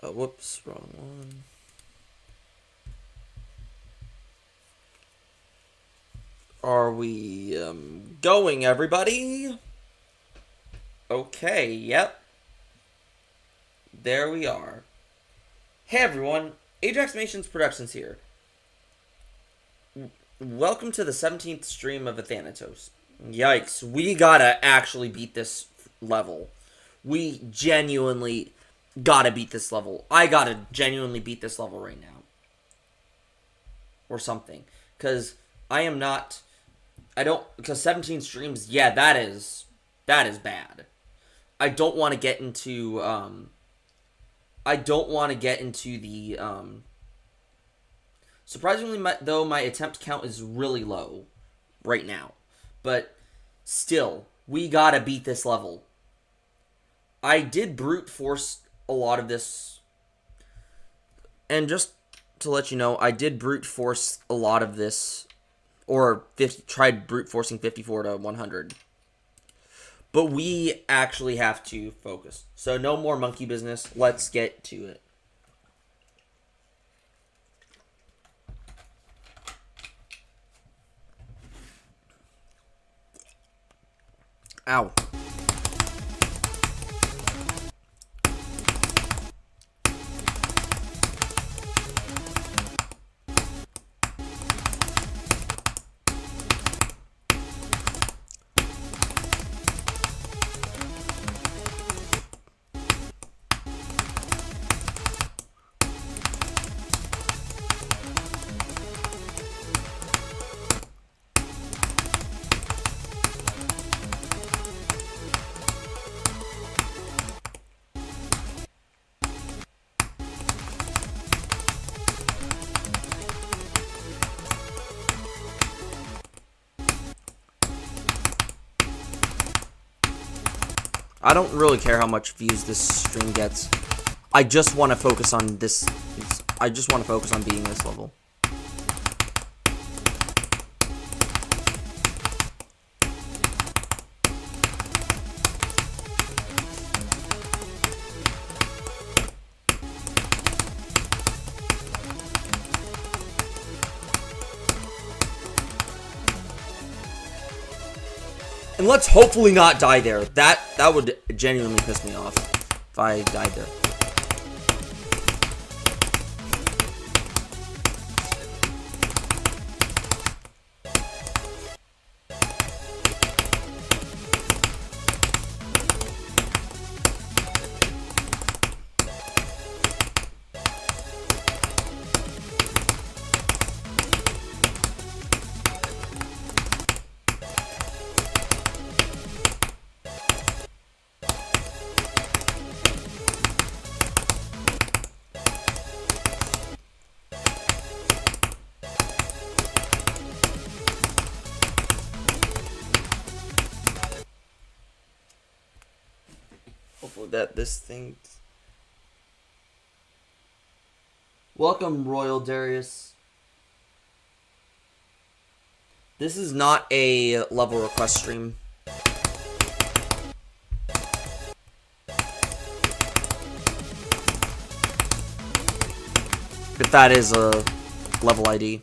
Whoops, wrong one. Are we going, everybody? Okay, yep. There we are. Hey everyone, Ajax Nations Productions here. Welcome to the 17th stream of Athanatos. Yikes, we gotta actually beat this level. We genuinely gotta beat this level. I gotta genuinely beat this level right now. Or something. Because I am not... Because 17 streams, yeah, that is bad. I don't want to get into, surprisingly, though, my attempt count is really low right now. But still, we gotta beat this level. I did brute force a lot of this. And just to let you know, I did brute force a lot of this. Or tried brute forcing 54 to 100. But we actually have to focus. So no more monkey business. Let's get to it. Ow. I don't really care how much views this stream gets. I just want to focus on this. I just want to focus on beating this level. And let's hopefully not die there. That would genuinely piss me off if I died there. That this thing. Welcome, Royal Darius. This is not a level request stream. If that is a level ID.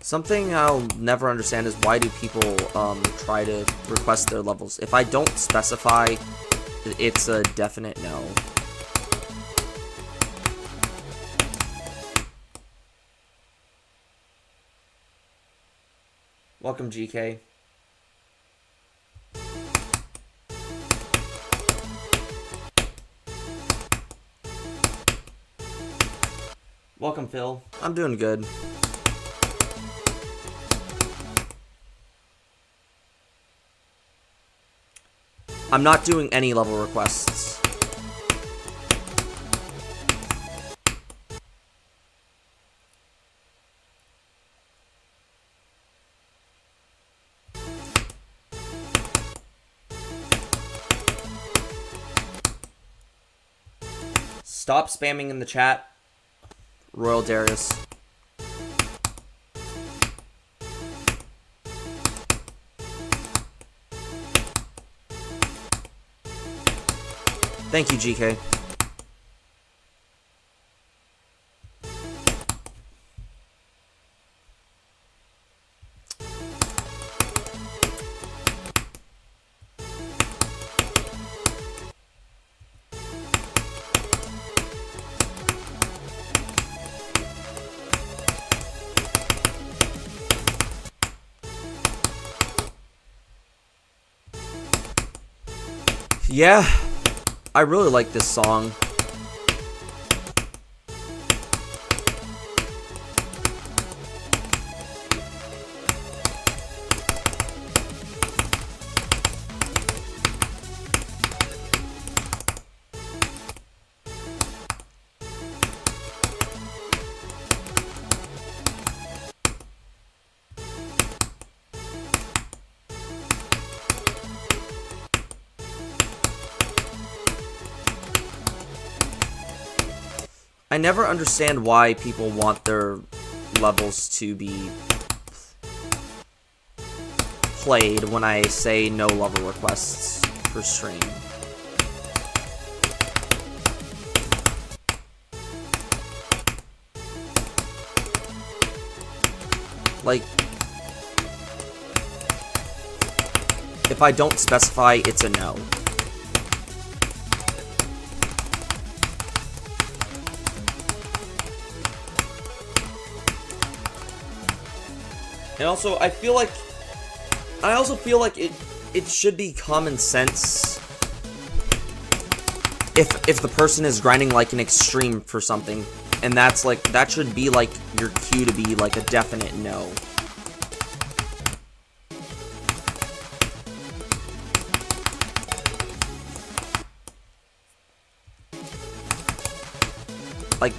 Something I'll never understand is why do people try to request their levels? If I don't specify, it's a definite no. Welcome, GK. Welcome, Phil. I'm doing good. I'm not doing any level requests. Stop spamming in the chat. Royal Darius. Thank you, GK. Yeah, I really like this song. I never understand why people want their levels to be played when I say no level requests for stream. Like, if I don't specify, it's a no. And also, I also feel like it should be common sense if the person is grinding like an extreme for something, and that should be like your cue to be like a definite no. Like,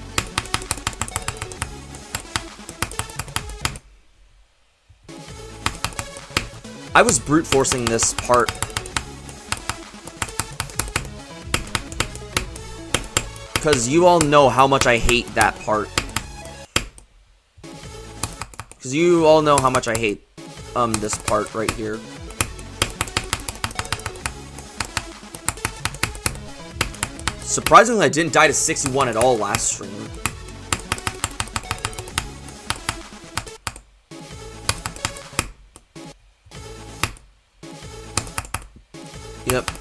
I was brute forcing this part because you all know how much I hate that part. Because you all know how much I hate this part right here. Surprisingly, I didn't die to 61 at all last stream. Yep.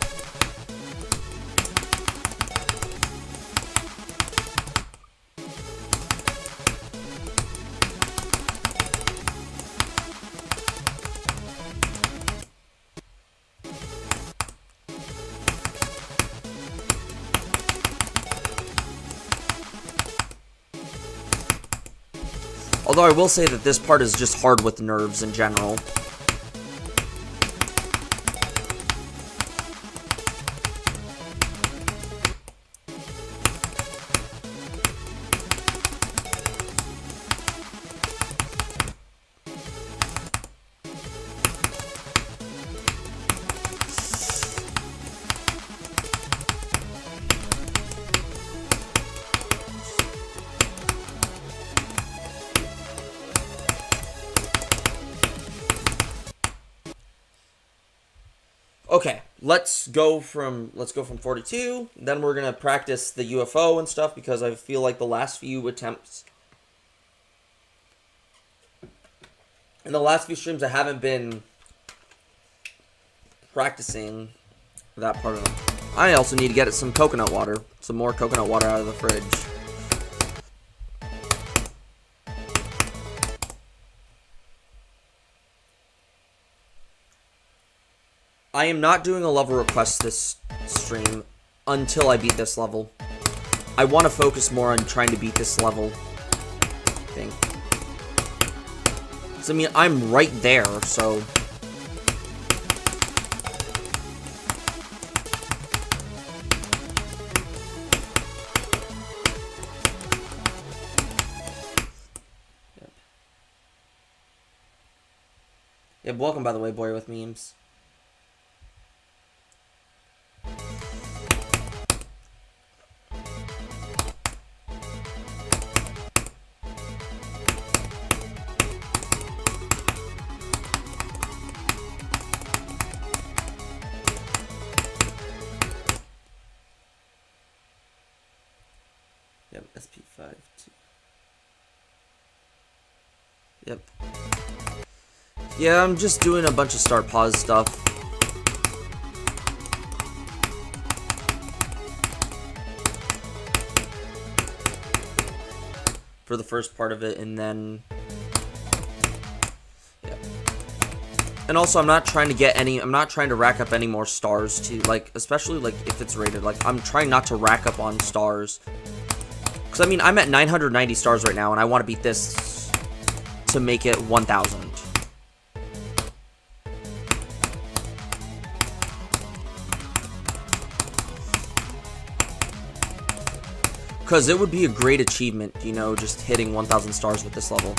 Although I will say that this part is just hard with nerves in general. Okay, let's go from 42. Then we're gonna practice the UFO and stuff because I feel like the last few attempts In the last few streams, I haven't been practicing that part of them. I also need to get some coconut water. Some more coconut water out of the fridge. I am not doing a level request this stream until I beat this level. I want to focus more on trying to beat this level. I think. I mean, I'm right there, so... Yeah, welcome, by the way, Boy with Memes. Yep, SP5. Yep. Yeah, I'm just doing a bunch of start pause stuff. For the first part of it, and then... Yeah. And also, I'm not trying to get any... I'm not trying to rack up any more stars, to, like, especially, like, if it's rated. Like, I'm trying not to rack up on stars. Because, I mean, I'm at 990 stars right now, and I want to beat this to make it 1,000. Because it would be a great achievement, you know, just hitting 1,000 stars with this level.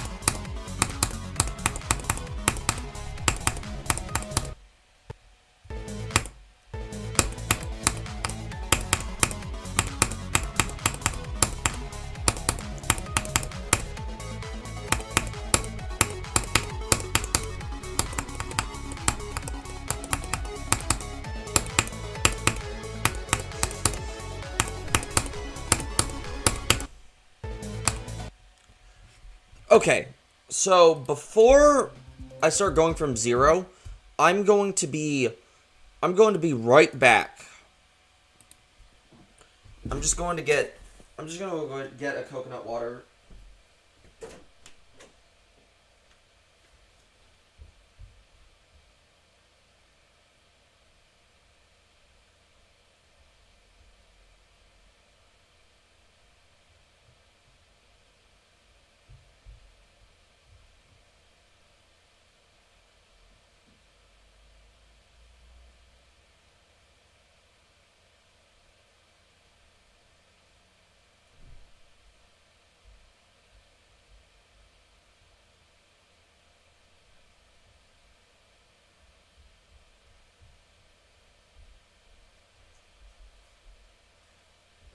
Okay, so before I start going from 0, I'm going to be right back. I'm just going to get a coconut water.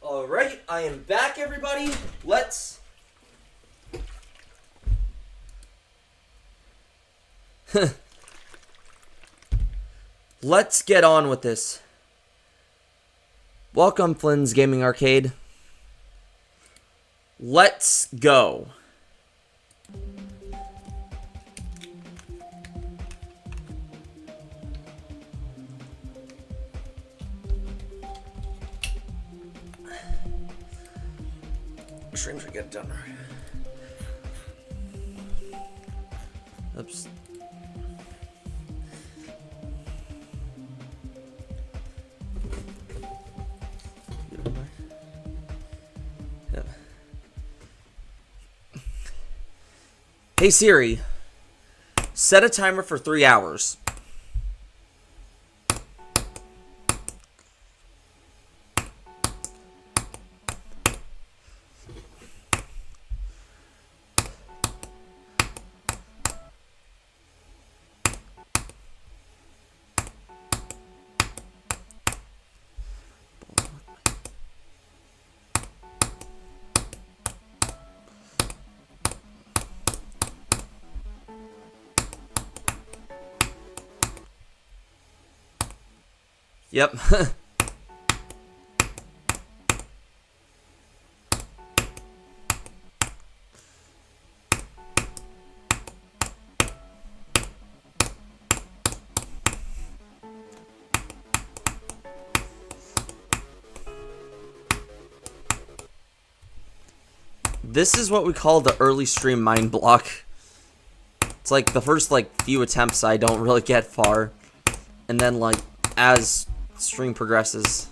Alright, I am back, everybody. Let's... Let's get on with this. Welcome, Flynn's Gaming Arcade. Let's go. Streams are getting done right. Oops. Yep. Hey Siri, set a timer for 3 hours. Yep. This is what we call the early stream mind block. It's like the first like few attempts I don't really get far, and then like as stream progresses.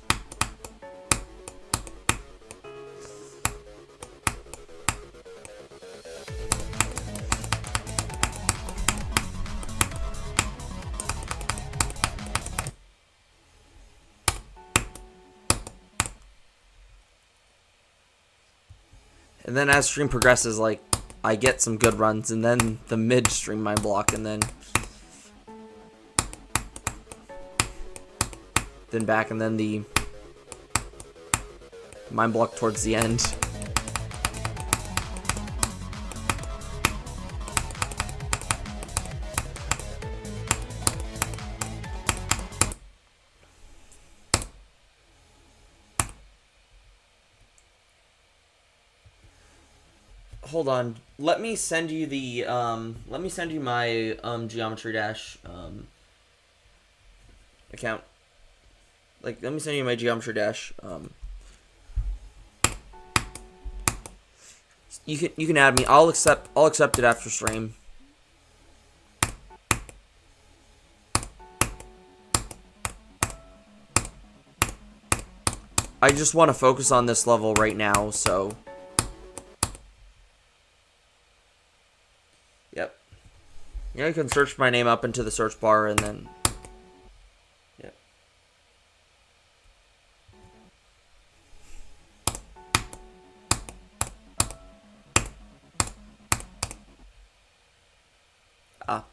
And then as stream progresses, like, I get some good runs, and then the mid-stream mind block, and then back, and then the mind block towards the end. Hold on. Let me send you the let me send you my Geometry Dash account. Like, let me send you my Geometry Dash. You can add me. I'll accept it after stream. I just want to focus on this level right now, so. Yep. Yeah, you can search my name up into the search bar and then. Yep. Ah.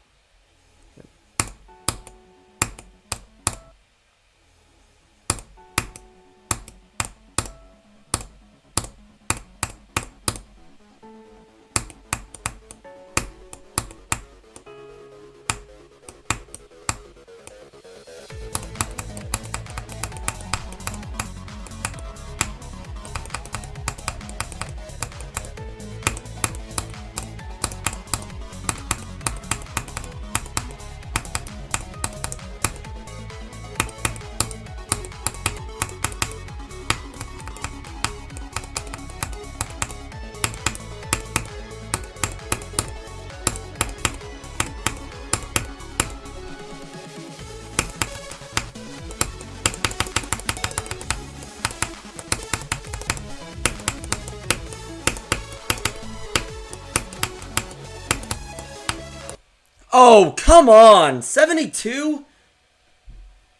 Oh, come on! 72?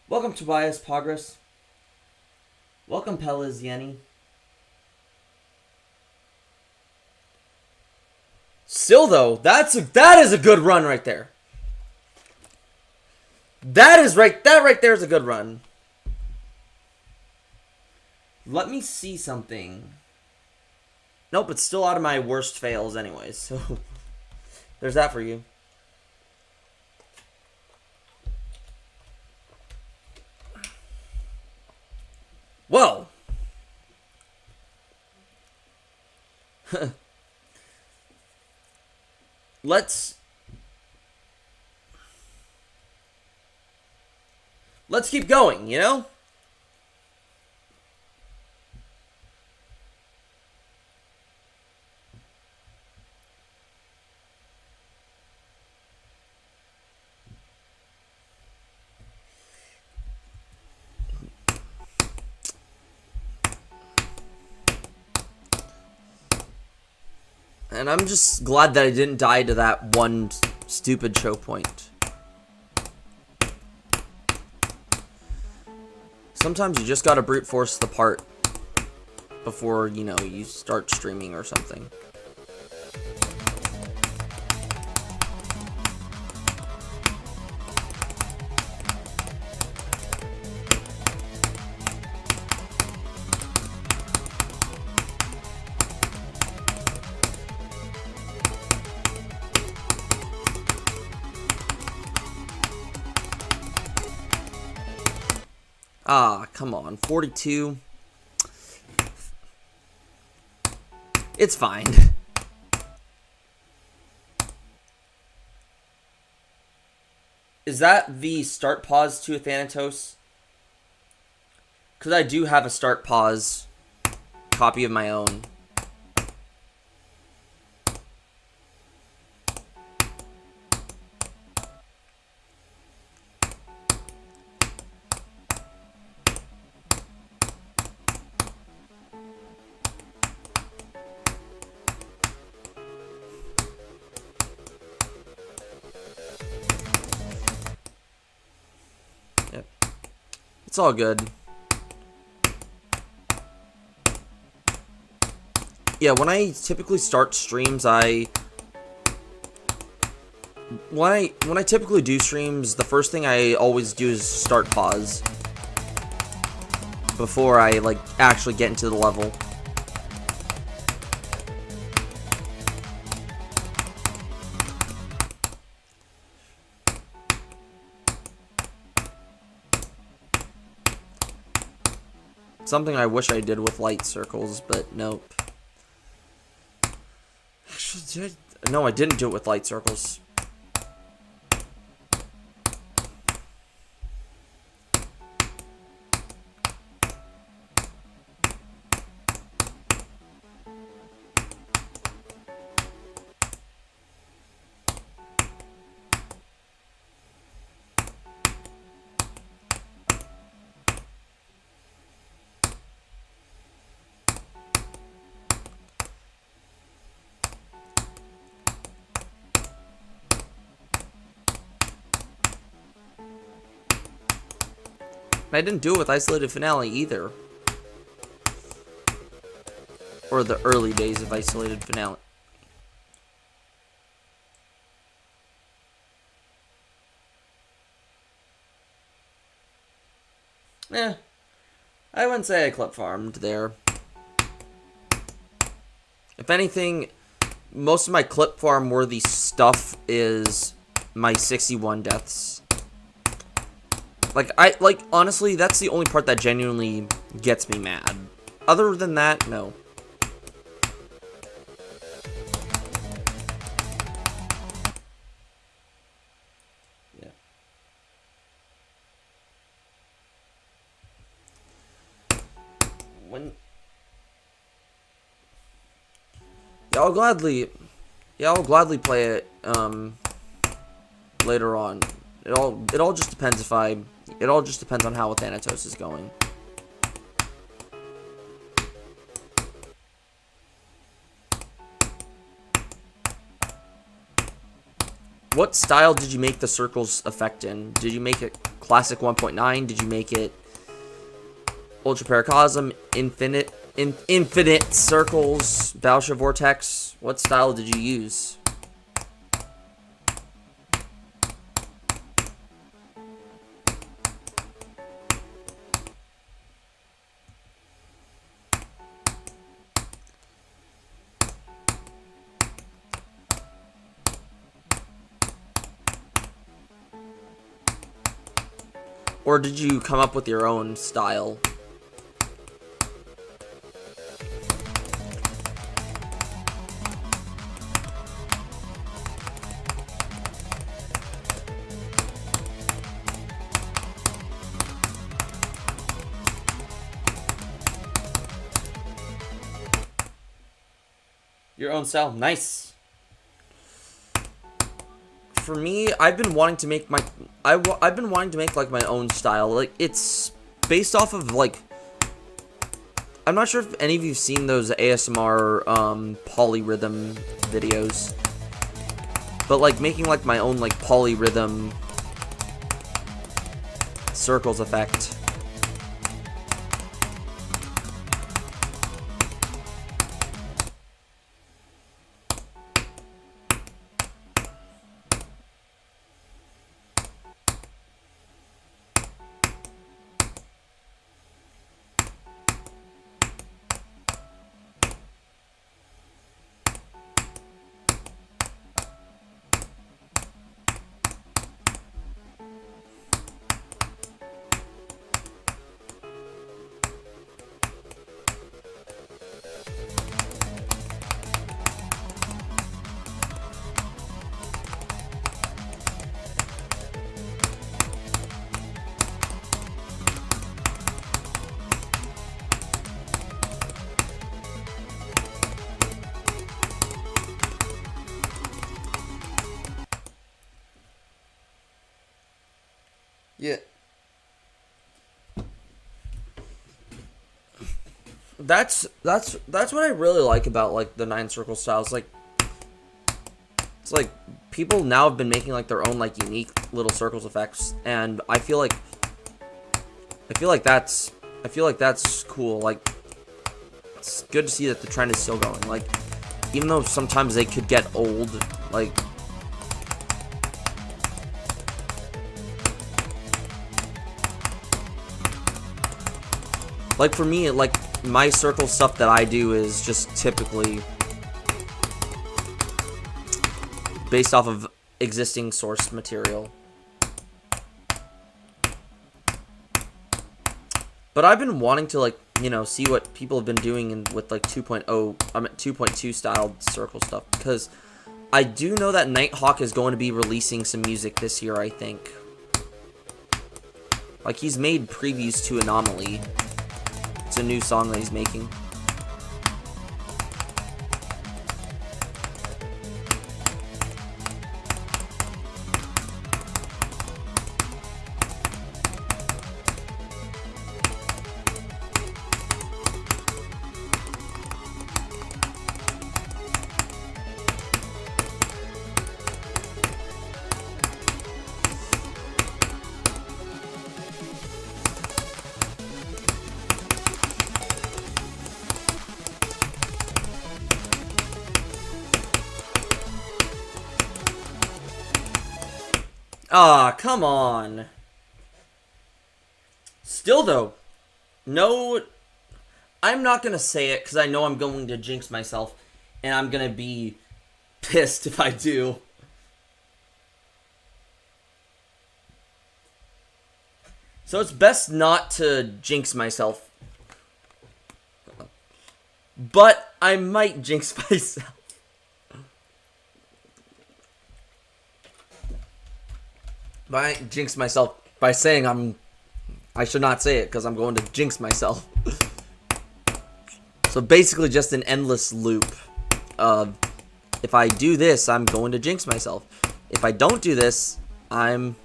Welcome, Tobias Progress. Welcome, Pelez Yenny. Still, though, that is a good run right there. That right there is a good run. Let me see something. Nope, it's still out of my worst fails anyways, so there's that for you. Well, let's keep going, you know? And I'm just glad that I didn't die to that one stupid choke point. Sometimes you just gotta brute force the part before, you know, you start streaming or something. Ah, come on. 42. It's fine. Is that the start pause to Athanatos? Because I do have a start pause copy of my own. It's all good. Yeah, when I typically start streams, when I typically do streams, the first thing I always do is start pause before I like actually get into the level. Something I wish I did with light circles, but nope. Actually, no, I didn't do it with light circles. I didn't do it with Isolated Finale either. Or the early days of Isolated Finale. Eh. I wouldn't say I clip farmed there. If anything, most of my clip farm worthy stuff is my 61 deaths. Like honestly, that's the only part that genuinely gets me mad. Other than that, no. Yeah. I'll gladly play it later on. It all just depends on how Athanatos is going. What style did you make the circles effect in? Did you make it classic 1.9? Did you make it ultra paracosm, infinite circles, Battleship Vortex? What style did you use? Or did you come up with your own style? Your own style, nice. For me, I've been wanting to make like my own style. Like, it's based off of like, I'm not sure if any of you've seen those ASMR polyrhythm videos, but like making like my own like polyrhythm circles effect. Yeah. That's what I really like about like the 9 circle styles. Like, it's like people now have been making like their own like unique little circles effects, and I feel like I feel like that's cool. Like, it's good to see that the trend is still going. Like, even though sometimes they could get old, like, for me, like, my circle stuff that I do is just typically based off of existing source material. But I've been wanting to, like, you know, see what people have been doing with, like, 2.2 styled circle stuff. Because I do know that Nighthawk is going to be releasing some music this year, I think. Like, he's made previews to Anomaly. It's a new song that he's making. Ah, come on. Still, though, no, I'm not going to say it because I know I'm going to jinx myself, and I'm going to be pissed if I do. So it's best not to jinx myself. But I might jinx myself. But I jinx myself by saying I should not say it because I'm going to jinx myself. So basically just an endless loop of if I do this, I'm going to jinx myself. If I don't do this, I'm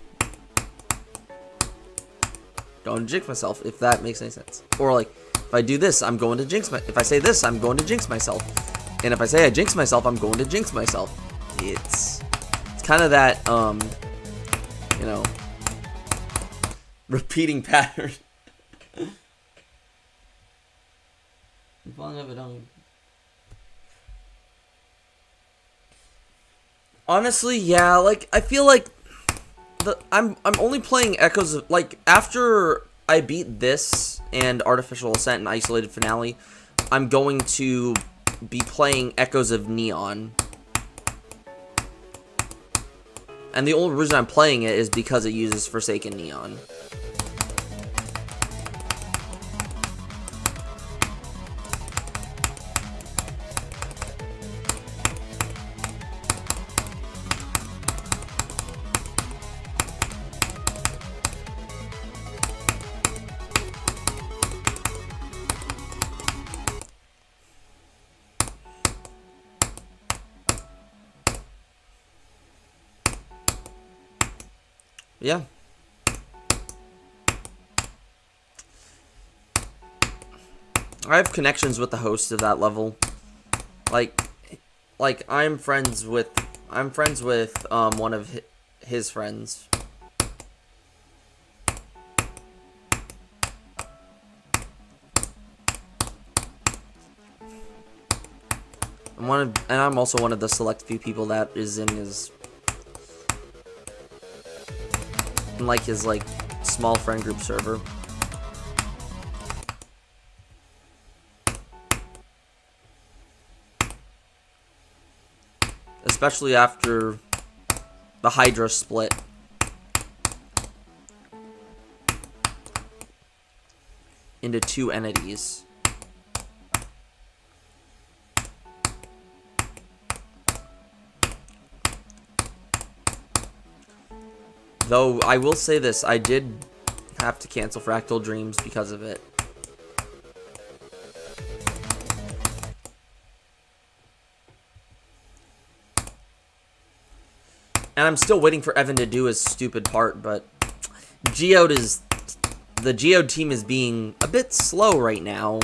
going to jinx myself, if that makes any sense. Or like, if I do this, I'm going to jinx if I say this, I'm going to jinx myself. And if I say I jinx myself, I'm going to jinx myself. It's kind of that, you know, repeating pattern. Honestly, yeah, like, I feel like I'm only playing Echoes of, like, after I beat this and Artificial Ascent and Isolated Finale, I'm going to be playing Echoes of Neon. And the only reason I'm playing it is because it uses Forsaken Neon. Yeah. I have connections with the host of that level. Like I'm friends with one of his friends. And I'm also one of the select few people that is in his his small friend group server. Especially after the Hydra split. Into two entities. Though, I will say this, I did have to cancel Fractal Dreams because of it. And I'm still waiting for Evan to do his stupid part, but the Geode team is being a bit slow right now.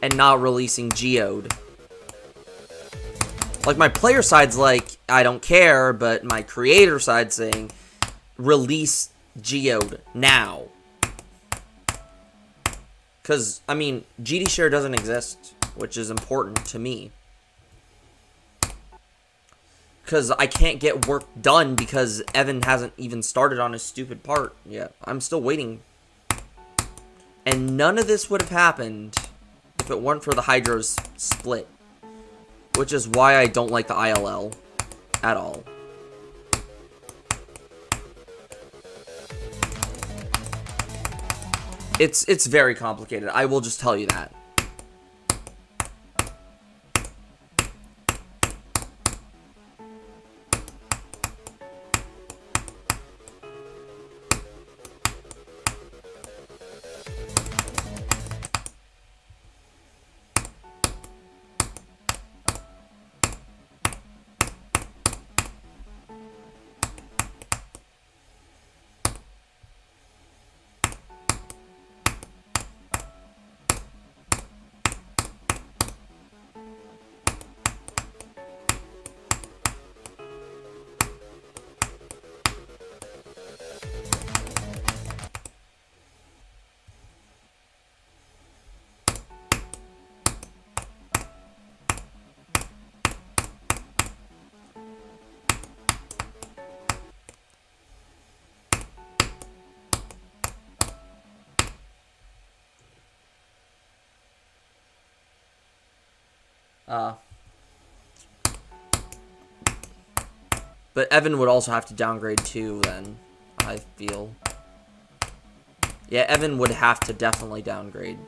And not releasing Geode. Like, my player side's like, I don't care, but my creator side's saying, release geode now. Because, I mean, GD share doesn't exist, which is important to me. Because I can't get work done because Evan hasn't even started on his stupid part yet. I'm still waiting. And none of this would have happened if it weren't for the Hydros split. Which is why I don't like the ILL at all. It's very complicated. I will just tell you that. But Evan would also have to downgrade too, then, I feel. Yeah, Evan would have to definitely downgrade.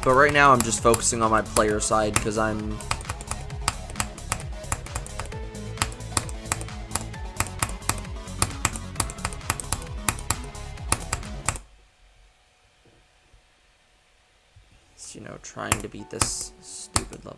But right now, I'm just focusing on my player side because I'm... you know, trying to beat this stupid level.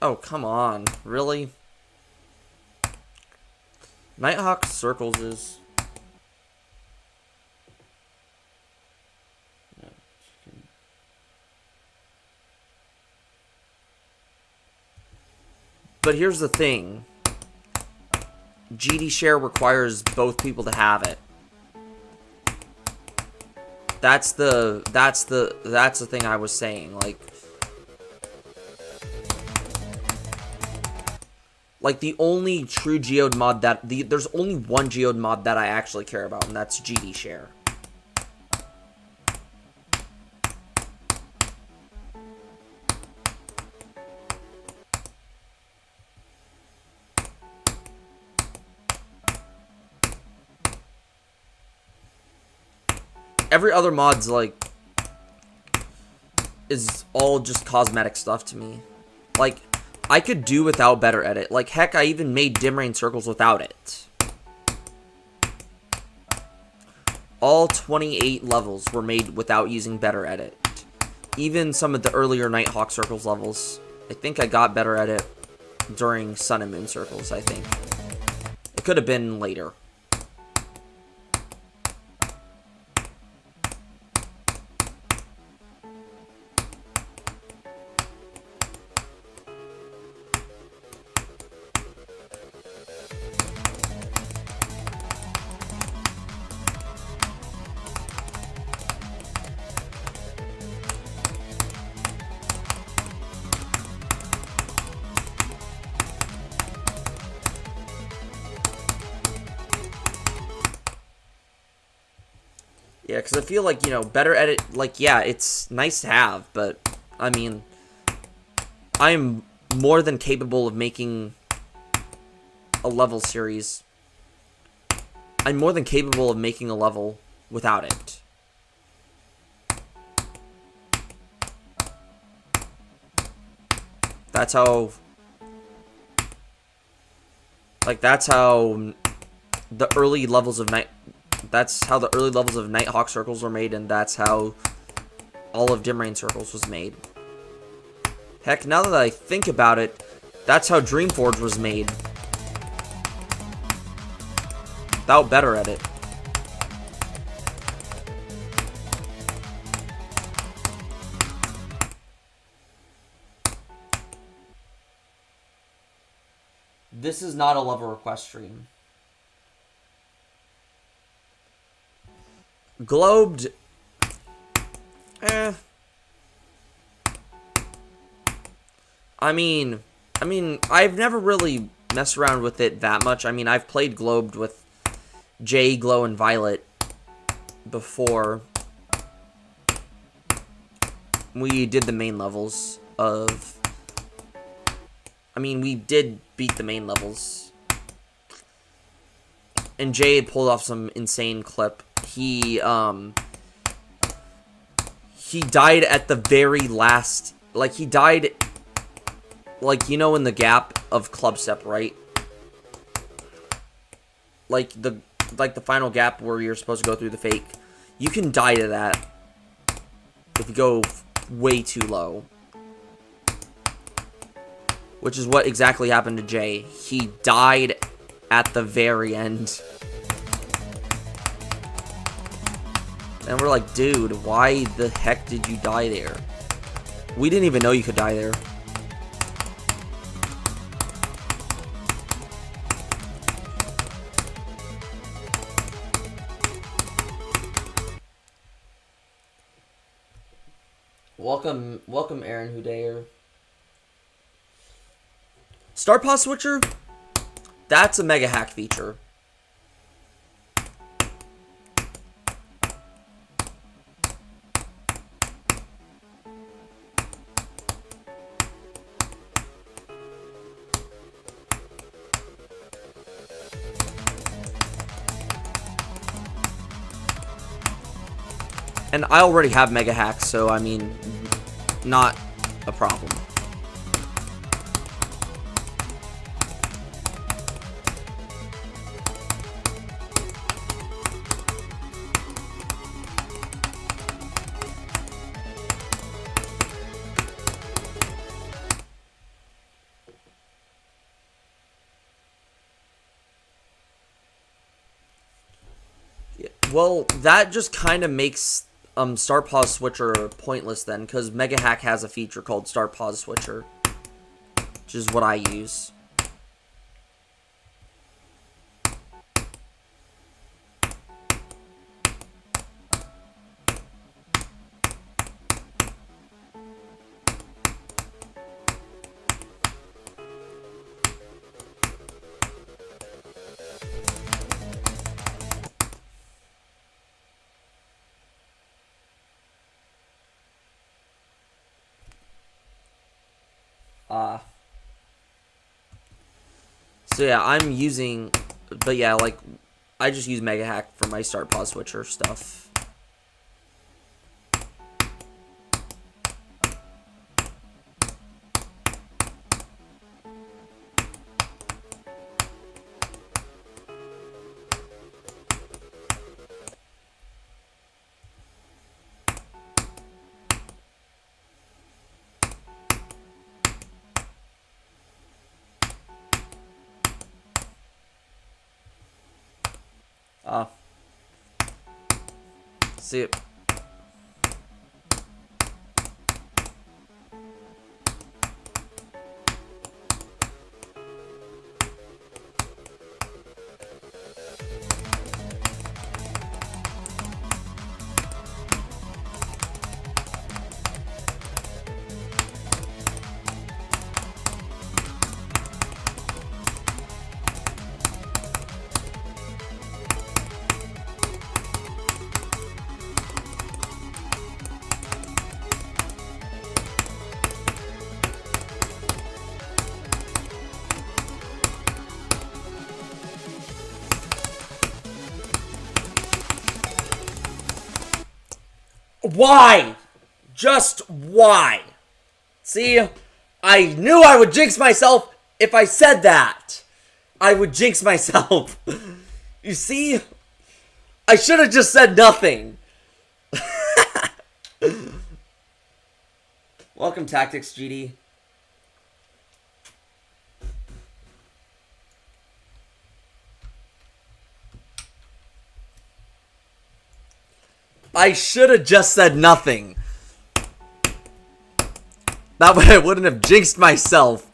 Oh, come on. Really? Nighthawk circles is... But here's the thing. GD share requires both people to have it. That's the thing I was saying. Like the only true geode mod there's only one geode mod that I actually care about, and that's GD share. Every other mod's is all just cosmetic stuff to me. Like, I could do without better edit. Like, heck, I even made dim rain circles without it. All 28 levels were made without using better edit. Even some of the earlier Nighthawk circles levels. I think I got better edit during Sun and Moon circles, I think. It could have been later. Yeah, because I feel like, you know, better edit, like, yeah, it's nice to have, but, I mean, I'm more than capable of making a level series I'm more than capable of making a level without it. That's how... Like, that's how the early levels of Night... That's how the early levels of Nighthawk Circles were made, and that's how all of Dim Rain Circles was made. Heck, now that I think about it, that's how Dreamforge was made. Without better at it. This is not a level request stream. Globed. I mean, I've never really messed around with it that much. I mean, I've played Globed with Jay, Glow, and Violet before. We did the main levels of... I mean, we did beat the main levels. And Jay pulled off some insane clip. He died at the very last... Like, he died... Like, you know, in the gap of Club Step, right? Like the final gap where you're supposed to go through the fake. You can die to that if you go way too low. Which is what exactly happened to Jay. He died at the very end. And we're like, dude, why the heck did you die there? We didn't even know you could die there. Welcome, Aaron Hudayer. Star Pause Switcher? That's a mega hack feature. And I already have mega hacks, so I mean, not a problem. Yeah, well, that just kind of makes Star Pause Switcher pointless then, because Mega Hack has a feature called Star Pause Switcher, which is what I use. So yeah, I'm using, but yeah, like, I just use Mega Hack for my Start Pause Switcher stuff. See it. Why? Just why? See, I knew I would jinx myself if I said that. I would jinx myself. You see? I should have just said nothing. Welcome, Tactics GD. I should have just said nothing. That way I wouldn't have jinxed myself.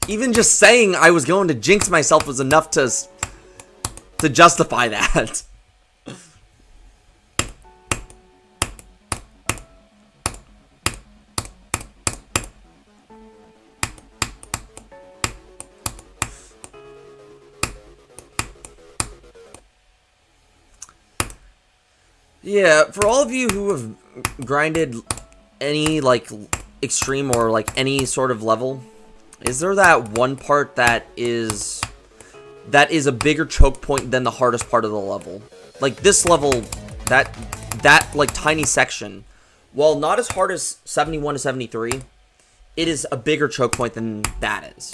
Even just saying I was going to jinx myself was enough to justify that. Yeah, for all of you who have grinded any, like, extreme or, like, any sort of level, is there that one part that is a bigger choke point than the hardest part of the level? Like, this level, that like, tiny section, while not as hard as 71 to 73, it is a bigger choke point than that is.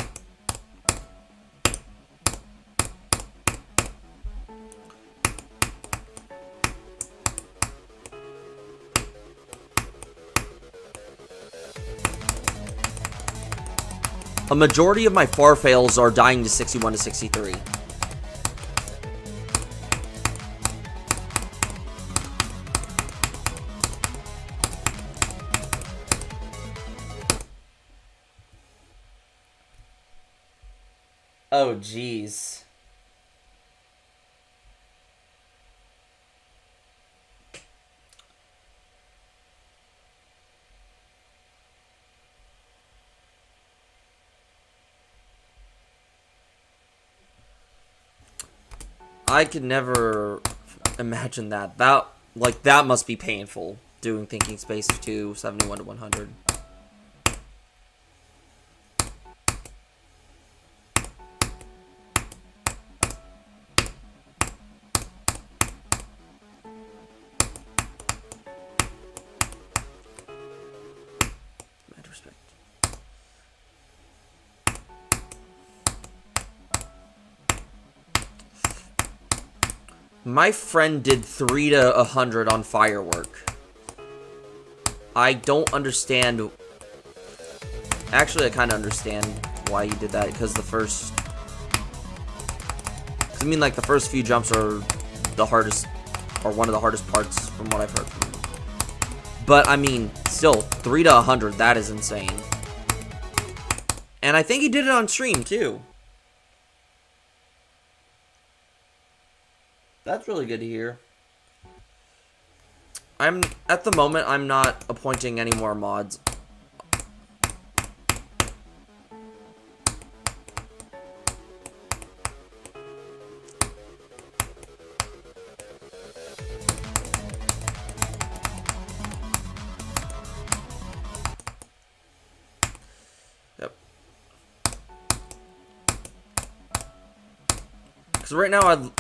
A majority of my far fails are dying to 61 to 63. Oh, jeez. I could never imagine that. That must be painful, doing Thinking Space 2, 71 to 100. Mad respect. My friend did 3 to 100 on Firework. I don't understand. Actually, I kind of understand why you did that, because the first... I mean, like, the first few jumps are the hardest, or one of the hardest parts from what I've heard from him. But, I mean, still, 3 to 100, that is insane. And I think he did it on stream, too. That's really good to hear. At the moment, I'm not appointing any more mods. Yep. Because right now,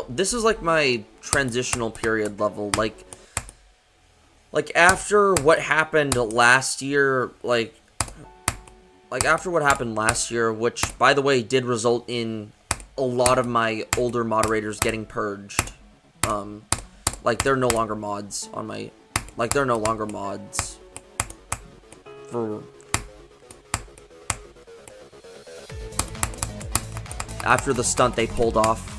this is like my transitional period level. Like after what happened last year, like after what happened last year, which, by the way, did result in a lot of my older moderators getting purged. Like, they're no longer mods on my, like, they're no longer mods for... After the stunt they pulled off.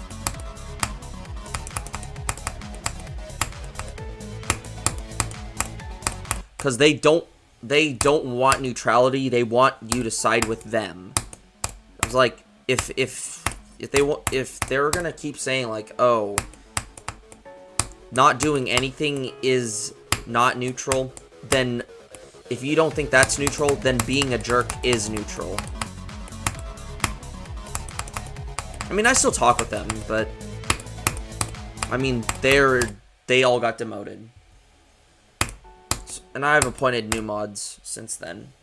Because they don't want neutrality. They want you to side with them. It's like, if they're gonna keep saying, like, oh, not doing anything is not neutral, then if you don't think that's neutral, then being a jerk is neutral. I mean, I still talk with them, but I mean, they all got demoted. And I've appointed new mods since then.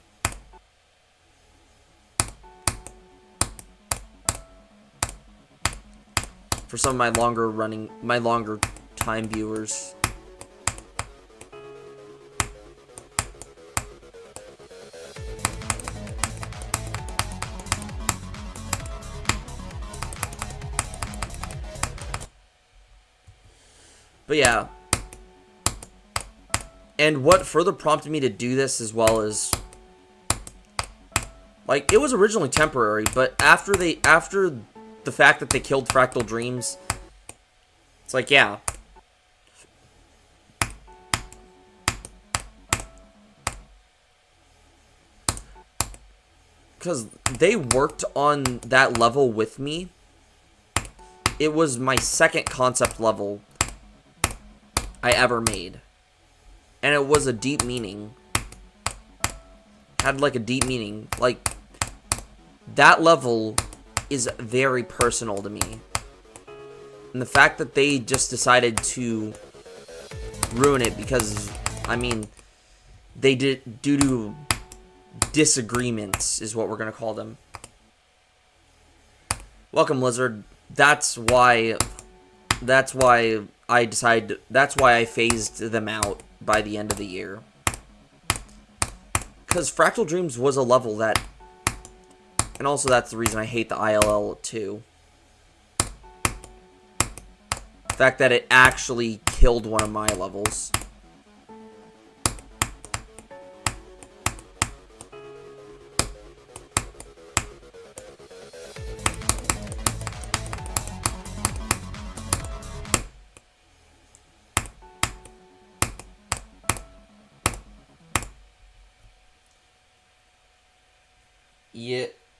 For some of my longer time viewers. But yeah. And what further prompted me to do this as well is, like, it was originally temporary, but after the fact that they killed Fractal Dreams, it's like, yeah. Because they worked on that level with me. It was my second concept level I ever made. And it was a deep meaning. Had, like, a deep meaning. Like, that level is very personal to me. And the fact that they just decided to ruin it because, I mean, they did due to disagreements is what we're going to call them. Welcome, Lizard. That's why I decided, that's why I phased them out by the end of the year. Because Fractal Dreams was a level that, and also that's the reason I hate the ILL too. The fact that it actually killed one of my levels.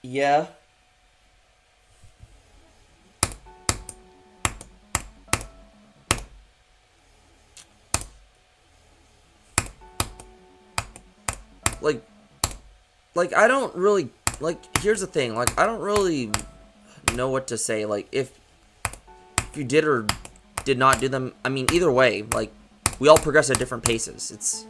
Yeah. Like, I don't really, like, here's the thing, like, I don't really know what to say, like, if you did or did not do them, I mean, either way, like, we all progress at different paces, it's...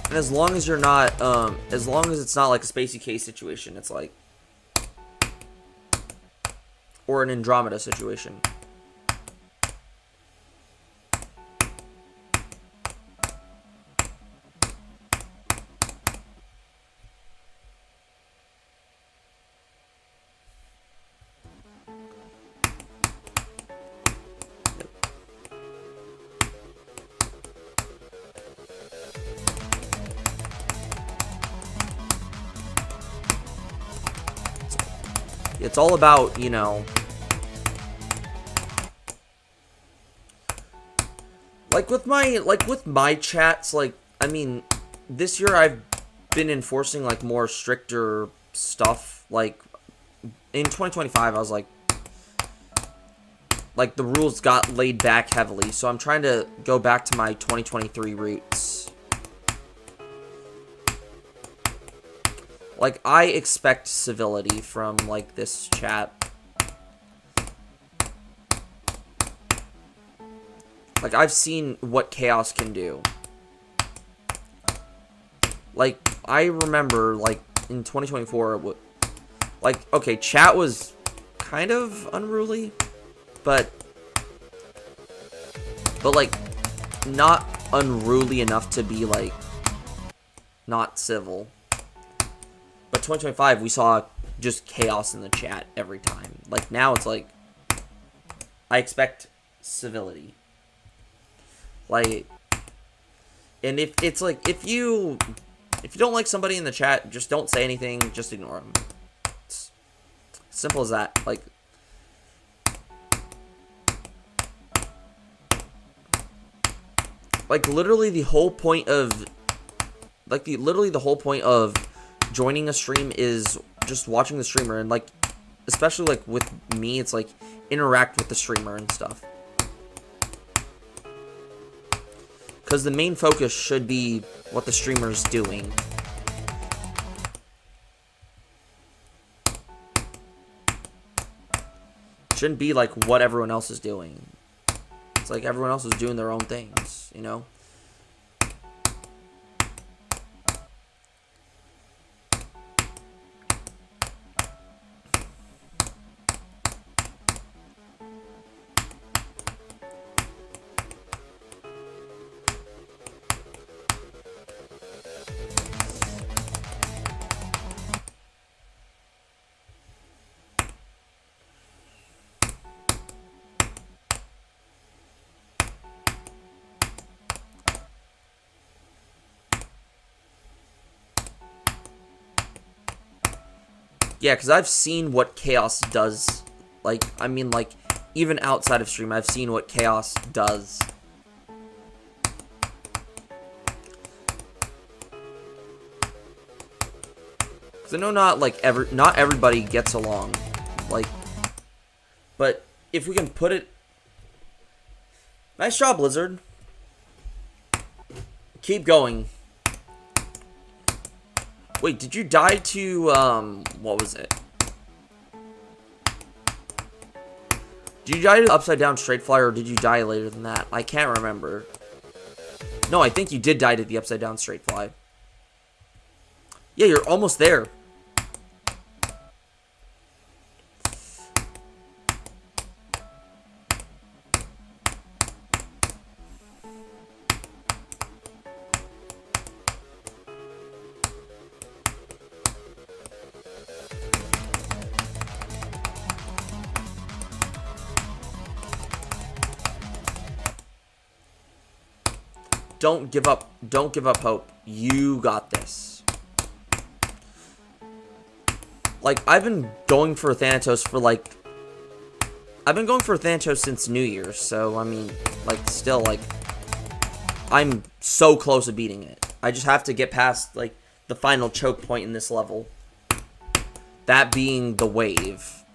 And as long as you're not, as long as it's not like a Spacey K situation, it's like, or an Andromeda situation. It's all about, you know, like with my chats, like, I mean, this year I've been enforcing like more stricter stuff. Like in 2025, I was like the rules got laid back heavily, so I'm trying to go back to my 2023 roots. Like, I expect civility from, like, this chat. Like, I've seen what chaos can do. Like, I remember, like, in 2024, like, okay, chat was kind of unruly, but, like, not unruly enough to be, like, not civil. But 2025, we saw just chaos in the chat every time. Like, now it's like, I expect civility. Like, and if it's like, if you don't like somebody in the chat, just don't say anything, just ignore them. It's simple as that. Like literally the whole point of, literally the whole point of joining a stream is just watching the streamer, and like, especially like with me, it's like interact with the streamer and stuff. Because the main focus should be what the streamer's doing. Shouldn't be like what everyone else is doing. It's like everyone else is doing their own things, you know? Yeah, because I've seen what Chaos does. Like, I mean, like, even outside of stream, I've seen what Chaos does. Because I know not everybody gets along. Like, but if we can put it... Nice job, Blizzard. Keep going. Wait, did you die to, what was it? Did you die to the upside down straight fly, or did you die later than that? I can't remember. No, I think you did die to the upside down straight fly. Yeah, you're almost there. Don't give up. Don't give up hope. You got this. Like, I've been going for Athanatos for, like... I've been going for Athanatos since New Year's, so, I mean, like, still, like... I'm so close to beating it. I just have to get past, like, the final choke point in this level. That being the wave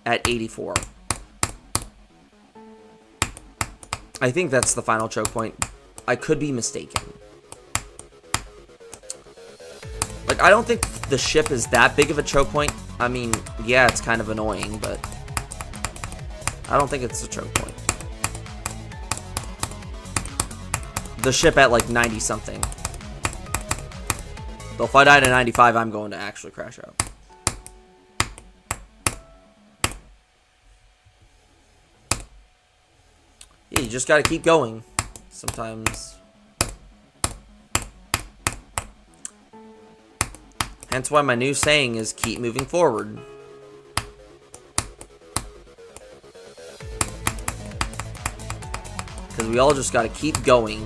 at 84. I think that's the final choke point. I could be mistaken. Like, I don't think the ship is that big of a choke point. I mean, yeah, it's kind of annoying, but I don't think it's a choke point. The ship at, like, 90 something. Though if I die to 95, I'm going to actually crash out. Yeah, you just gotta keep going. Sometimes. Hence why my new saying is keep moving forward. Because we all just gotta keep going.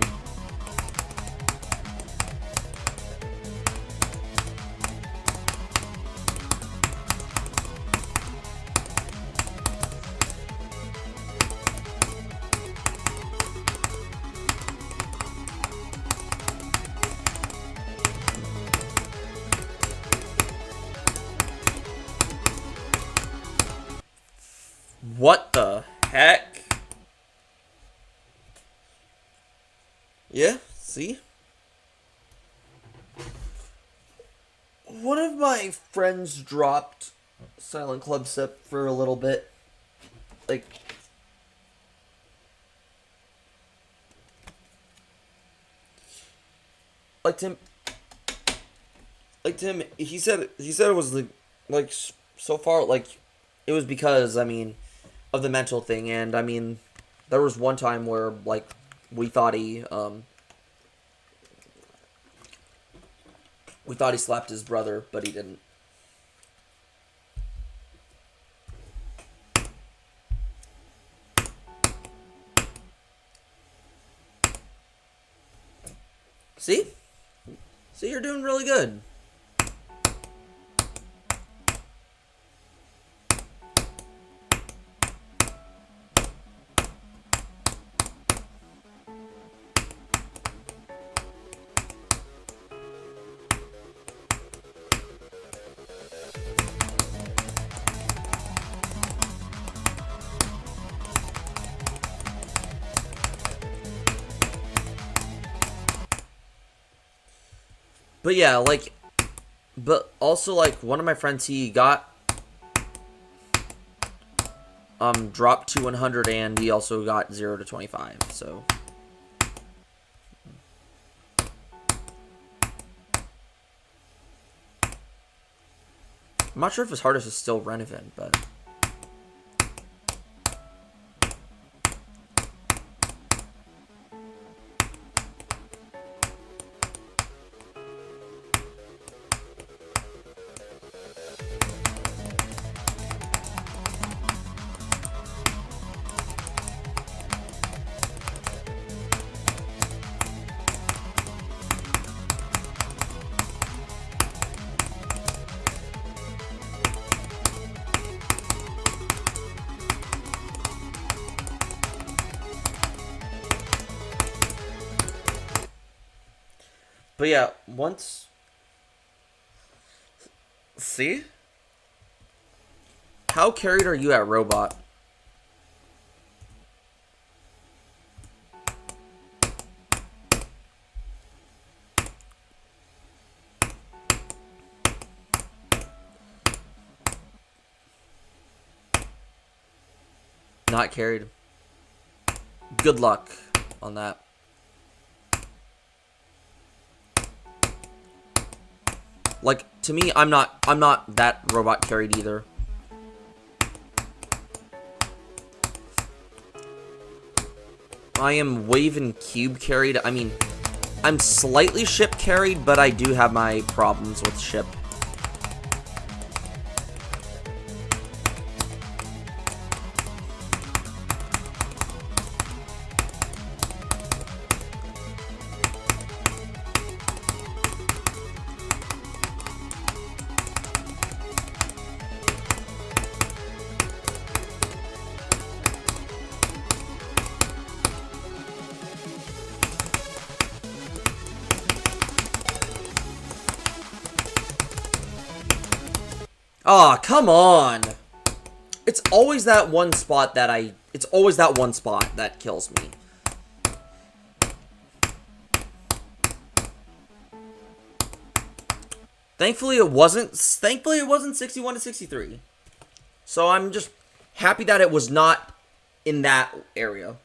What the heck? Yeah, see? One of my friends dropped Silent Club Sip for a little bit. Like Tim, he said it was like so far, like, it was because, I mean, of the mental thing. And I mean, there was one time where, like, we thought he slapped his brother, but he didn't. See, you're doing really good. But yeah, like, but also, like, one of my friends, he got dropped to 100, and he also got 0 to 25. So I'm not sure if his hardest is still Renevent, but But yeah, once... See? How carried are you at robot? Not carried. Good luck on that. Like, to me, I'm not that robot carried either. I am wave and cube carried. I mean, I'm slightly ship carried, but I do have my problems with ship. Aw, come on! It's always that one spot that it's always that one spot that kills me. Thankfully it wasn't 61 to 63. So I'm just happy that it was not in that area.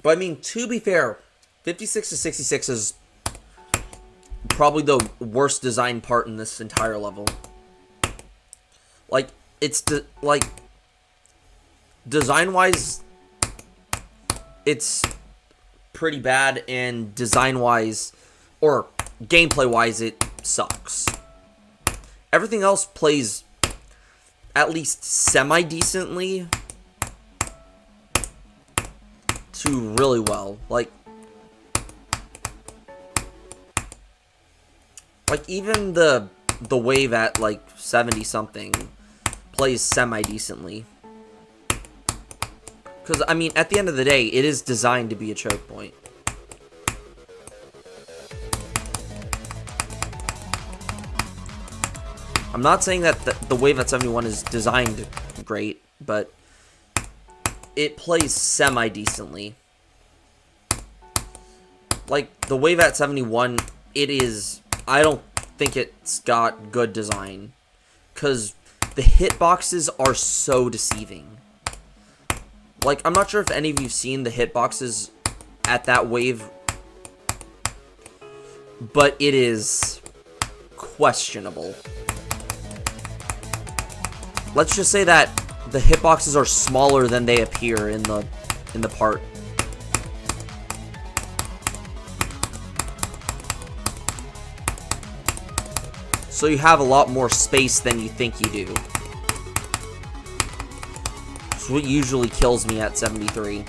But I mean, to be fair, 56 to 66 is probably the worst design part in this entire level. Like, it's design-wise, it's pretty bad, and design-wise, or gameplay-wise, it sucks. Everything else plays at least semi-decently to really well. Like even the wave at like 70 something plays semi-decently. Because, I mean, at the end of the day, it is designed to be a choke point. I'm not saying that the wave at 71 is designed great, but it plays semi-decently. Like, the wave at 71, it is... I don't think it's got good design. Because the hitboxes are so deceiving. Like, I'm not sure if any of you've seen the hitboxes at that wave, but it is questionable. Let's just say that the hitboxes are smaller than they appear in the part. So you have a lot more space than you think you do. It's what usually kills me at 73.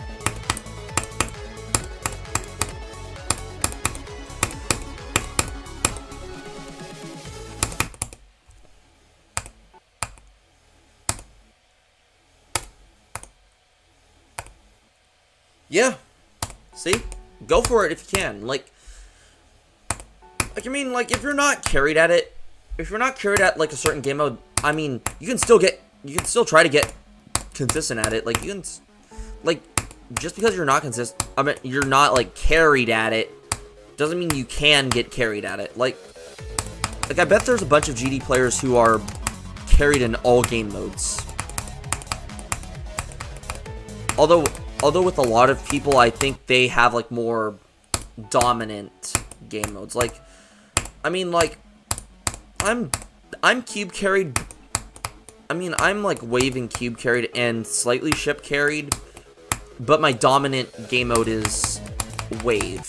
Yeah. See? Go for it if you can. Like, I mean, like, if you're not carried at it, if you're not carried at, like, a certain game mode, I mean, you can still try to get consistent at it. Like, you can, like, just because you're not consistent, I mean, you're not, like, carried at it, doesn't mean you can get carried at it. Like, I bet there's a bunch of GD players who are carried in all game modes. Although with a lot of people, I think they have, like, more dominant game modes. Like, I mean, like, I'm cube carried. I mean, I'm, like, wave and cube carried and slightly ship carried, but my dominant game mode is wave.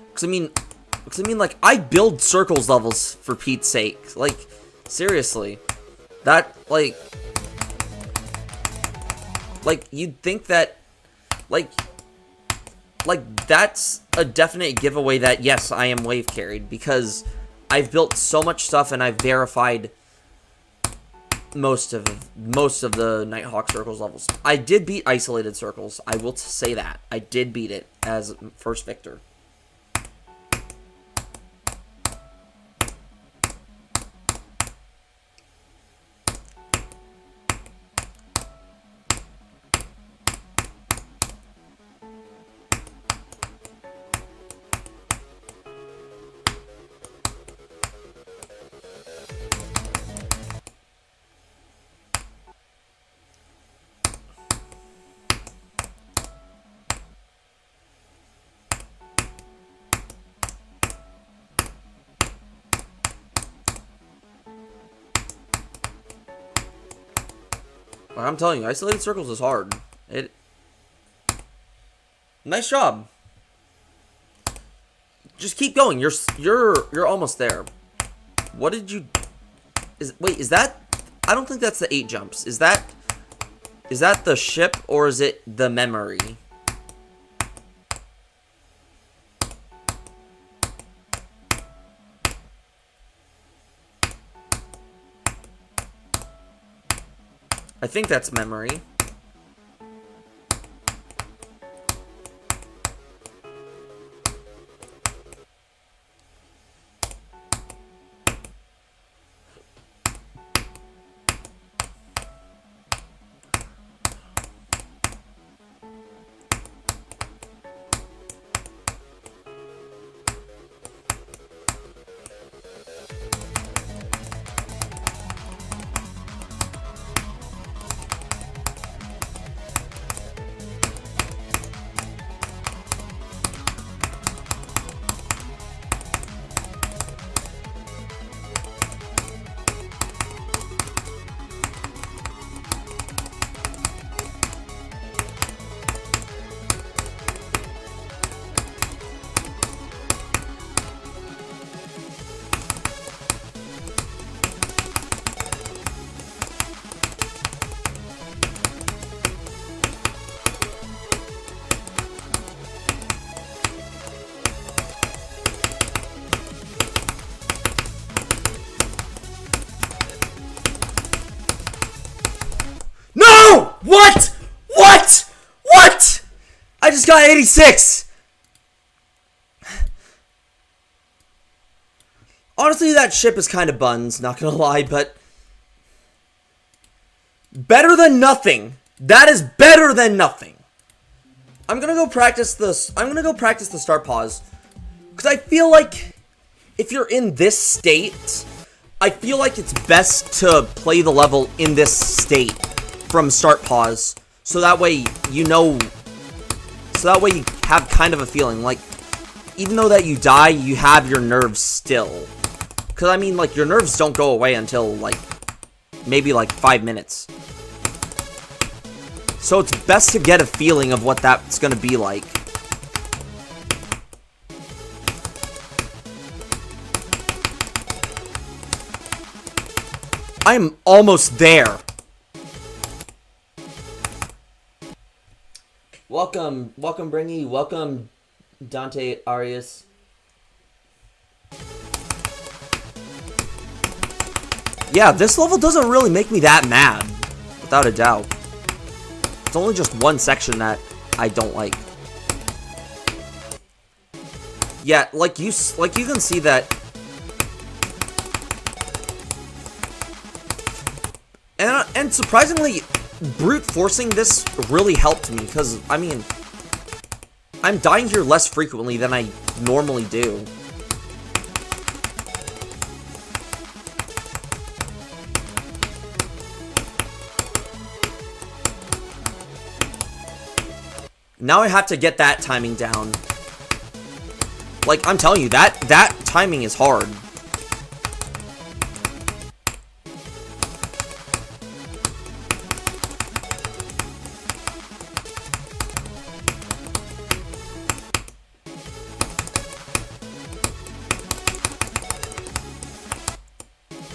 Because, I mean, like, I build circles levels, for Pete's sake. Like, seriously. That, like, you'd think that, like, like, that's a definite giveaway that, yes, I am wave carried, because I've built so much stuff and I've verified most of the Nighthawk Circles levels. I did beat Isolated Circles. I will say that. I did beat it as first victor. I'm telling you, Isolated Circles is hard. Nice job. Just keep going. You're almost there. What did you? Wait, is that? I don't think that's the 8 jumps. Is that the ship or is it the memory? I think that's memory. No! What? What? What? I just got 86. Honestly, that ship is kind of buns, not gonna lie, but better than nothing. That is better than nothing. I'm gonna go practice this. I'm gonna go practice the start pause, because I feel like if you're in this state, I feel like it's best to play the level in this state from start pause, so that way you know, so that way you have kind of a feeling, like, even though that you die, you have your nerves still. Because, I mean, like, your nerves don't go away until, like, maybe, like, 5 minutes. So it's best to get a feeling of what that's gonna be like. I'm almost there. Welcome, Bringy. Welcome, Dante Arias. Yeah, this level doesn't really make me that mad, without a doubt. It's only just one section that I don't like. Yeah, like you can see that. And surprisingly, brute forcing this really helped me, because, I mean, I'm dying here less frequently than I normally do. Now I have to get that timing down. Like, I'm telling you, that timing is hard.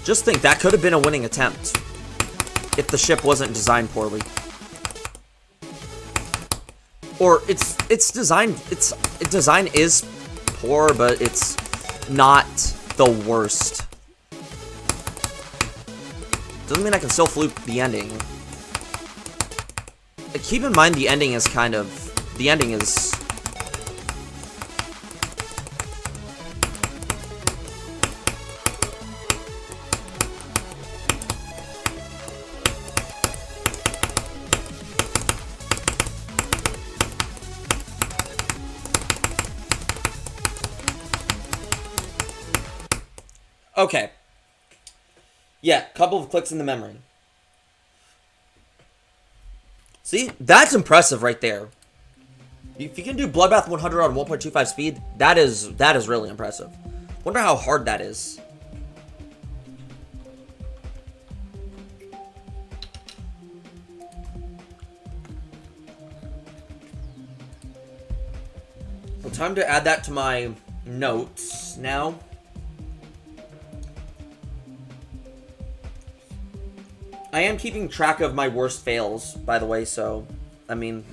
Just think, that could have been a winning attempt if the ship wasn't designed poorly. or its design is poor, but it's not the worst. Doesn't mean I can still fluke the ending. Keep in mind the ending is okay. Yeah, couple of clicks in the memory. See, that's impressive right there. If you can do Bloodbath 100 on 1.25 speed, that is really impressive. Wonder how hard that is. Well, time to add that to my notes now. I am keeping track of my worst fails, by the way, so, I mean...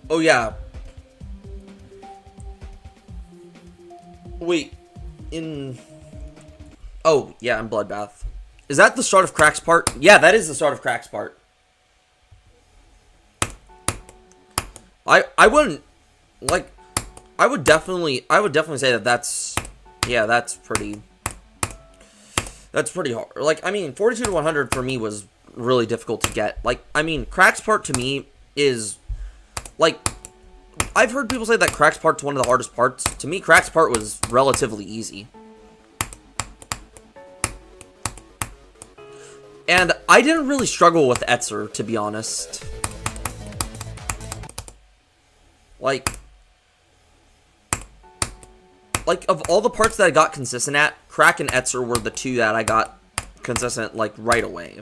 Oh, yeah. Wait, Oh, yeah, in Bloodbath. Is that the start of Crack's part? Yeah, that is the start of Crack's part. I wouldn't, like... I would definitely say that that's pretty hard. Like, I mean, 42 to 100 for me was really difficult to get. Like, I mean, Crack's part to me is, like, I've heard people say that Crack's part's one of the hardest parts. To me, Crack's part was relatively easy. And I didn't really struggle with Etzer, to be honest. Like, of all the parts that I got consistent at, Crack and Etzer were the two that I got consistent, like, right away.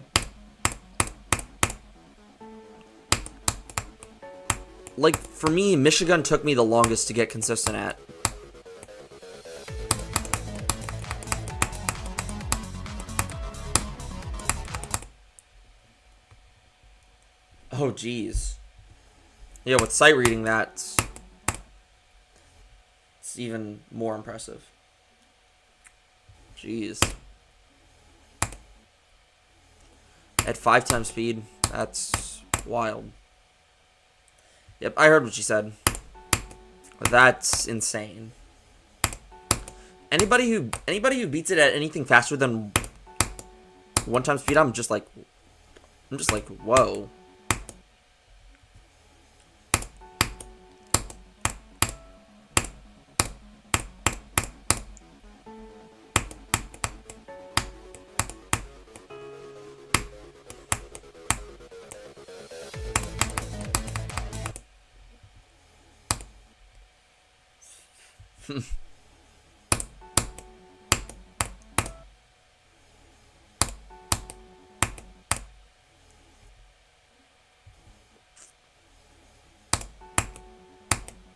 Like, for me, Michigan took me the longest to get consistent at. Oh, jeez. Yeah, with sight reading, that's... even more impressive. Jeez. At 5 times speed, that's wild. Yep, I heard what she said. That's insane. Anybody who beats it at anything faster than 1 time speed, I'm just like, whoa.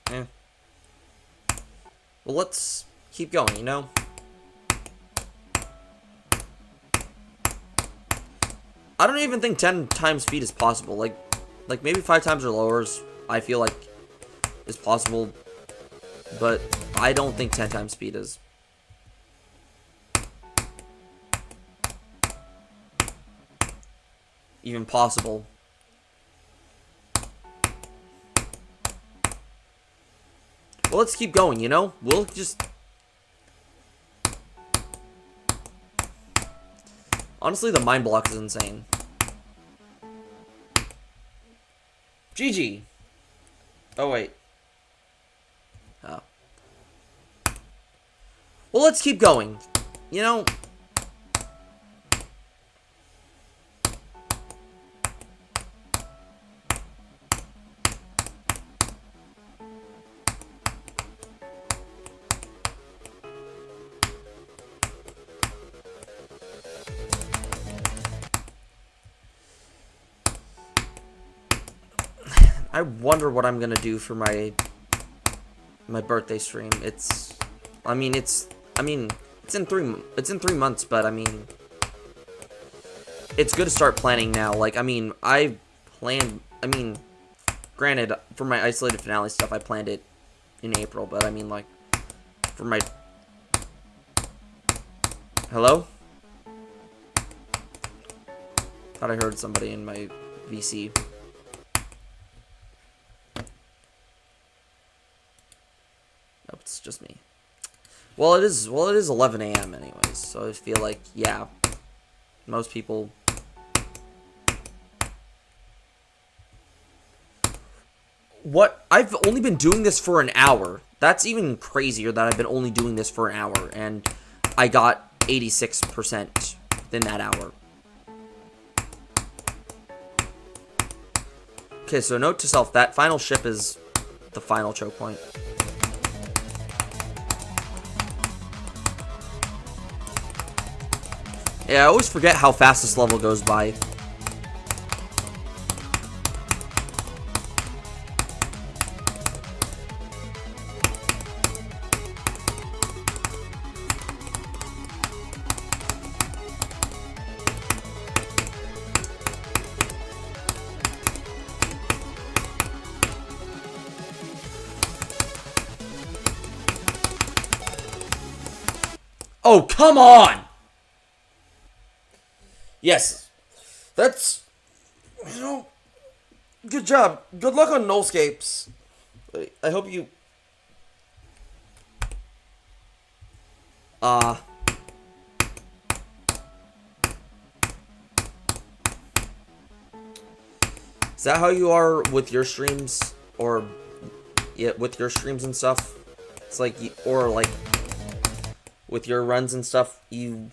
Yeah. Well, let's keep going, you know? I don't even think 10 times speed is possible. Like maybe 5 times or lower I feel like is possible. But I don't think 10 times speed is. Even possible. Well, let's keep going, you know? We'll just... Honestly, the mind block is insane. GG. Oh, wait. Oh. Well, let's keep going. You know... I wonder what I'm gonna do for my birthday stream. It's 3 months, but I mean, it's good to start planning now. Like, I mean, granted, for my isolated finale stuff, I planned it in April, but I mean, like, for my... Hello? Thought I heard somebody in my VC. Nope, it's just me. Well, it is 11 a.m. anyways, so I feel like, yeah, most people... What? I've only been doing this for an hour. That's even crazier that I've been only doing this for an hour, and I got 86% in that hour. Okay, so note to self, that final ship is the final choke point. Yeah, I always forget how fast this level goes by. Oh, come on! Yes. That's... You know... Good job. Good luck on nullscapes. I hope you... Is that how you are with your streams? Or... Yeah, with your streams and stuff? It's like... Or, like... With your runs and stuff, you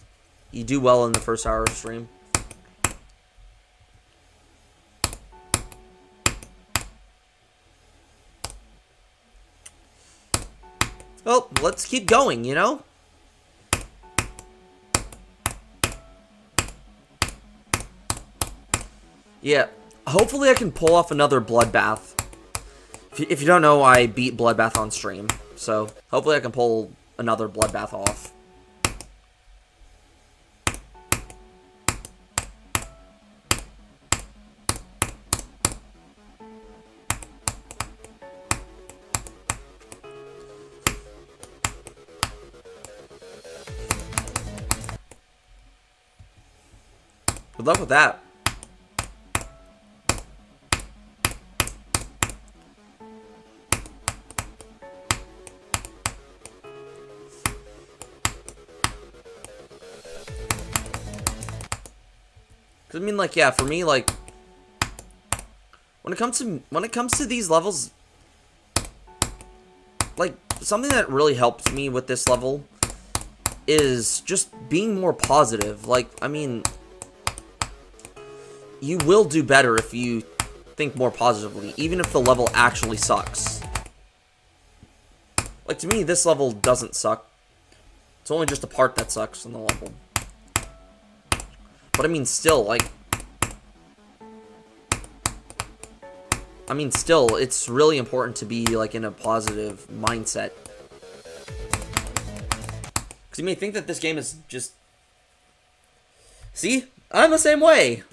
do well in the first hour of stream. Well, let's keep going, you know? Yeah, hopefully I can pull off another bloodbath. If you don't know, I beat bloodbath on stream, so hopefully I can pull another bloodbath off. Good luck with that. Cause I mean, like, yeah, for me, like, when it comes to these levels, like, something that really helped me with this level is just being more positive. Like, I mean, you will do better if you think more positively, even if the level actually sucks. Like, to me, this level doesn't suck. It's only just the part that sucks in the level. But I mean, still, like... I mean, still, it's really important to be, like, in a positive mindset. Because you may think that this game is just... See? I'm the same way!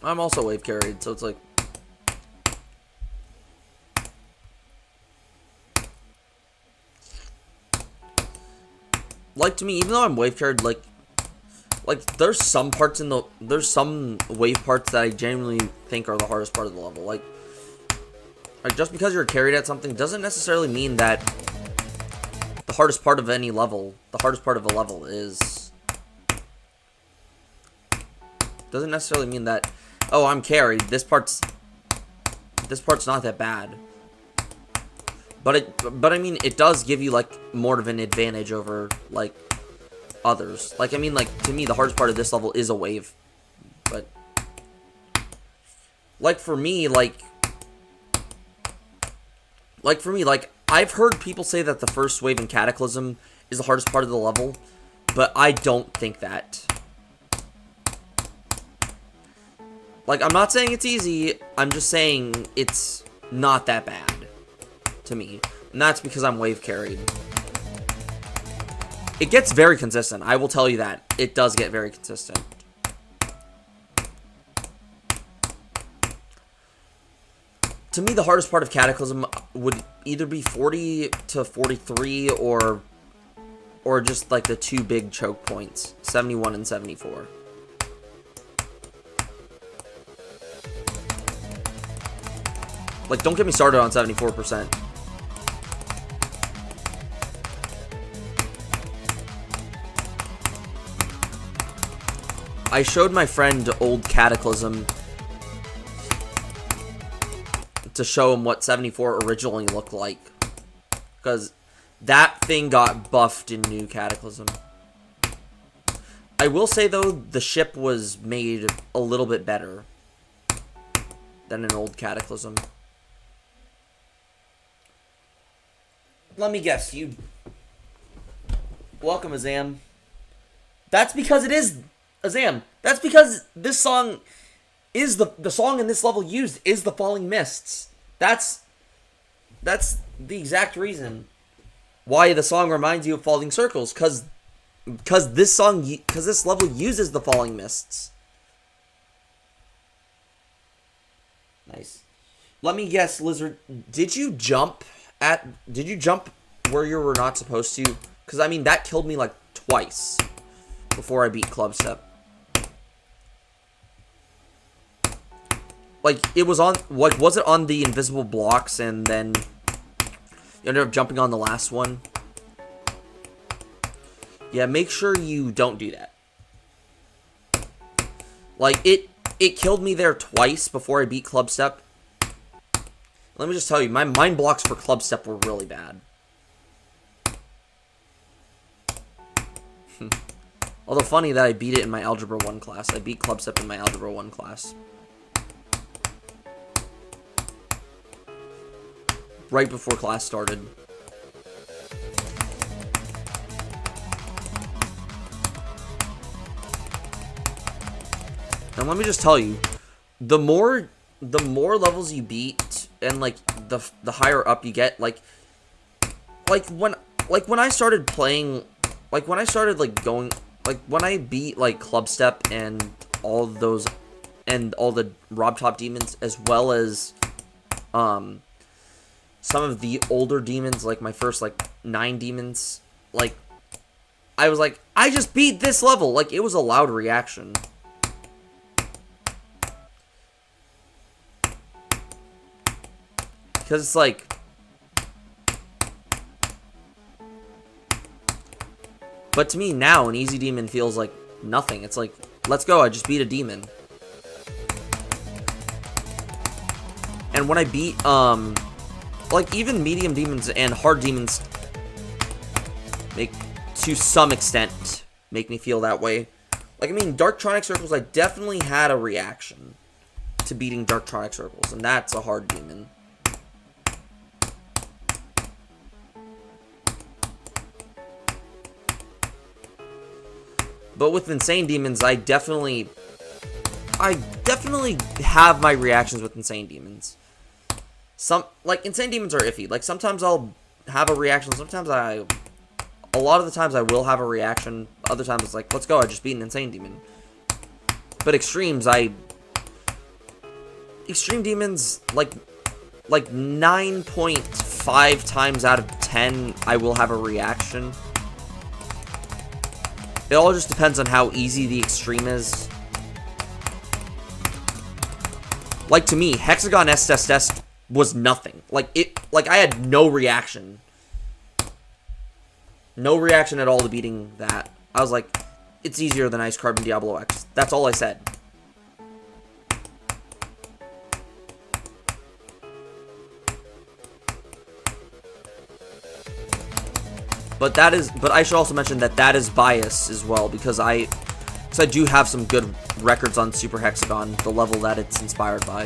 I'm also wave carried, so it's like... Like, to me, even though I'm wave carried, like, there's some parts in the... There's some wave parts that I genuinely think are the hardest part of the level. Like, just because you're carried at something doesn't necessarily mean that the hardest part of any level, the hardest part of a level is... Doesn't necessarily mean that, oh, I'm carried, this part's not that bad. But I mean, it does give you, like, more of an advantage over, like, others. Like, I mean, like, to me, the hardest part of this level is a wave. But, like, for me, like, I've heard people say that the first wave in Cataclysm is the hardest part of the level, but I don't think that. Like, I'm not saying it's easy. I'm just saying it's not that bad to me. And that's because I'm wave carried. It gets very consistent. I will tell you that. It does get very consistent. To me, the hardest part of Cataclysm would either be 40 to 43 or just like the two big choke points, 71 and 74. Like, don't get me started on 74%. I showed my friend old Cataclysm to show him what 74 originally looked like, because that thing got buffed in new Cataclysm. I will say, though, the ship was made a little bit better than an old Cataclysm. Let me guess, you... Welcome, Azam. That's because it is... Azam, that's because this song is the song in this level used is the Falling Mists. That's the exact reason why the song reminds you of Falling Circles, because this level uses the Falling Mists. Nice. Let me guess, Lizard, did you jump where you were not supposed to? Because, I mean, that killed me like twice before I beat Club Step. Like, it was on, like, was it on the invisible blocks and then you ended up jumping on the last one? Yeah, make sure you don't do that. Like, it killed me there twice before I beat Club Step. Let me just tell you, my mind blocks for Club Step were really bad. Although funny that I beat it in my Algebra 1 class. I beat Club Step in my Algebra 1 class. Right before class started. And let me just tell you, the more levels you beat and like the higher up you get, like when I started playing, like when I started like going, like when I beat like Club Step and all those and all the Rob Top demons, as well as some of the older demons, like my first like 9 demons, like I was like, I just beat this level. Like, it was a loud reaction. Because it's like, but to me now, an easy demon feels like nothing. It's like, let's go, I just beat a demon. And when I beat, like, even medium demons and hard demons make, to some extent, make me feel that way. Like, I mean, Darktronic Circles, I definitely had a reaction to beating Darktronic Circles, and that's a hard demon. But with Insane Demons, I definitely have my reactions with Insane Demons. Like, Insane Demons are iffy. Like, sometimes I'll have a reaction, sometimes a lot of the times I will have a reaction, other times it's like, let's go, I just beat an Insane Demon. But Extreme Demons, like 9.5 times out of 10, I will have a reaction. It all just depends on how easy the Extreme is. Like, to me, Hexagon SSS was nothing. Like, I had no reaction. No reaction at all to beating that. I was like, it's easier than Ice Carbon Diablo X. That's all I said. But I should also mention that is bias as well, because I do have some good records on Super Hexagon, the level that it's inspired by.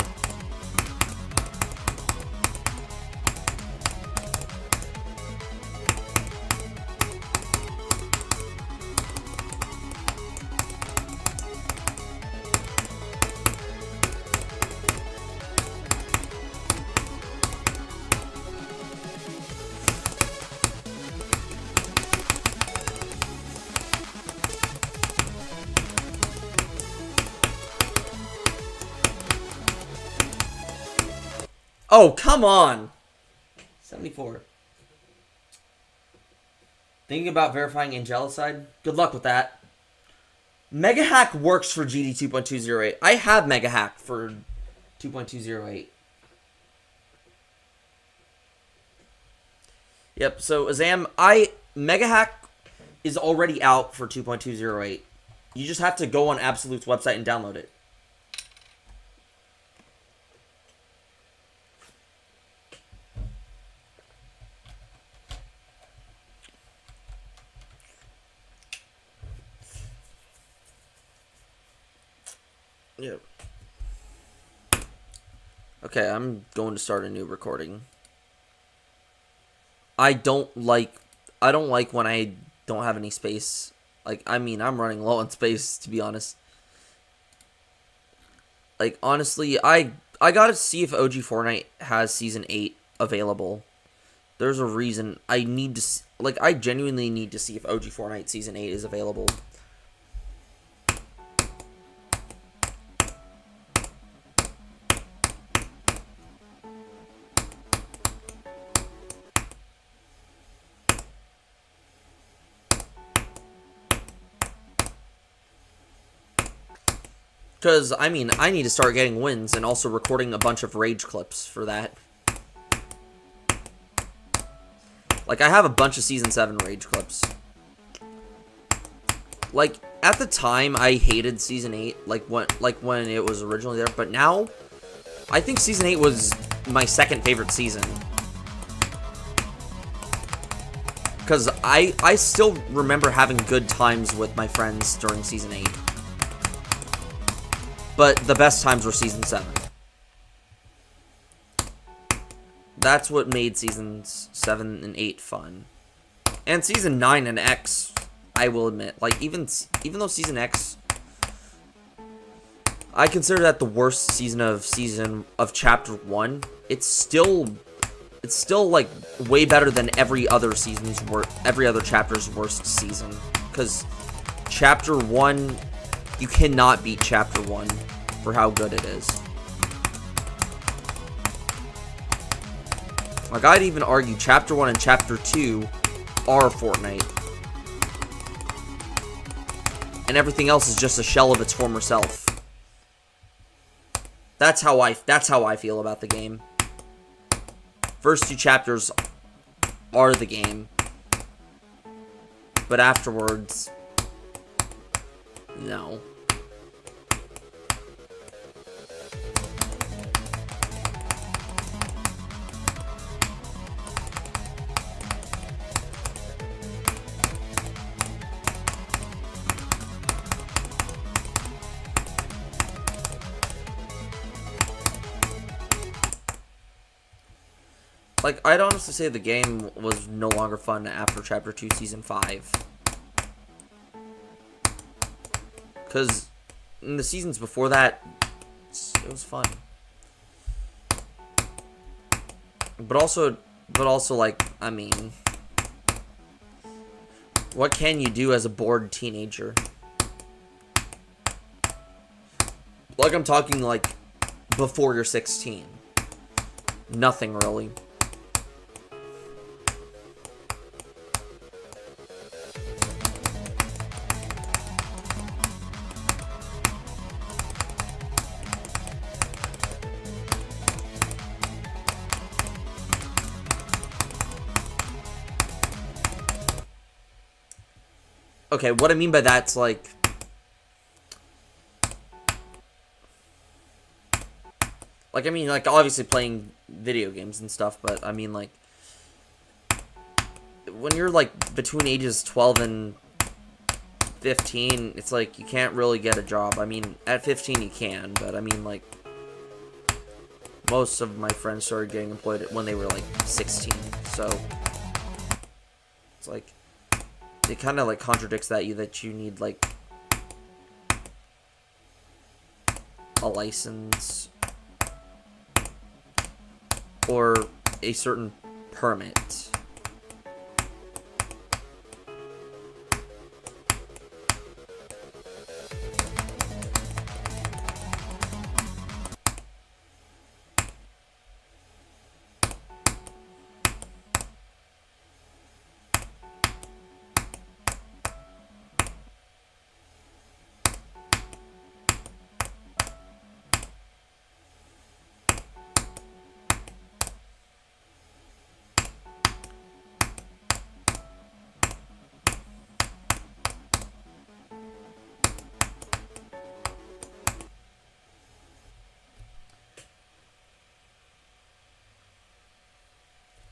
Oh, come on. 74. Thinking about verifying Angelicide? Good luck with that. Mega Hack works for GD 2.208. I have Mega Hack for 2.208. Yep, so Azam, Mega Hack is already out for 2.208. You just have to go on Absolute's website and download it. Yep. Okay, I'm going to start a new recording. I don't like when I don't have any space. Like, I mean, I'm running low on space, to be honest. Like, honestly, I gotta see if OG Fortnite has Season 8 available. There's a reason I need to... Like, I genuinely need to see if OG Fortnite Season 8 is available. Because, I mean, I need to start getting wins and also recording a bunch of rage clips for that. Like, I have a bunch of Season 7 rage clips. Like, at the time, I hated Season 8, like when it was originally there. But now, I think Season 8 was my second favorite season. Because I still remember having good times with my friends during Season 8. But the best times were Season 7. That's what made Seasons 7 and 8 fun. And Season 9 and X, I will admit. Like, even though Season X... I consider that the worst season of Chapter 1. It's still like way better than every other chapter's worst season. Because Chapter 1... You cannot beat Chapter 1 for how good it is. Like, I'd even argue Chapter 1 and Chapter 2 are Fortnite. And everything else is just a shell of its former self. That's how I feel about the game. First two chapters are the game. But afterwards... No. Like, I'd honestly say the game was no longer fun after Chapter 2, Season 5. Because in the seasons before that, it was fun. But also, like, I mean, what can you do as a bored teenager? Like, I'm talking, like, before you're 16. Nothing, really. Okay, what I mean by that's, like... Like, I mean, like, obviously playing video games and stuff, but I mean, like... When you're, like, between ages 12 and 15, it's like, you can't really get a job. I mean, at 15 you can, but I mean, like... Most of my friends started getting employed when they were, like, 16, so... It's like... It kind of, like, contradicts that you need, like, a license or a certain permit.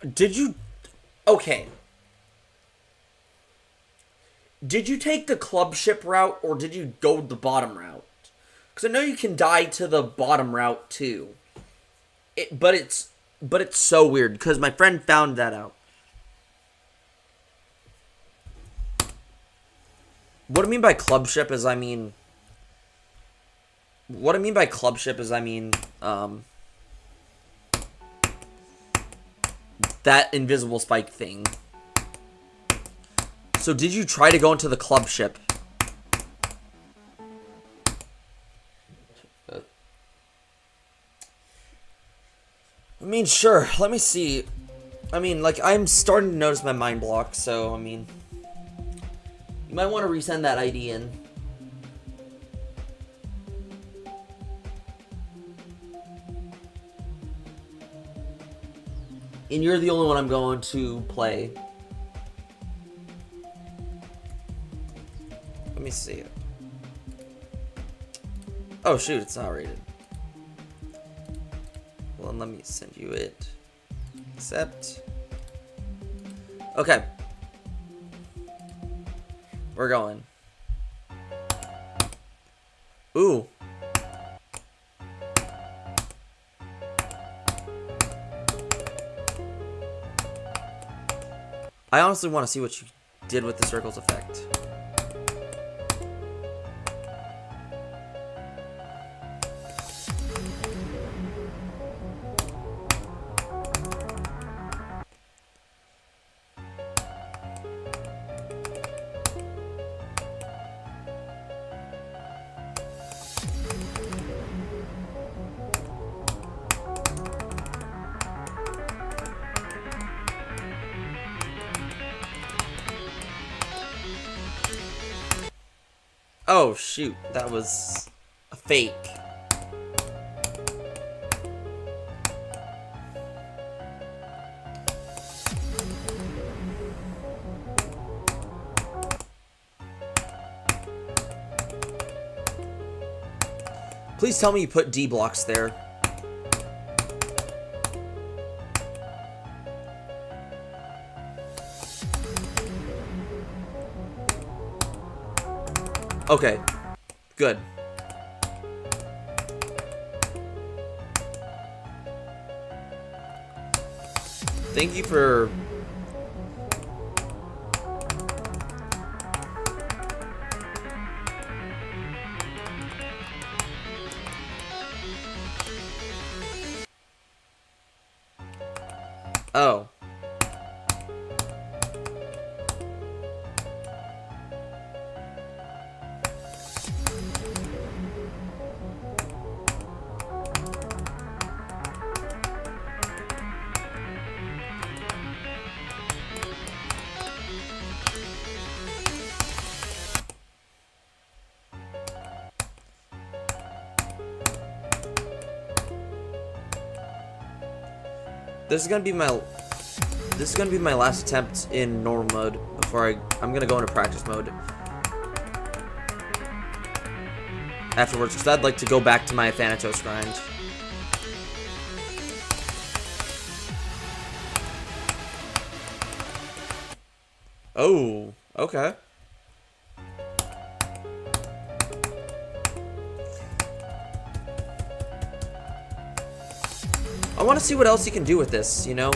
Did you... Okay. Did you take the club ship route, or did you go the bottom route? Because I know you can die to the bottom route, too. But it's so weird, because my friend found that out. What I mean by club ship is, I mean... What I mean by club ship is, I mean, that invisible spike thing. So did you try to go into the club ship? I mean, sure. Let me see. I mean, like, I'm starting to notice my mind block, so, I mean... You might want to resend that ID in. And you're the only one I'm going to play. Let me see it. Oh shoot, it's not rated. Well, let me send you it. Accept. Okay. We're going. Ooh. I honestly want to see what you did with the circles effect. Oh, shoot. That was a fake. Please tell me you put D blocks there. Okay, good. Thank you for... Oh. This is gonna be my last attempt in normal mode before I'm gonna go into practice mode afterwards, because I'd like to go back to my Athanatos grind. Oh, okay. I want to see what else you can do with this, you know?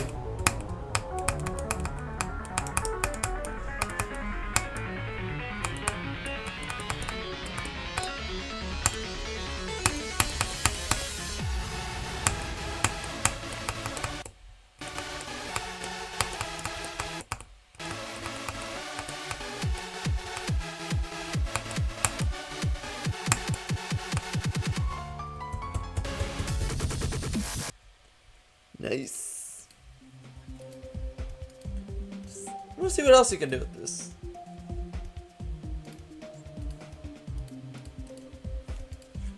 Nice. I want to see what else you can do with this.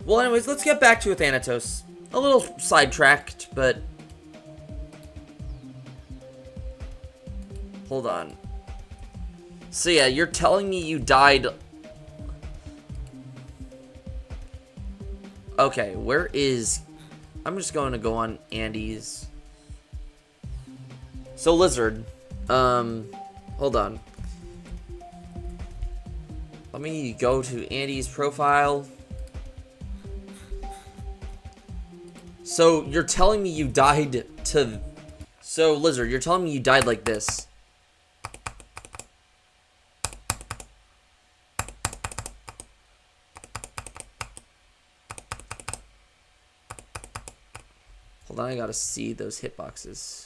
Well, anyways, let's get back to Athanatos. A little sidetracked, but... Hold on. So yeah, you're telling me you died... Okay, where is... I'm just going to go on Andy's... So Lizard, hold on. Let me go to Andy's profile. So you're telling me you died to... So Lizard, you're telling me you died like this. Hold on, I gotta see those hitboxes.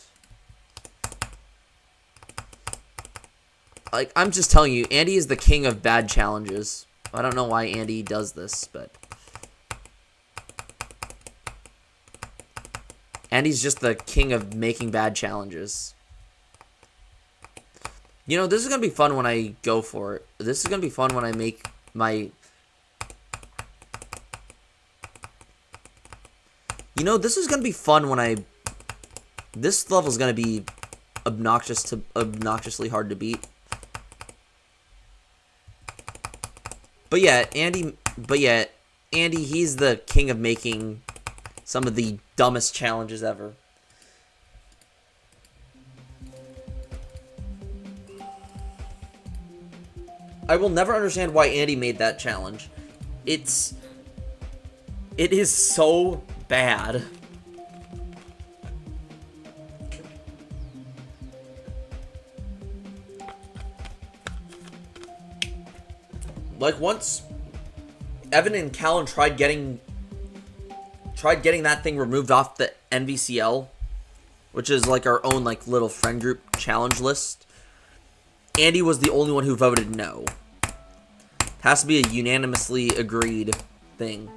Like, I'm just telling you, Andy is the king of bad challenges. I don't know why Andy does this, but... Andy's just the king of making bad challenges. You know, this is gonna be fun when I go for it. This is gonna be fun when I make my... You know, this is gonna be fun when I... This level's gonna be obnoxiously hard to beat. But yeah, Andy, he's the king of making some of the dumbest challenges ever. I will never understand why Andy made that challenge. It is so bad. Like, once Evan and Callan tried getting that thing removed off the NVCL, which is like our own like little friend group challenge list, Andy was the only one who voted no. It has to be a unanimously agreed thing.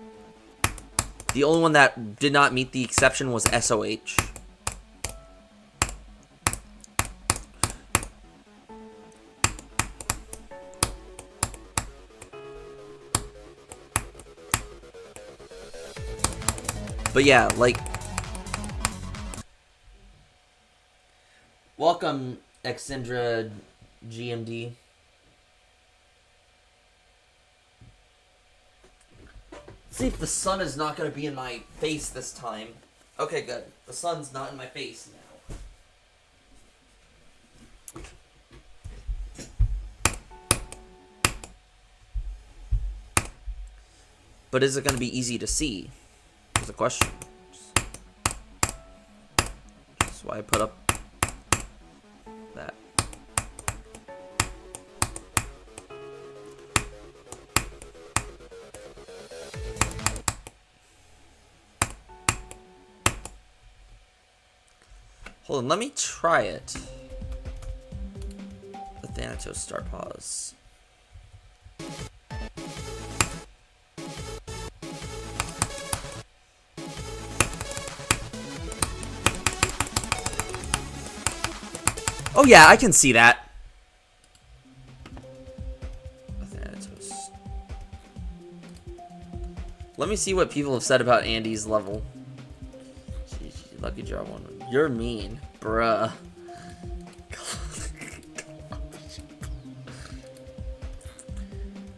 The only one that did not meet the exception was SOH. But yeah, like... Welcome, Exindra GMD. See if the sun is not going to be in my face this time. Okay, good. The sun's not in my face now. But is it going to be easy to see? Is the question. That's why I put up that. Hold on, let me try it. Athanatos start pause. Oh yeah, I can see that. Athanatos. Let me see what people have said about Andy's level. Jeez, lucky draw one. You're mean, bruh.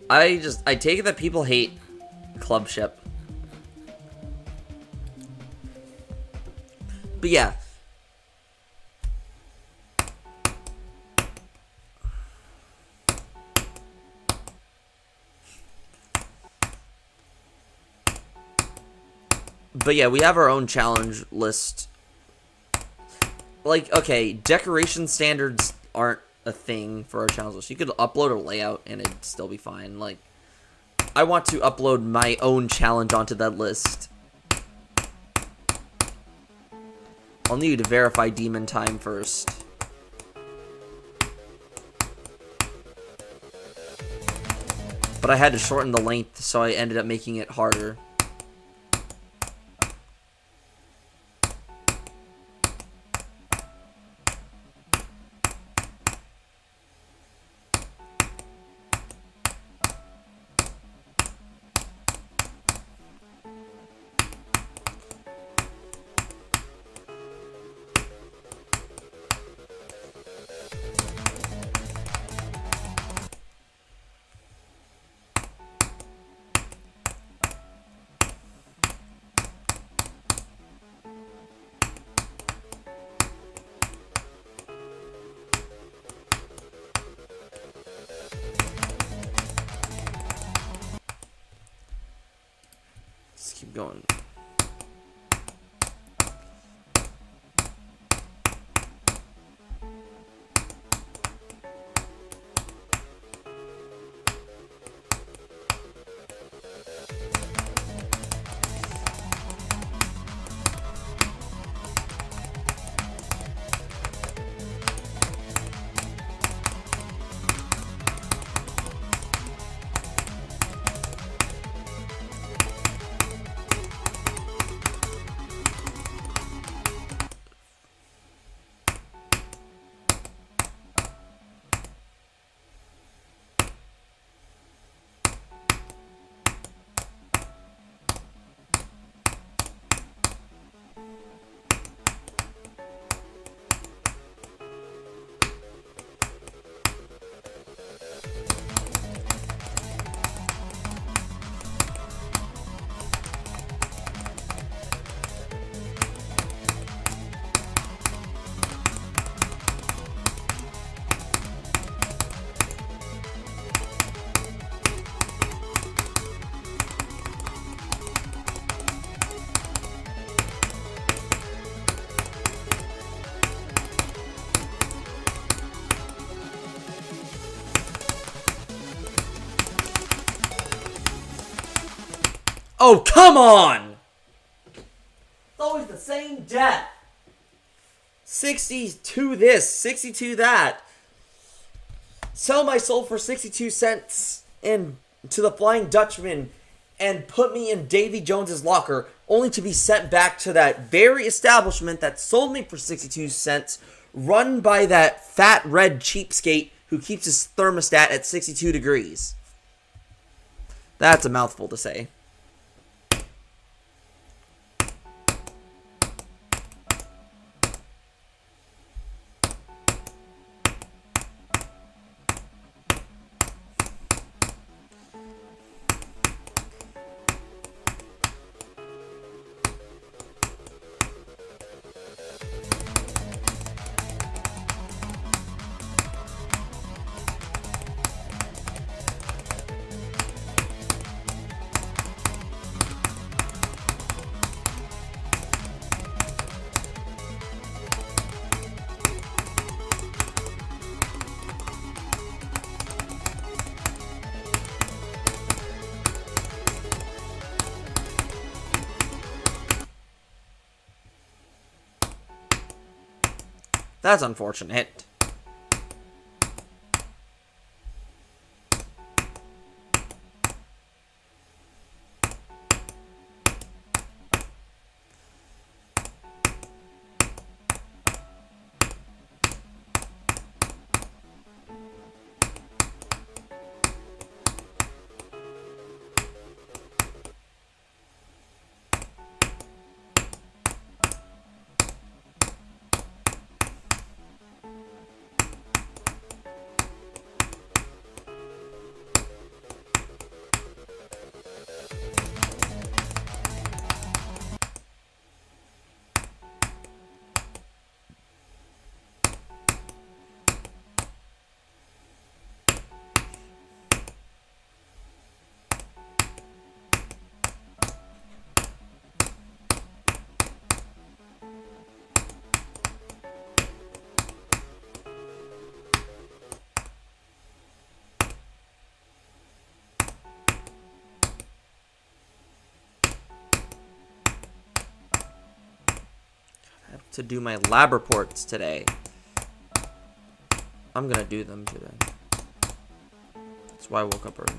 I take it that people hate Clubship. But yeah. But yeah, we have our own challenge list. Like, okay, decoration standards aren't a thing for our challenge list. You could upload a layout and it'd still be fine. Like, I want to upload my own challenge onto that list. I'll need to verify demon time first. But I had to shorten the length, so I ended up making it harder. Oh, come on! It's always the same death. 62 this, 62 that. Sell my soul for 62 cents and to the Flying Dutchman and put me in Davy Jones's locker, only to be sent back to that very establishment that sold me for 62 cents, run by that fat red cheapskate who keeps his thermostat at 62 degrees. That's a mouthful to say. That's unfortunate. To do my lab reports today. I'm gonna do them today. That's why I woke up early.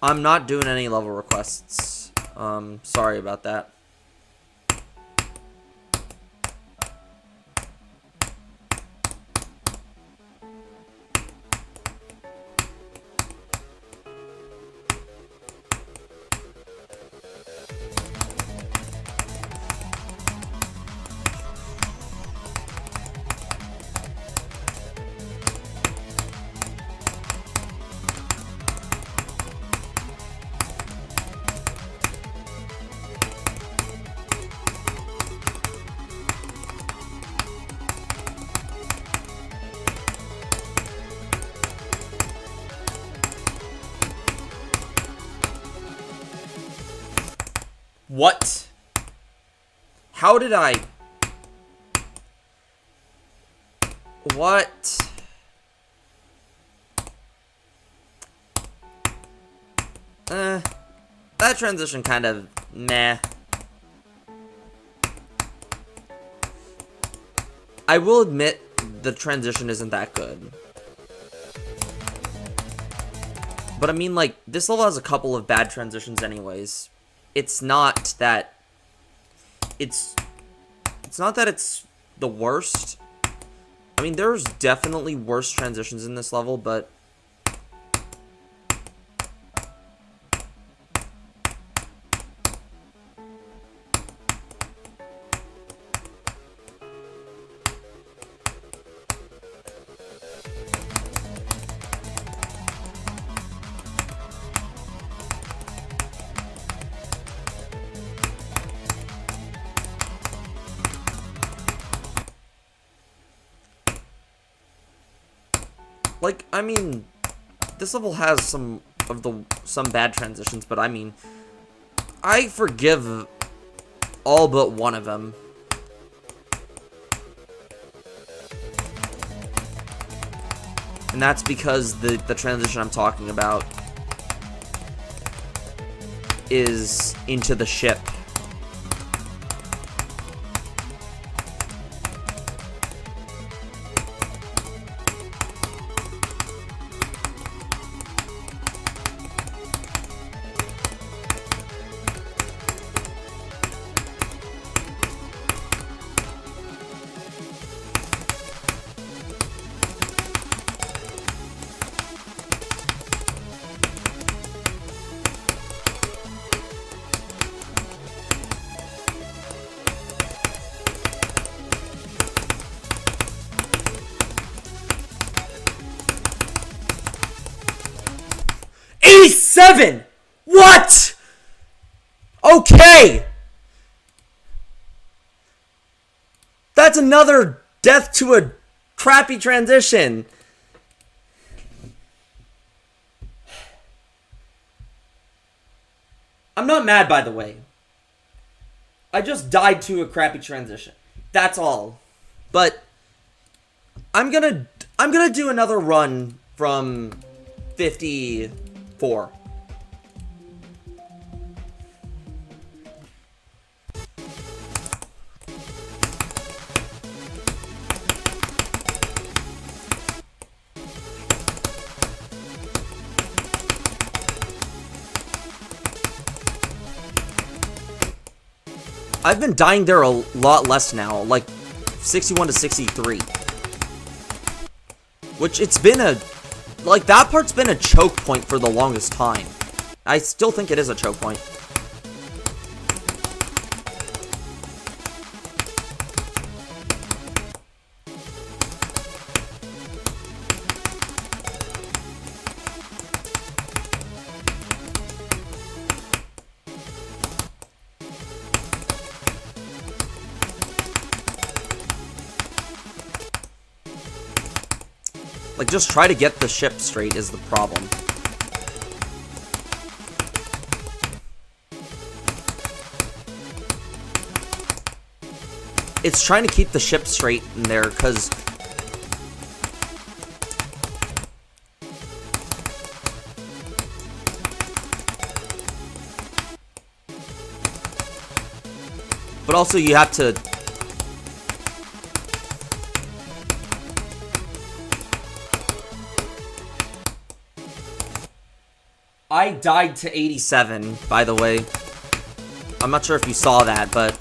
I'm not doing any level requests. Sorry about that. What? How did I... What? That transition kind of meh. I will admit the transition isn't that good. But I mean, like, this level has a couple of bad transitions anyways. It's not that... It's not that it's the worst. I mean, there's definitely worse transitions in this level, but... Like, I mean, this level has some bad transitions, but I mean, I forgive all but one of them. And that's because the transition I'm talking about is into the ship. '87! What? Okay! That's another death to a crappy transition. I'm not mad, by the way. I just died to a crappy transition. That's all. But I'm gonna do another run from 54. I've been dying there a lot less now, like 61 to 63. Which it's been a... Like, that part's been a choke point for the longest time. I still think it is a choke point. Like, just try to get the ship straight is the problem. It's trying to keep the ship straight in there, because... But also you have to... I died to 87, by the way. I'm not sure if you saw that, but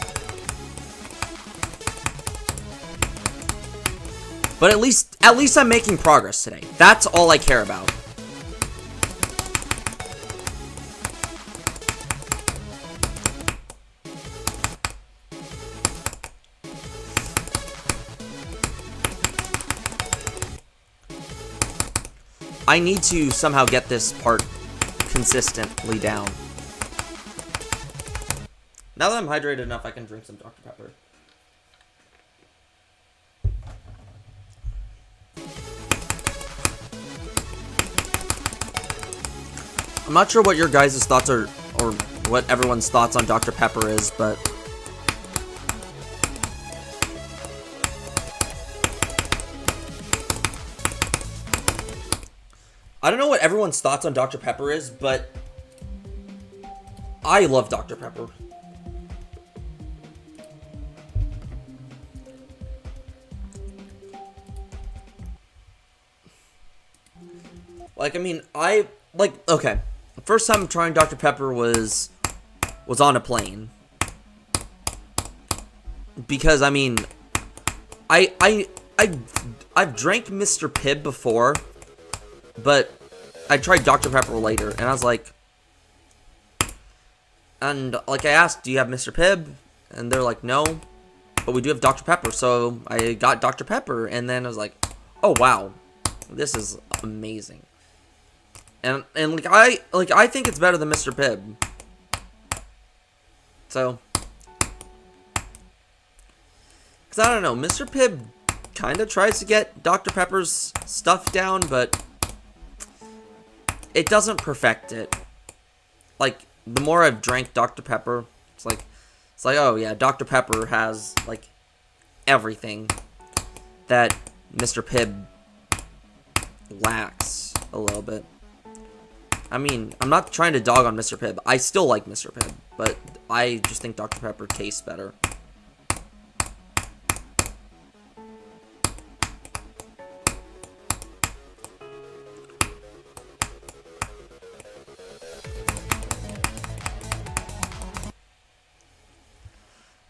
at least I'm making progress today. That's all I care about. I need to somehow get this part consistently down. Now that I'm hydrated enough, I can drink some Dr. Pepper. I'm not sure what your guys' thoughts are, or what everyone's thoughts on Dr. Pepper is, but... I don't know what everyone's thoughts on Dr. Pepper is, but I love Dr. Pepper. Like, I mean, okay. The first time trying Dr. Pepper was on a plane. Because, I mean, I've drank Mr. Pibb before, but I tried Dr. Pepper later, and I was like, I asked, do you have Mr. Pibb? And they're like, no, but we do have Dr. Pepper. So I got Dr. Pepper, and then I was like, oh wow, this is amazing. And I think it's better than Mr. Pibb. So, because I don't know, Mr. Pibb kind of tries to get Dr. Pepper's stuff down, but it doesn't perfect it. Like, the more I've drank Dr. Pepper, it's like, oh yeah, Dr. Pepper has, like, everything that Mr. Pibb lacks a little bit. I mean, I'm not trying to dog on Mr. Pibb. I still like Mr. Pibb, but I just think Dr. Pepper tastes better.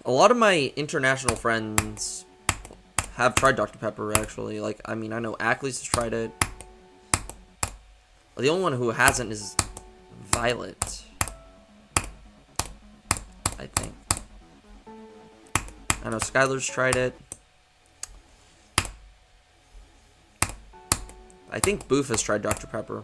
A lot of my international friends have tried Dr. Pepper, actually. Like, I mean, I know Ackley's has tried it. The only one who hasn't is Violet, I think. I know Skylar's tried it. I think Boof has tried Dr. Pepper.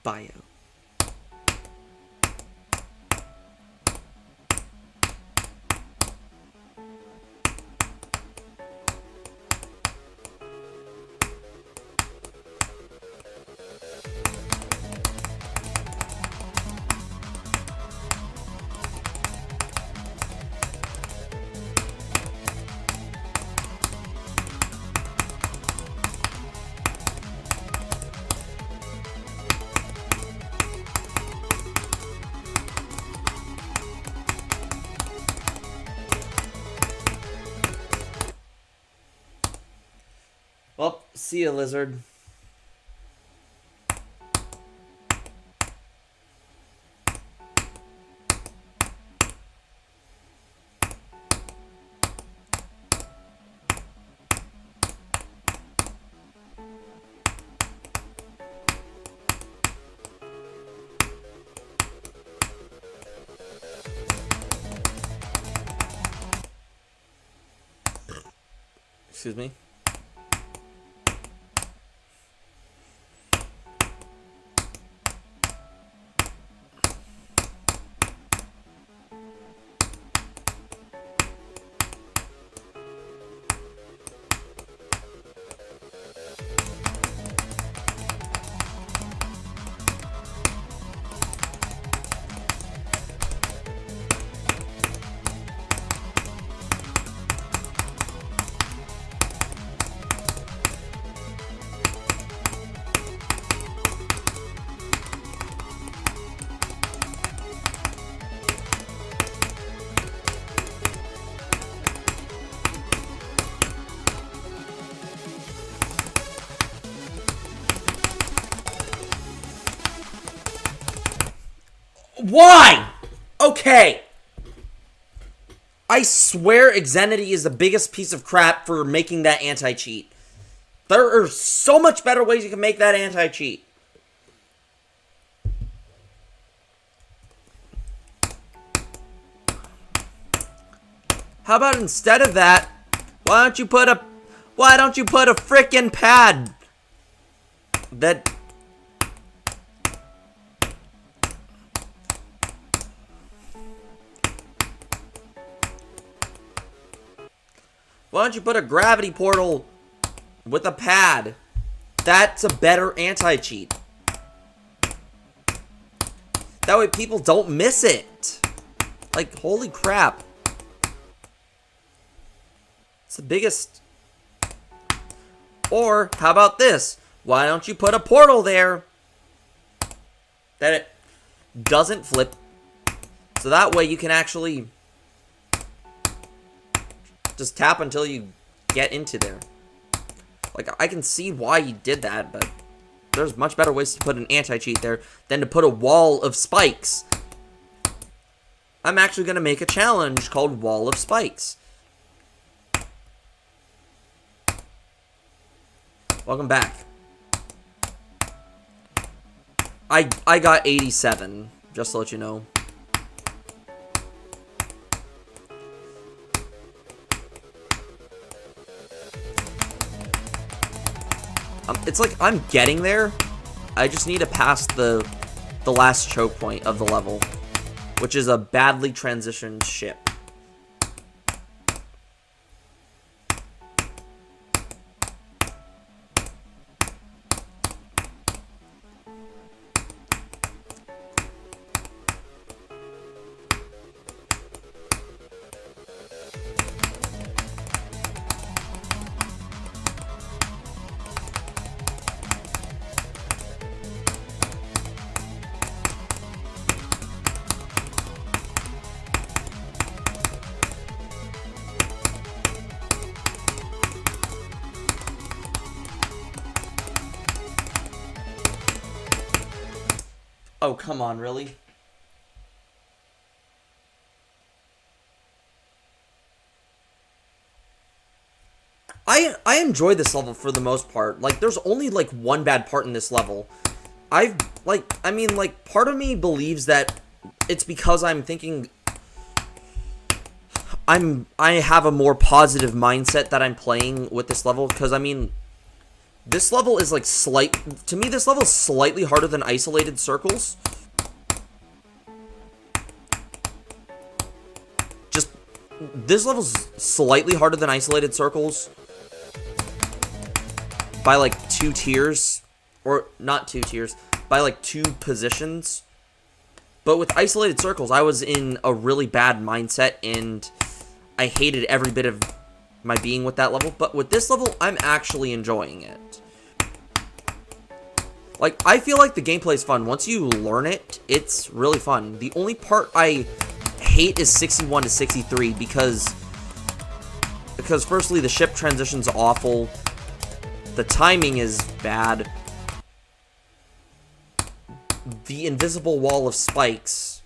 Bio. Well, see ya, lizard. Excuse me. Why? Okay. I swear Xenity is the biggest piece of crap for making that anti-cheat. There are so much better ways you can make that anti-cheat. How about instead of that, why don't you put a frickin' pad that why don't you put a gravity portal with a pad? That's a better anti-cheat. That way people don't miss it. Like, holy crap. It's the biggest. Or, how about this? Why don't you put a portal there that it doesn't flip, so that way you can actually just tap until you get into there. Like, I can see why you did that, but there's much better ways to put an anti-cheat there than to put a wall of spikes. I'm actually going to make a challenge called Wall of Spikes. Welcome back. I got 87, just to let you know. It's like I'm getting there. I just need to pass the last choke point of the level, which is a badly transitioned ship. Oh, come on, really? I enjoy this level for the most part. Like, there's only, like, one bad part in this level. Part of me believes that it's because I'm thinking I have a more positive mindset that I'm playing with this level, because, I mean, this level is, like, to me, this level is slightly harder than Isolated Circles. This level's slightly harder than Isolated Circles. By, like, 2 tiers. Or, not 2 tiers. By, like, 2 positions. But with Isolated Circles, I was in a really bad mindset, and I hated every bit of my being with that level. But with this level, I'm actually enjoying it. Like, I feel like the gameplay is fun. Once you learn it, it's really fun. The only part I hate is 61 to 63 because firstly, the ship transition's awful. The timing is bad. The invisible wall of spikes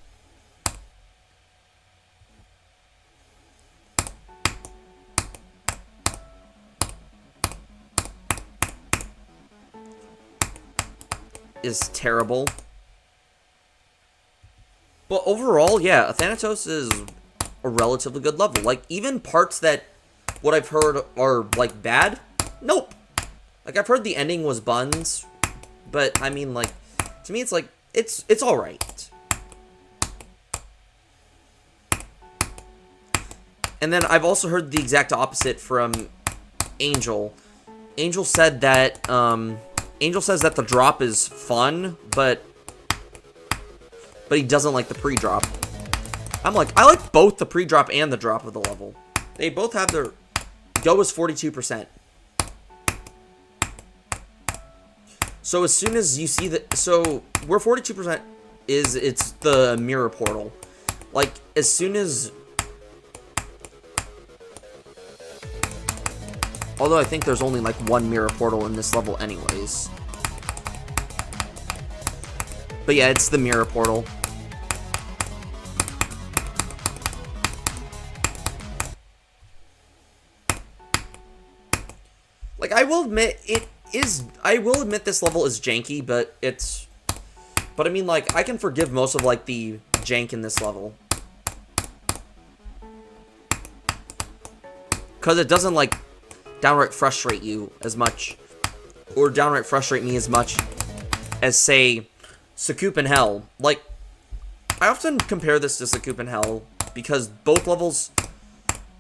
is terrible. But overall, yeah, Athanatos is a relatively good level. Like, even parts that, what I've heard are, like, bad, nope. Like, I've heard the ending was buns, but, I mean, like, to me, it's like, it's alright. And then I've also heard the exact opposite from Angel. Angel said that, Angel says that the drop is fun, but he doesn't like the pre-drop. I'm like, I like both the pre-drop and the drop of the level. They both have their... Go is 42%. So as soon as you see that... So, where 42% is, it's the mirror portal. Like, as soon as... Although I think there's only, like, one mirror portal in this level anyways. But yeah, it's the mirror portal. Like, I will admit, this level is janky, but it's... But I mean, like, I can forgive most of, like, the jank in this level. Because it doesn't, like, downright frustrate you as much. Or downright frustrate me as much as, say, Sakup in Hell. Like, I often compare this to Sakup in Hell because both levels...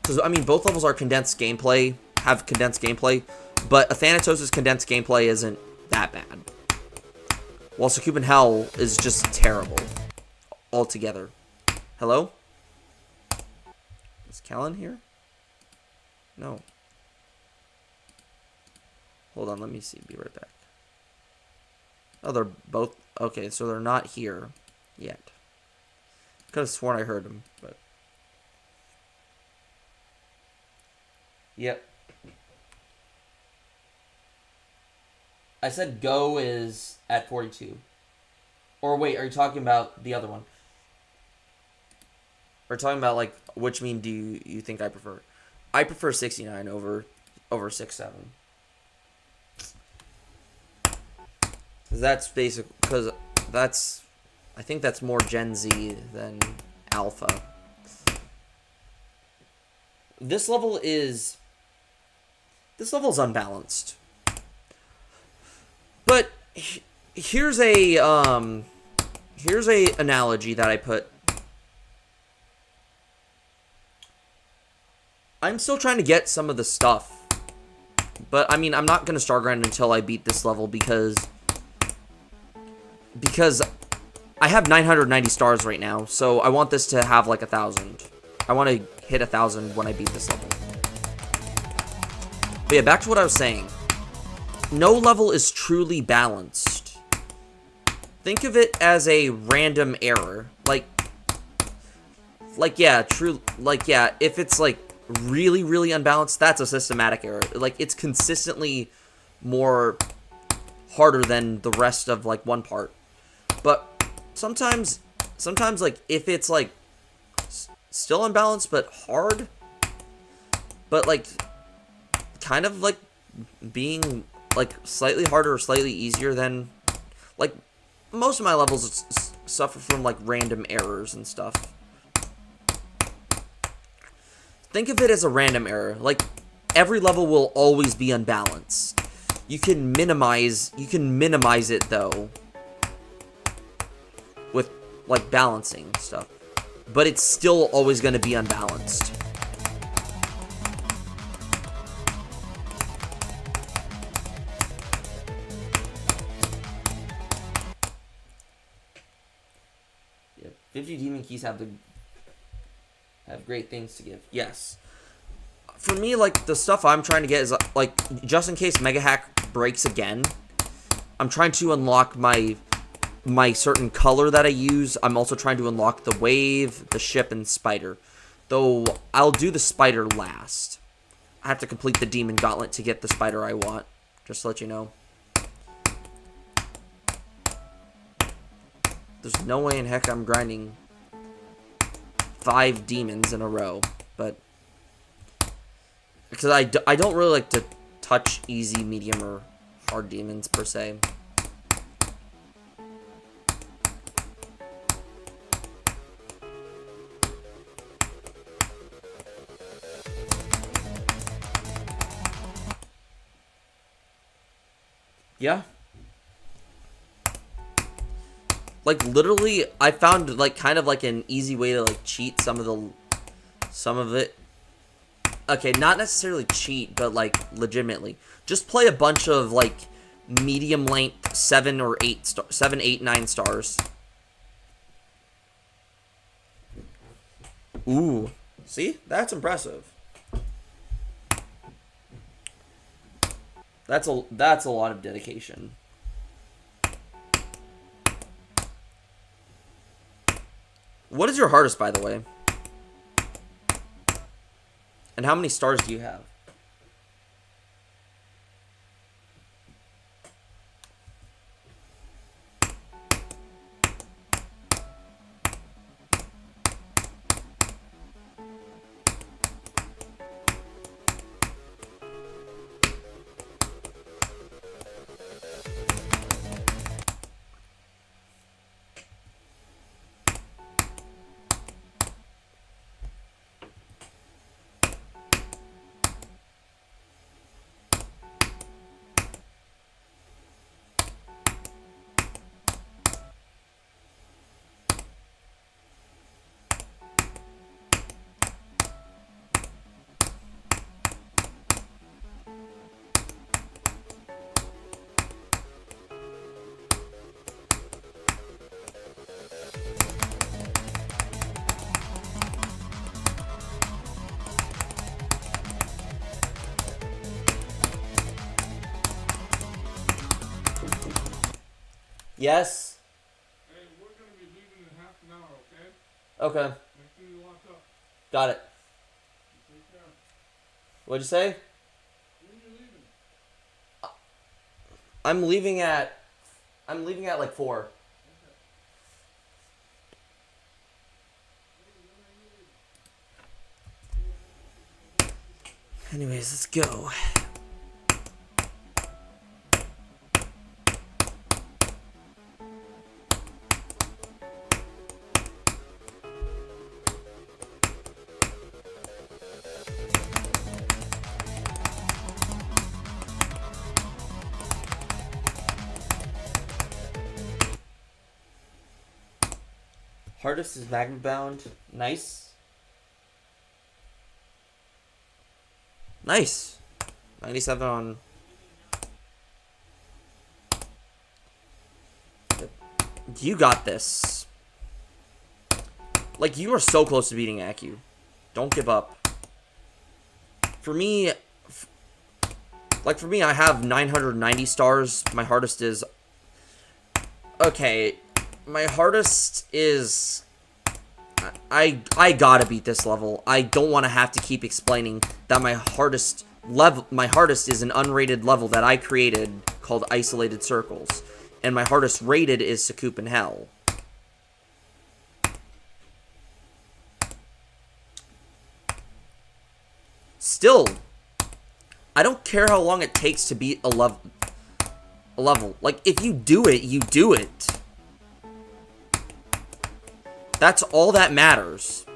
Because, I mean, both levels are condensed gameplay, have condensed gameplay, but Athanatos' condensed gameplay isn't that bad. While Sakup in Hell is just terrible altogether. Hello? Is Callan here? No. Hold on, let me see. Be right back. Oh, they're both... Okay, so they're not here yet. Could have sworn I heard them, but... Yep. I said go is at 42. Or wait, are you talking about the other one? We're talking about, like, which meme do you think I prefer? I prefer 69 over 67. Because that's basic, because that's, I think that's more Gen Z than Alpha. This level is unbalanced. But here's a analogy that I put. I'm still trying to get some of the stuff. But I mean, I'm not going to star grind until I beat this level because I have 990 stars right now, so I want this to have like 1,000. I want to hit 1,000 when I beat this level. But yeah, back to what I was saying. No level is truly balanced. Think of it as a random error. Like yeah, if it's like really, really unbalanced, that's a systematic error. Like, it's consistently more harder than the rest of like one part. But sometimes like if it's like still unbalanced but hard, but like kind of like being like slightly harder or slightly easier than, like, most of my levels suffer from like random errors and stuff. Think of it as a random error. Like, every level will always be unbalanced. You can minimize it though with like balancing stuff, but it's still always going to be unbalanced. Yeah, 50 demon keys have great things to give. Yes. For me, like, the stuff I'm trying to get is, like, just in case Mega Hack breaks again, I'm trying to unlock my certain color that I use. I'm also trying to unlock the wave, the ship, and spider. Though, I'll do the spider last. I have to complete the demon gauntlet to get the spider I want. Just to let you know. There's no way in heck I'm grinding 5 demons in a row, but because I don't really like to touch easy, medium, or hard demons per se. Yeah. Like, literally, I found, like, kind of like an easy way to, like, cheat some of it. Okay, not necessarily cheat, but, like, legitimately. Just play a bunch of, like, medium length 7, 8, 9 stars. Ooh. See? That's impressive. That's a lot of dedication. What is your hardest, by the way? And how many stars do you have? Yes. Hey, we're gonna be leaving in half an hour, okay? Okay. Make sure you lock up. Got it. Take care. What'd you say? When you leaving? I'm leaving at. I'm leaving at like 4. Okay. Hey, when are you leaving? Anyways, let's go. Hardest is magma bound. Nice. Nice. 97 on. You got this. Like, you are so close to beating Acu. Don't give up. For me, I have 990 stars. My hardest is... Okay, my hardest is... I gotta beat this level. I don't want to have to keep explaining that my hardest is an unrated level that I created called Isolated Circles. And my hardest rated is Sakup in Hell. Still, I don't care how long it takes to beat a level. Like, if you do it, you do it. That's all that matters.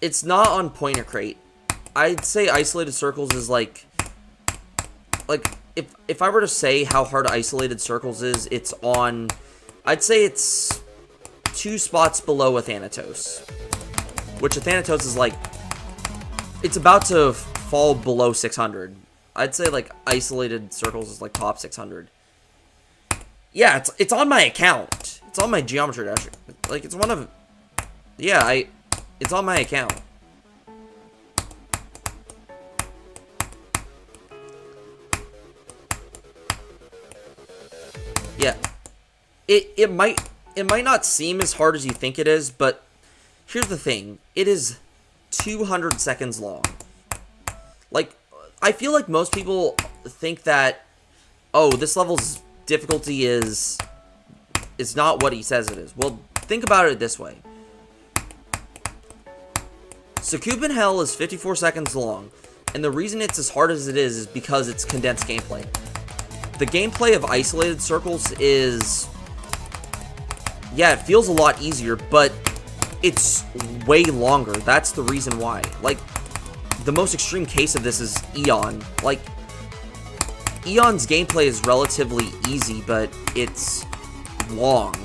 It's not on Pointer Crate. I'd say Isolated Circles is like if I were to say how hard Isolated Circles is, it's on, I'd say it's 2 spots below Athanatos. Which Athanatos is like, it's about to fall below 600. I'd say like Isolated Circles is like top 600. Yeah, it's on my account. It's on my Geometry Dash. Like, it's one of... Yeah, it's on my account. Yeah. It might not seem as hard as you think it is, but here's the thing. It is 200 seconds long. Like, I feel like most people think that, oh, this level's difficulty is not what he says it is. Well, think about it this way. Sakup in Hell is 54 seconds long, and the reason it's as hard as it is because it's condensed gameplay. The gameplay of Isolated Circles is... Yeah, it feels a lot easier, but it's way longer. That's the reason why. Like, the most extreme case of this is Eon. Like, Eon's gameplay is relatively easy, but it's long.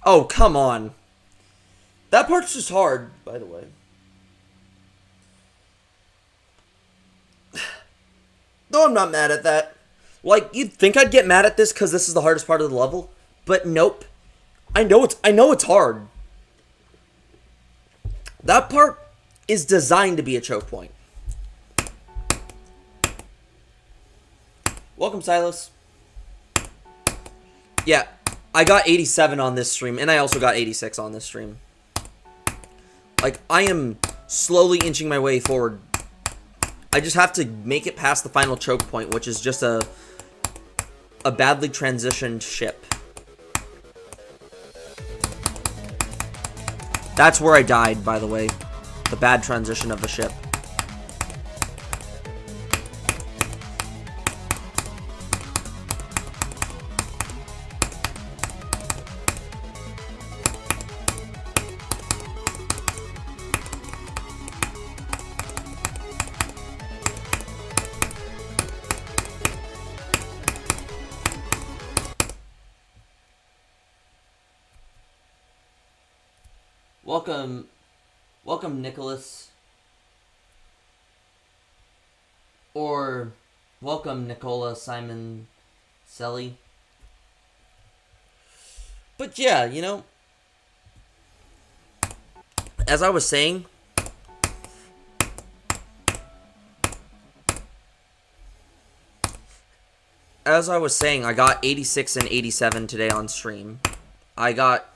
Oh, come on. That part's just hard, by the way. No, I'm not mad at that. Like, you'd think I'd get mad at this because this is the hardest part of the level, but nope. I know it's hard. That part is designed to be a choke point. Welcome, Silas. Yeah, I got 87 on this stream, and I also got 86 on this stream. Like, I am slowly inching my way forward. I just have to make it past the final choke point, which is just a badly transitioned ship. That's where I died, by the way. The bad transition of the ship. welcome, welcome, Nicholas, or welcome, Nicola Simon Selly. But yeah, as I was saying, I got 86 and 87 today on stream. I got,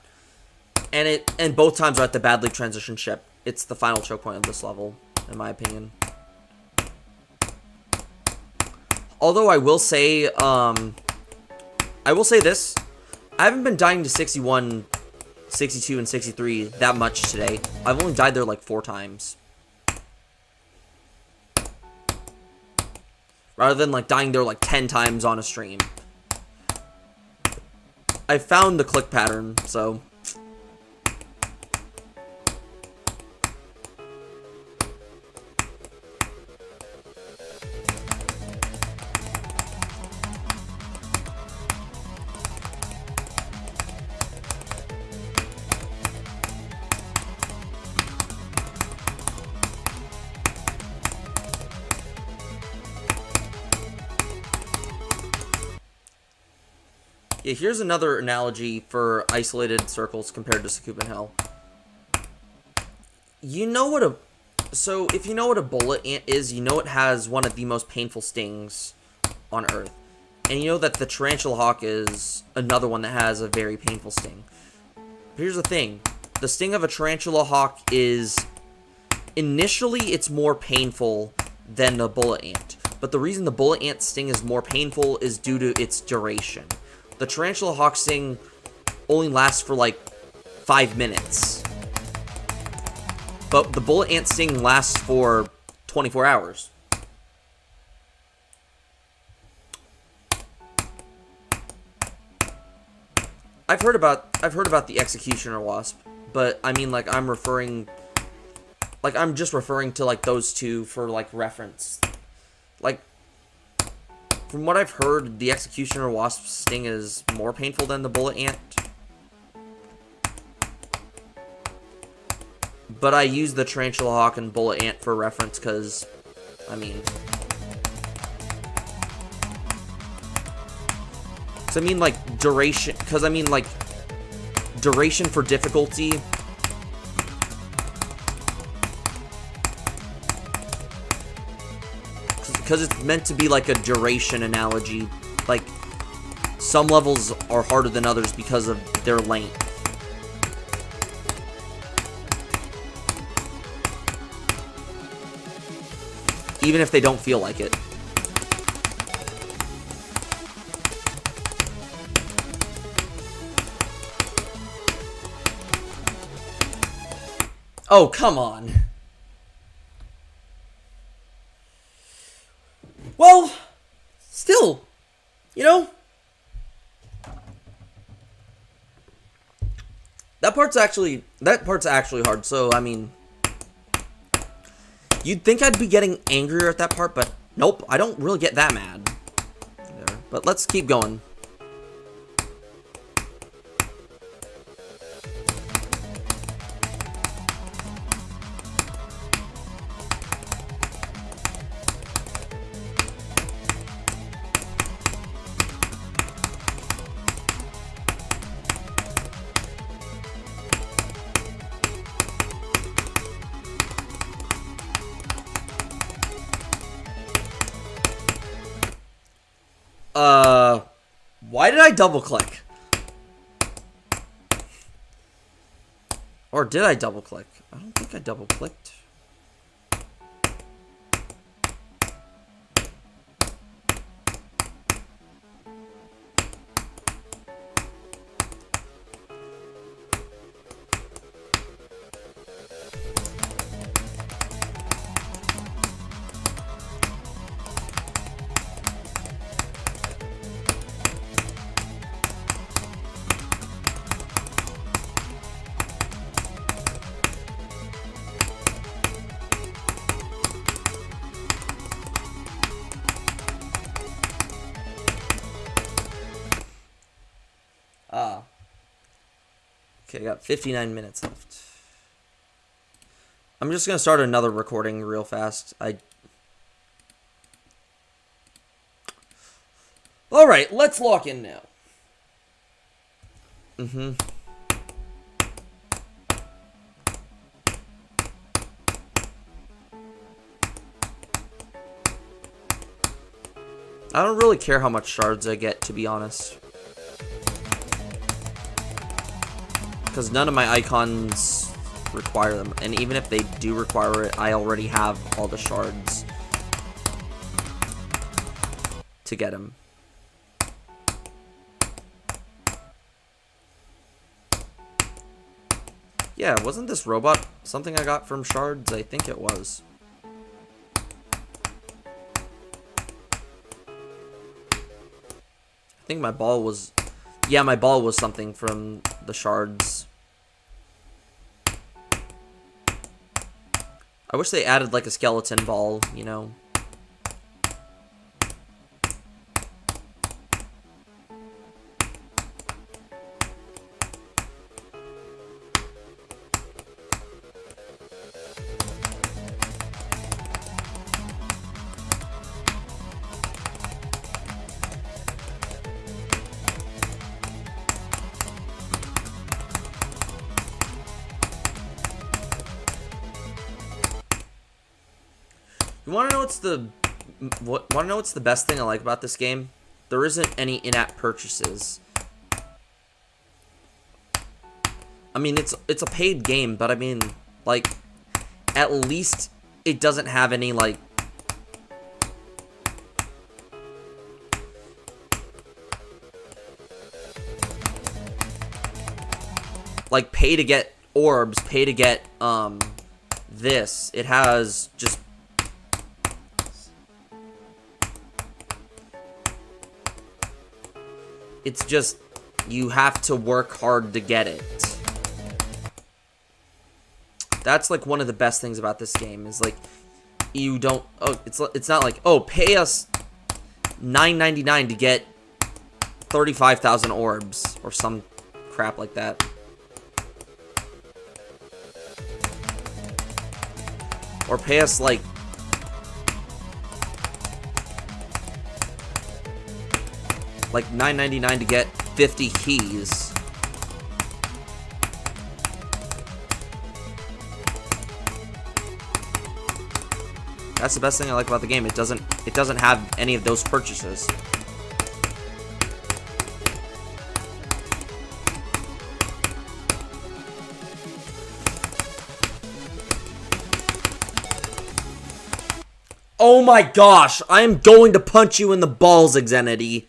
and both times are at the badly transitioned ship. It's the final choke point of this level, in my opinion. Although I will say this. I haven't been dying to 61, 62, and 63 that much today. I've only died there like 4 times. Rather than like dying there like 10 times on a stream. I found the click pattern, so... Yeah, here's another analogy for isolated circles compared to Sakuban Hell. So if you know what a bullet ant is, you know it has one of the most painful stings on Earth. And you know that the tarantula hawk is another one that has a very painful sting. But here's the thing. The sting of a tarantula hawk is... Initially, it's more painful than the bullet ant. But the reason the bullet ant sting is more painful is due to its duration. The tarantula hawk sting only lasts for like 5 minutes. But the bullet ant sting lasts for 24 hours. I've heard about the executioner wasp, but I mean like I'm just referring to like those two for like reference. Like from what I've heard, the executioner wasp sting is more painful than the bullet ant. But I use the tarantula hawk and bullet ant for reference because, I mean... duration... Because, duration for difficulty... Because it's meant to be like a duration analogy. Like, some levels are harder than others because of their length. Even if they don't feel like it. Oh, come on. Well, still, that part's actually hard. So, I mean, you'd think I'd be getting angrier at that part, but nope, I don't really get that mad. There. But let's keep going. Why did I double click? Or did I double click? I don't think I double clicked. Okay, I got 59 minutes left. I'm just gonna start another recording real fast. Alright, let's lock in now. I don't really care how much shards I get, to be honest. Because none of my icons require them. And even if they do require it, I already have all the shards to get them. Yeah, wasn't this robot something I got from shards? I think it was. I think my ball was... Yeah, my ball was something from the shards. I wish they added, like, a skeleton ball, you know? You want to know what's the best thing I like about this game? There isn't any in-app purchases. I mean, it's a paid game, but I mean, like, at least it doesn't have any, like, pay to get orbs, pay to get this. It has just it's just, you have to work hard to get it. That's, like, one of the best things about this game, is, like, you don't, oh, it's not like, oh, pay us $9.99 to get 35,000 orbs, or some crap like that. Or pay us, like, $9.99 to get 50 keys. That's the best thing I like about the game. It doesn't have any of those purchases. Oh my gosh, I am going to punch you in the balls, Xenity.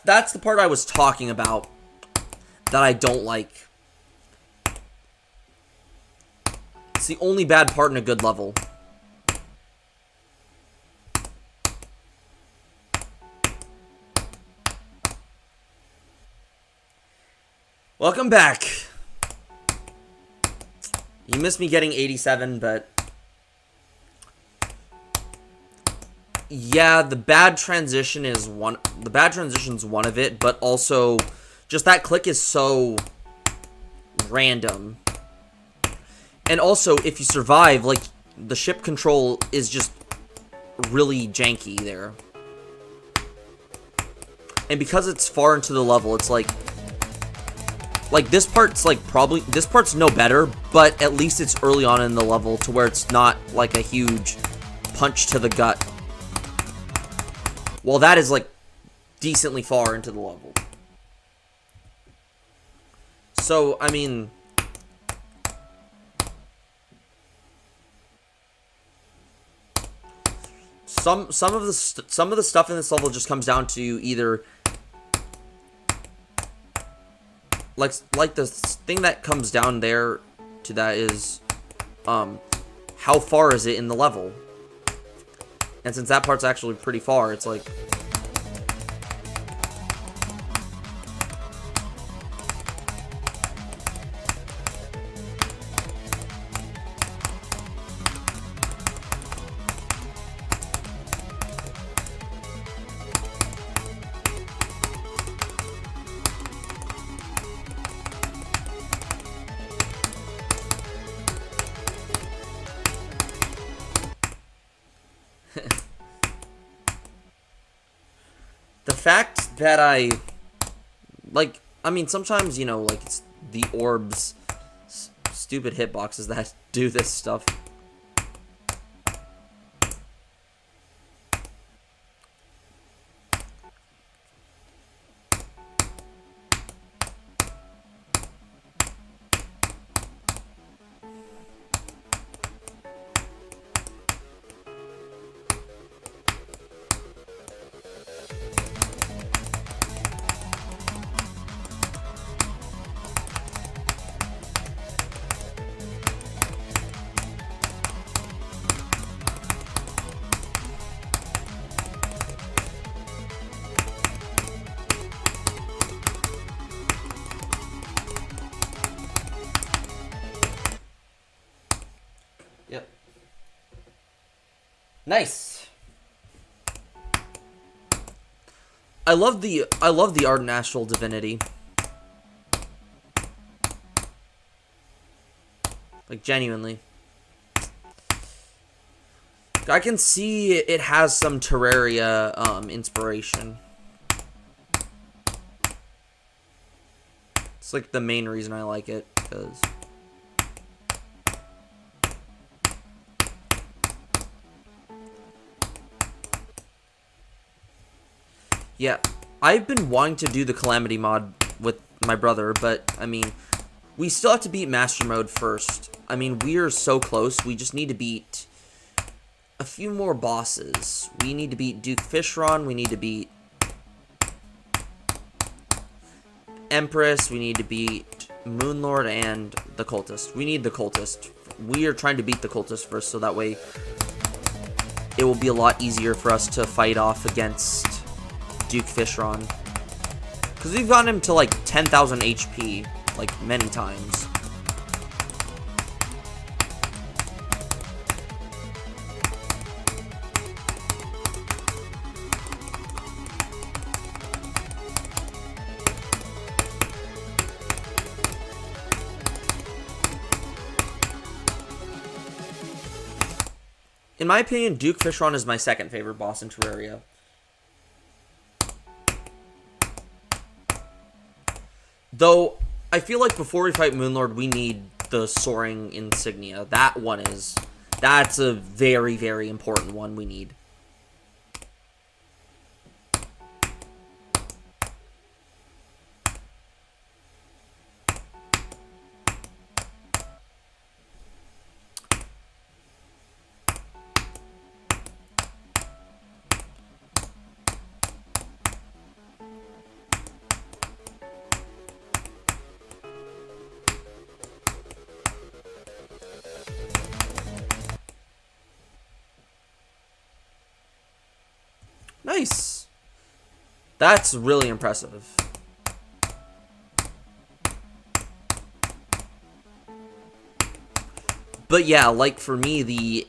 That's the part I was talking about that I don't like. It's the only bad part in a good level. Welcome back. You missed me getting 87, but yeah, the bad transition's one of it, but also just that click is so random. And also, if you survive, like, the ship control is just really janky there. And because it's far into the level, it's like this part's this part's no better, but at least it's early on in the level to where it's not like a huge punch to the gut. Well, that is, like, decently far into the level. So, I mean, some of the stuff in this level just comes down to either like the thing that comes down there to that is how far is it in the level? And since that part's actually pretty far, it's like that like, I mean, sometimes, you know, like, it's the orbs, stupid hitboxes that do this stuff. Yep. Nice. I love the art in Astral Divinity. Like, genuinely. I can see it has some Terraria inspiration. It's like the main reason I like it, because yeah, I've been wanting to do the Calamity mod with my brother, but, I mean, we still have to beat Master Mode first. I mean, we are so close. We just need to beat a few more bosses. We need to beat Duke Fishron. We need to beat Empress. We need to beat Moonlord and the Cultist. We need the Cultist. We are trying to beat the Cultist first, so that way it will be a lot easier for us to fight off against Duke Fishron. Because we've gotten him to like 10,000 HP, like, many times. In my opinion, Duke Fishron is my second favorite boss in Terraria. Though, I feel like before we fight Moonlord, we need the Soaring Insignia. That's a very, very important one we need. Nice. That's really impressive. But yeah, like for me, the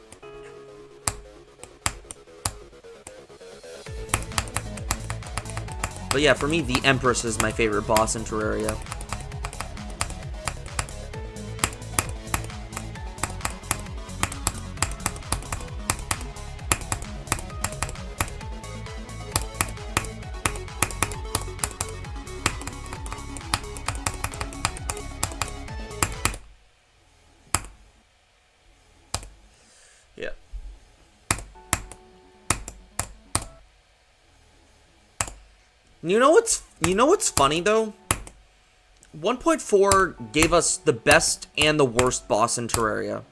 Empress is my favorite boss in Terraria. Yeah. You know what's funny though? 1.4 gave us the best and the worst boss in Terraria.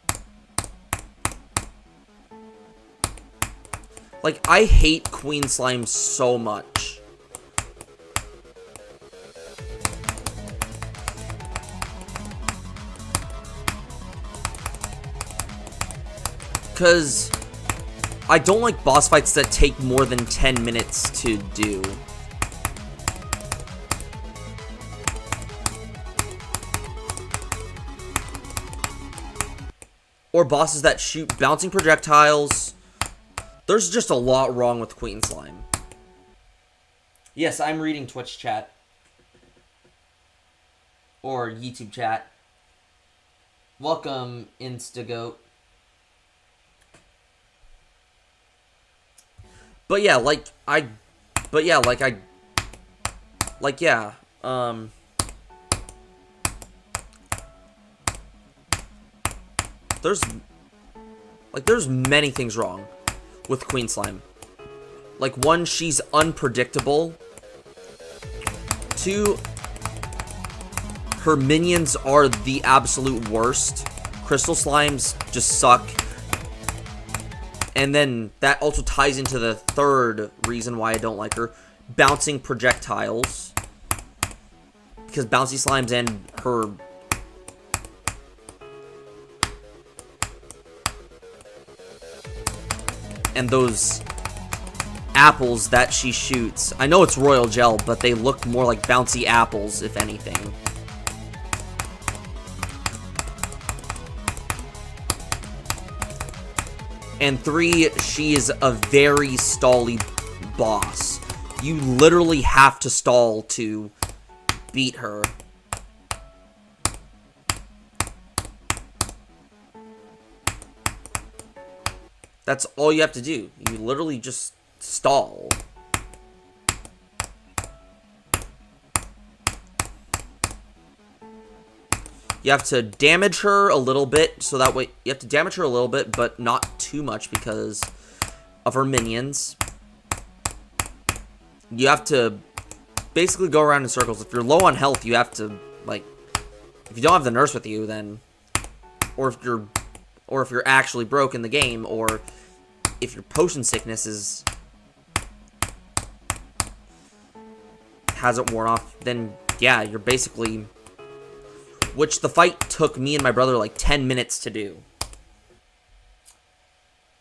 Like, I hate Queen Slime so much. Because I don't like boss fights that take more than 10 minutes to do. Or bosses that shoot bouncing projectiles. There's just a lot wrong with Queen Slime. Yes, I'm reading Twitch chat. Or YouTube chat. Welcome, Instagoat. But yeah, like I like, yeah, there's, like, there's many things wrong with Queen Slime. Like, one, she's unpredictable. Two, her minions are the absolute worst. Crystal Slimes just suck. And then that also ties into the third reason why I don't like her. Bouncing projectiles. Because Bouncy Slimes and her... and those apples that she shoots. I know it's royal gel, but they look more like bouncy apples, if anything. And three, she is a very stally boss. You literally have to stall to beat her. That's all you have to do. You literally just stall. You have to damage her a little bit, so that way you have to damage her a little bit, but not too much because of her minions. You have to basically go around in circles. If you're low on health, you have to, like, if you don't have the nurse with you, then, or if you're actually broke in the game, or if your potion sickness hasn't worn off, then yeah, you're basically, which the fight took me and my brother like 10 minutes to do.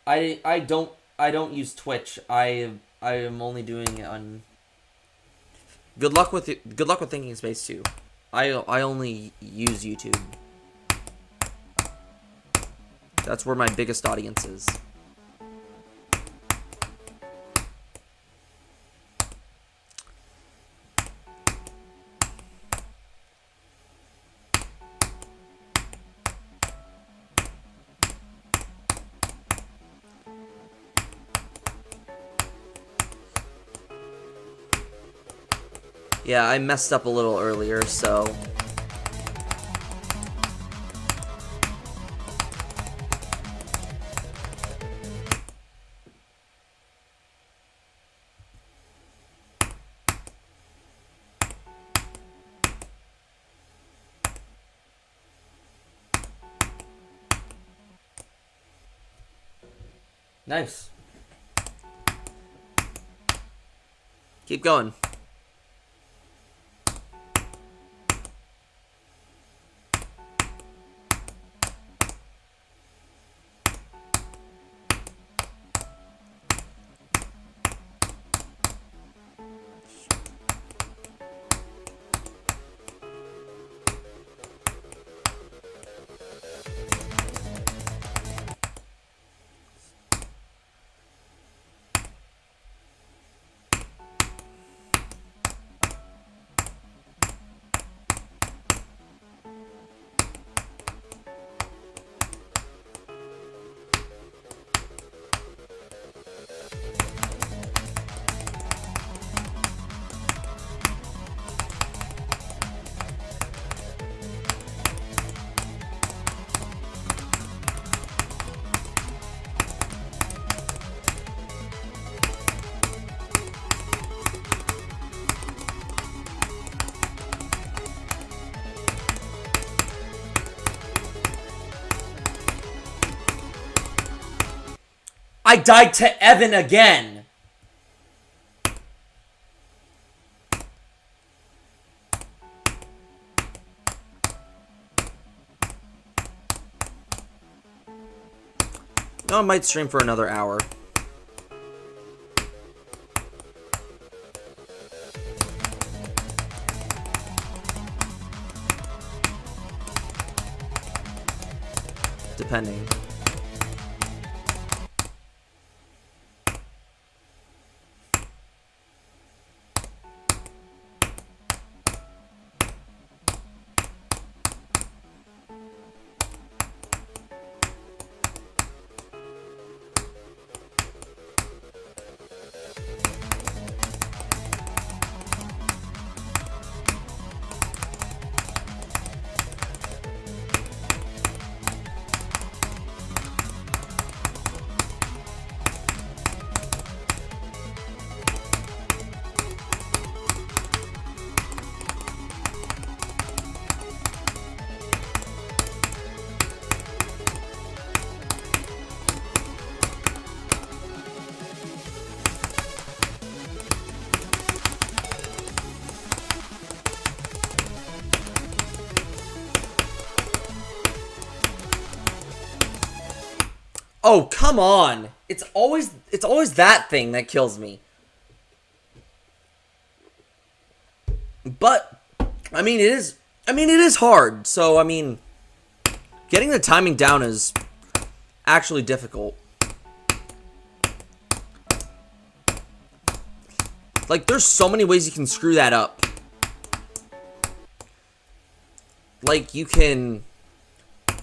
I don't use Twitch. I am only doing it on. Good luck with Thinking Space too. I only use YouTube. That's where my biggest audience is. Yeah, I messed up a little earlier, so... Nice. Keep going. I died to Evan again! No, I might stream for another hour. Depending. Oh, come on. It's always that thing that kills me. But it is hard. So, getting the timing down is actually difficult. Like, there's so many ways you can screw that up. Like, you can...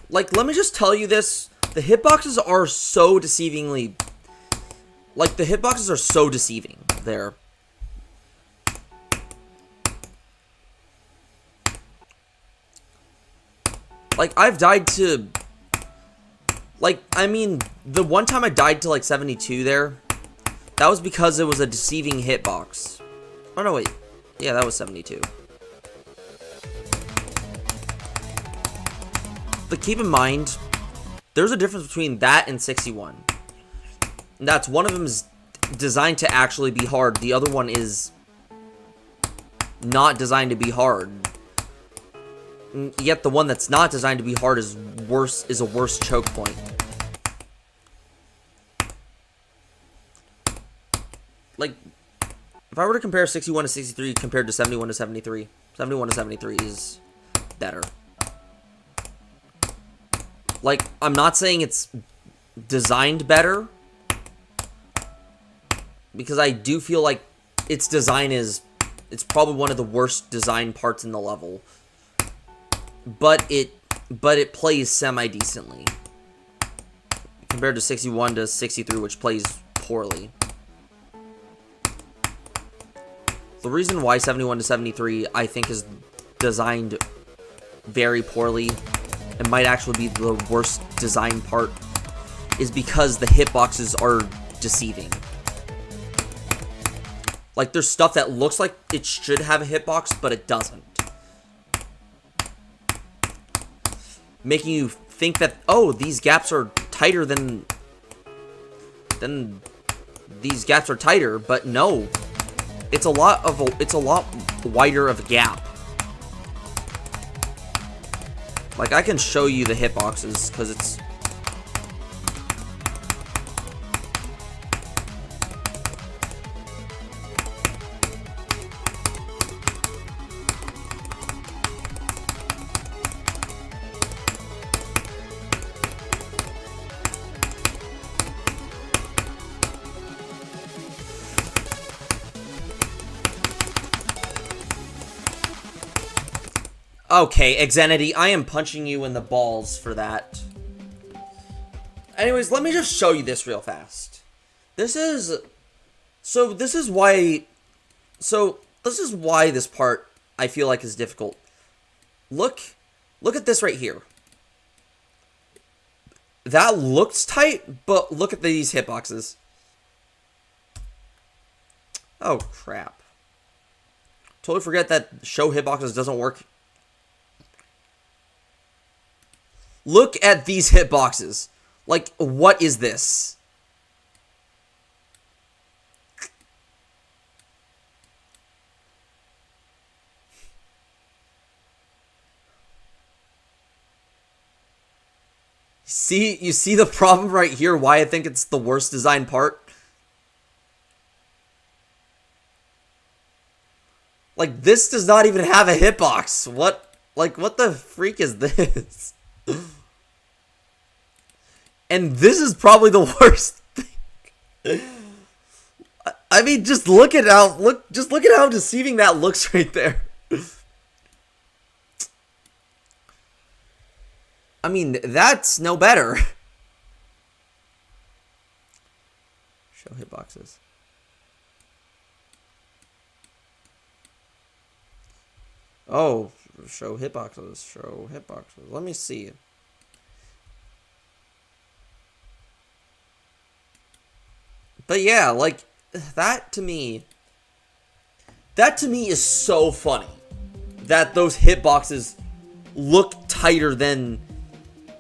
Like, let me just tell you this. The hitboxes are so deceivingly... Like, the hitboxes are so deceiving there. Like, I've died to... Like, the one time I died to, like, 72 there, that was because it was a deceiving hitbox. Oh, no, wait. Yeah, that was 72. But keep in mind, there's a difference between that and 61. And that's one of them is designed to actually be hard. The other one is not designed to be hard. Yet the one that's not designed to be hard is a worse choke point. Like, if I were to compare 61 to 63 compared to 71 to 73, 71 to 73 is better. Like, I'm not saying it's designed better, because I do feel like its design is, it's probably one of the worst design parts in the level. But it plays semi-decently compared to 61 to 63, which plays poorly. The reason why 71 to 73 I think is designed very poorly and might actually be the worst design part is because the hitboxes are deceiving. Like, there's stuff that looks like it should have a hitbox, but it doesn't. Making you think that, oh, these gaps are tighter than these gaps are tighter, but no. It's a lot wider of a gap. Like, I can show you the hitboxes because it's... Okay, Xanity, I am punching you in the balls for that. Anyways, let me just show you this real fast. This is why this part I feel like is difficult. Look at this right here. That looks tight, but look at these hitboxes. Oh, crap. Totally forget that show hitboxes doesn't work. Look at these hitboxes. Like, what is this? You see the problem right here, why I think it's the worst design part? Like, this does not even have a hitbox. What the freak is this? And this is probably the worst thing. I mean, just look at how deceiving that looks right there. I mean, that's no better. Show hitboxes. Oh, show hitboxes. Show hitboxes. Let me see. But yeah, like, that to me is so funny. That those hitboxes look tighter than...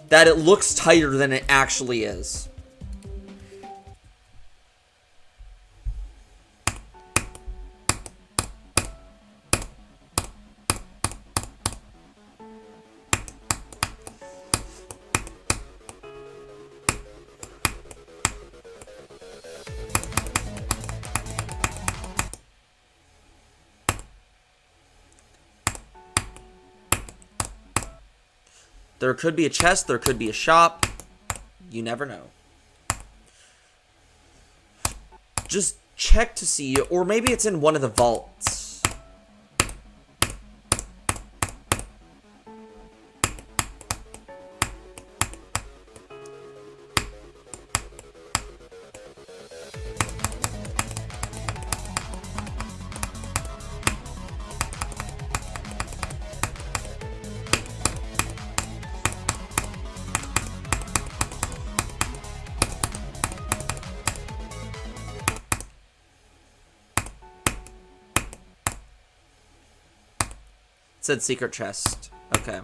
That it looks tighter than it actually is. There could be a chest, there could be a shop. You never know. Just check to see, or maybe it's in one of the vaults. Said secret chest. Okay.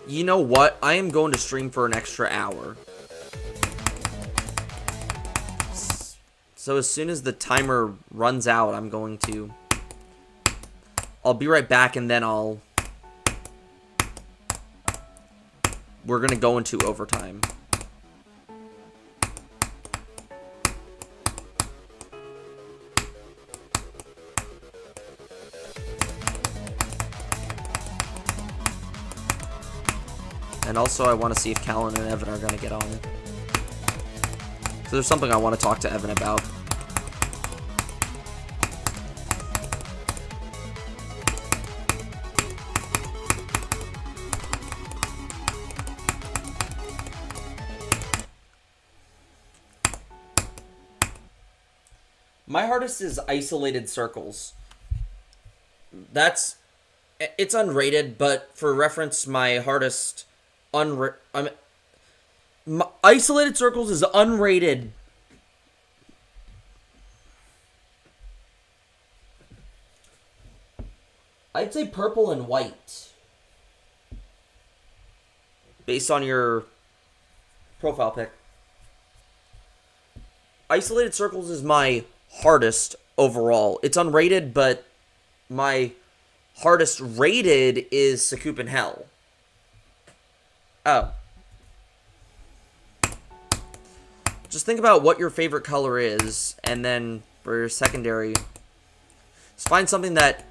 You know what? I am going to stream for an extra hour. So as soon as the timer runs out, I'm going to... I'll be right back, and then we're gonna go into overtime. And also, I want to see if Callan and Evan are gonna get on. So there's something I want to talk to Evan about. My hardest is isolated circles. It's unrated, but for reference, my hardest isolated circles is unrated. I'd say purple and white. Based on your profile pic. Isolated circles is my hardest overall. It's unrated, but my hardest rated is Sakup in Hell. Oh. Just think about what your favorite color is, and then for your secondary, just find something that,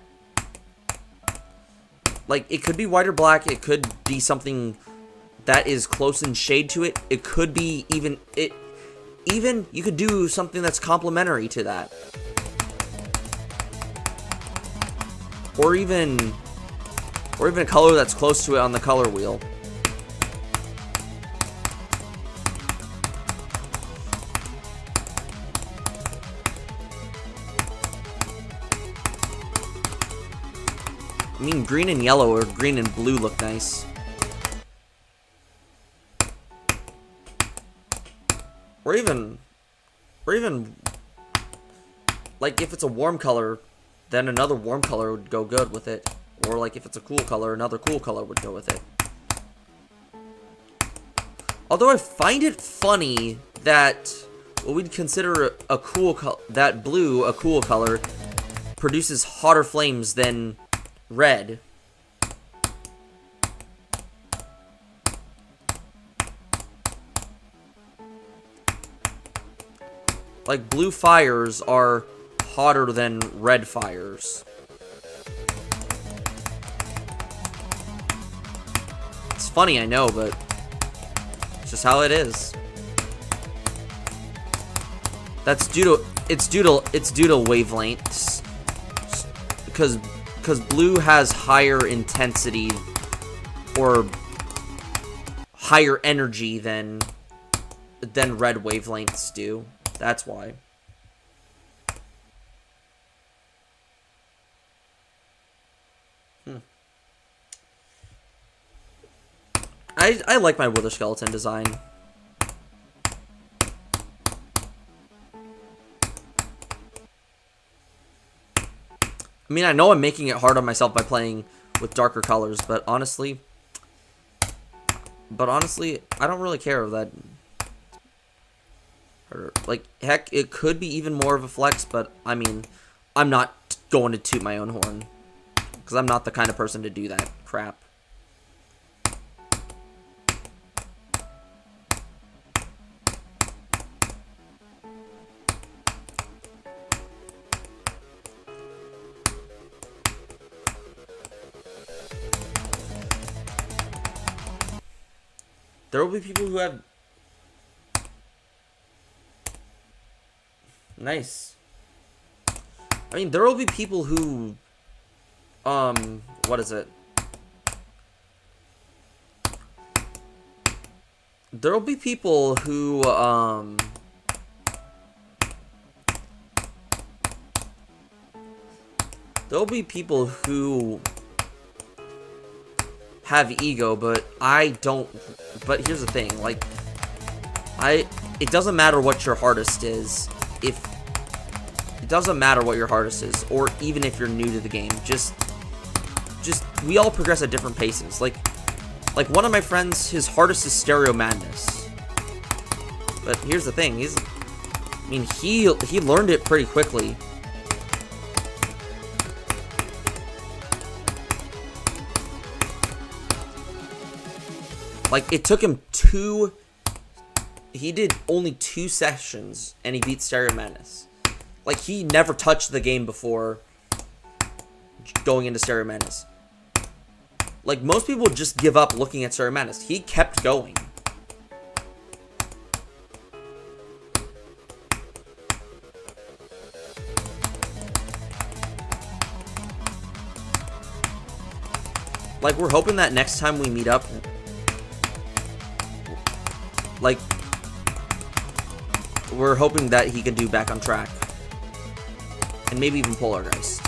like, it could be white or black, it could be something that is close in shade to it, it could be even you could do something that's complementary to that. Or even a color that's close to it on the color wheel. I mean, green and yellow or green and blue look nice. Or even, like, if it's a warm color, then another warm color would go good with it. Or, like, if it's a cool color, another cool color would go with it. Although I find it funny that what we'd consider a cool color, that blue, a cool color, produces hotter flames than red. Like, blue fires are hotter than red fires. It's funny, I know, but it's just how it is. That's due to wavelengths, because blue has higher intensity or higher energy than red wavelengths do. That's why. I like my Wither Skeleton design. I mean, I know I'm making it hard on myself by playing with darker colors, but honestly, I don't really care of that. Like, heck, it could be even more of a flex, but I mean, I'm not going to toot my own horn. because I'm not the kind of person to do that crap. There will be people who have... Nice. I mean, there will be people who... What is it? There will be people who, There will be people who have ego, but I don't... But here's the thing, like... It doesn't matter what your hardest is, if... It doesn't matter what your hardest is, or even if you're new to the game, just... We all progress at different paces, like one of my friends, his hardest is Stereo Madness. But here's the thing, I mean, he learned it pretty quickly. Like, it took him he did only 2 sessions, and he beat Stereo Madness. Like, he never touched the game before going into Stereo Madness. Like, most people just give up looking at Stereo Madness. He kept going. Like, we're hoping that next time we meet up, like, we're hoping that he can do Back on Track. And maybe even Polargeist.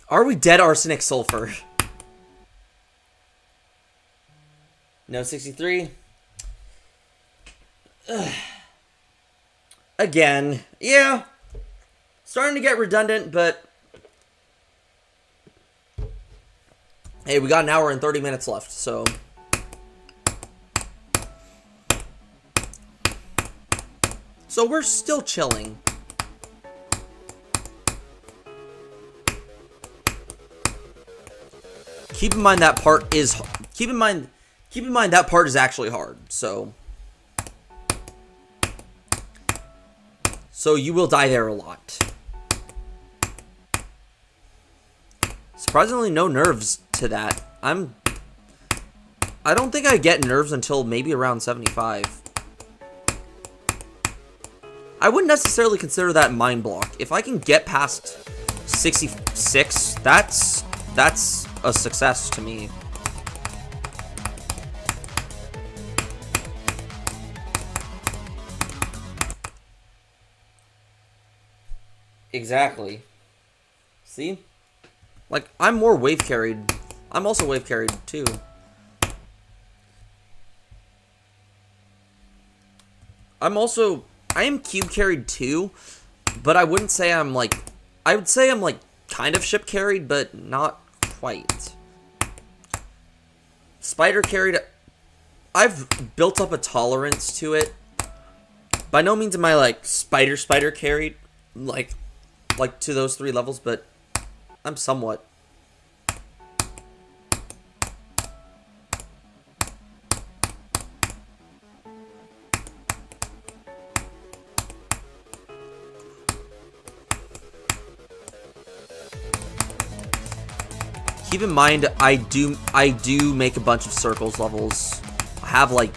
Are we dead, Arsenic Sulfur? No 63. Ugh. Again. Yeah. Starting to get redundant, but... Hey, we got an hour and 30 minutes left, so... So we're still chilling. Keep in mind that part is... Keep in mind that part is actually hard, so... So you will die there a lot. Surprisingly, no nerves to that. I don't think I get nerves until maybe around 75. I wouldn't necessarily consider that mind block. If I can get past 66, that's a success to me. Exactly. See? Like, I'm more wave carried. I'm also wave carried, too. I am cube carried, too. But I wouldn't say I'm, like... I would say I'm, like, kind of ship carried, but not quite. Spider carried... I've built up a tolerance to it. By no means am I, like, spider carried. Like to those 3 levels, but I'm somewhat. Keep in mind, I do make a bunch of circles levels. I have like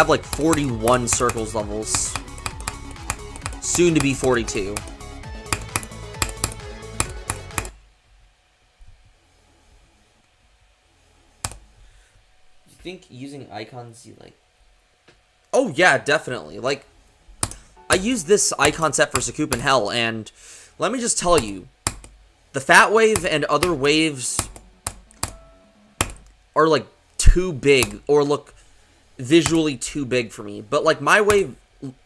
like 41 circles levels. Soon to be 42. You think using icons you like? Oh yeah, definitely. Like, I used this icon set for Sakup in Hell, and let me just tell you, the fat wave and other waves are like too big or look visually too big for me. But like my wave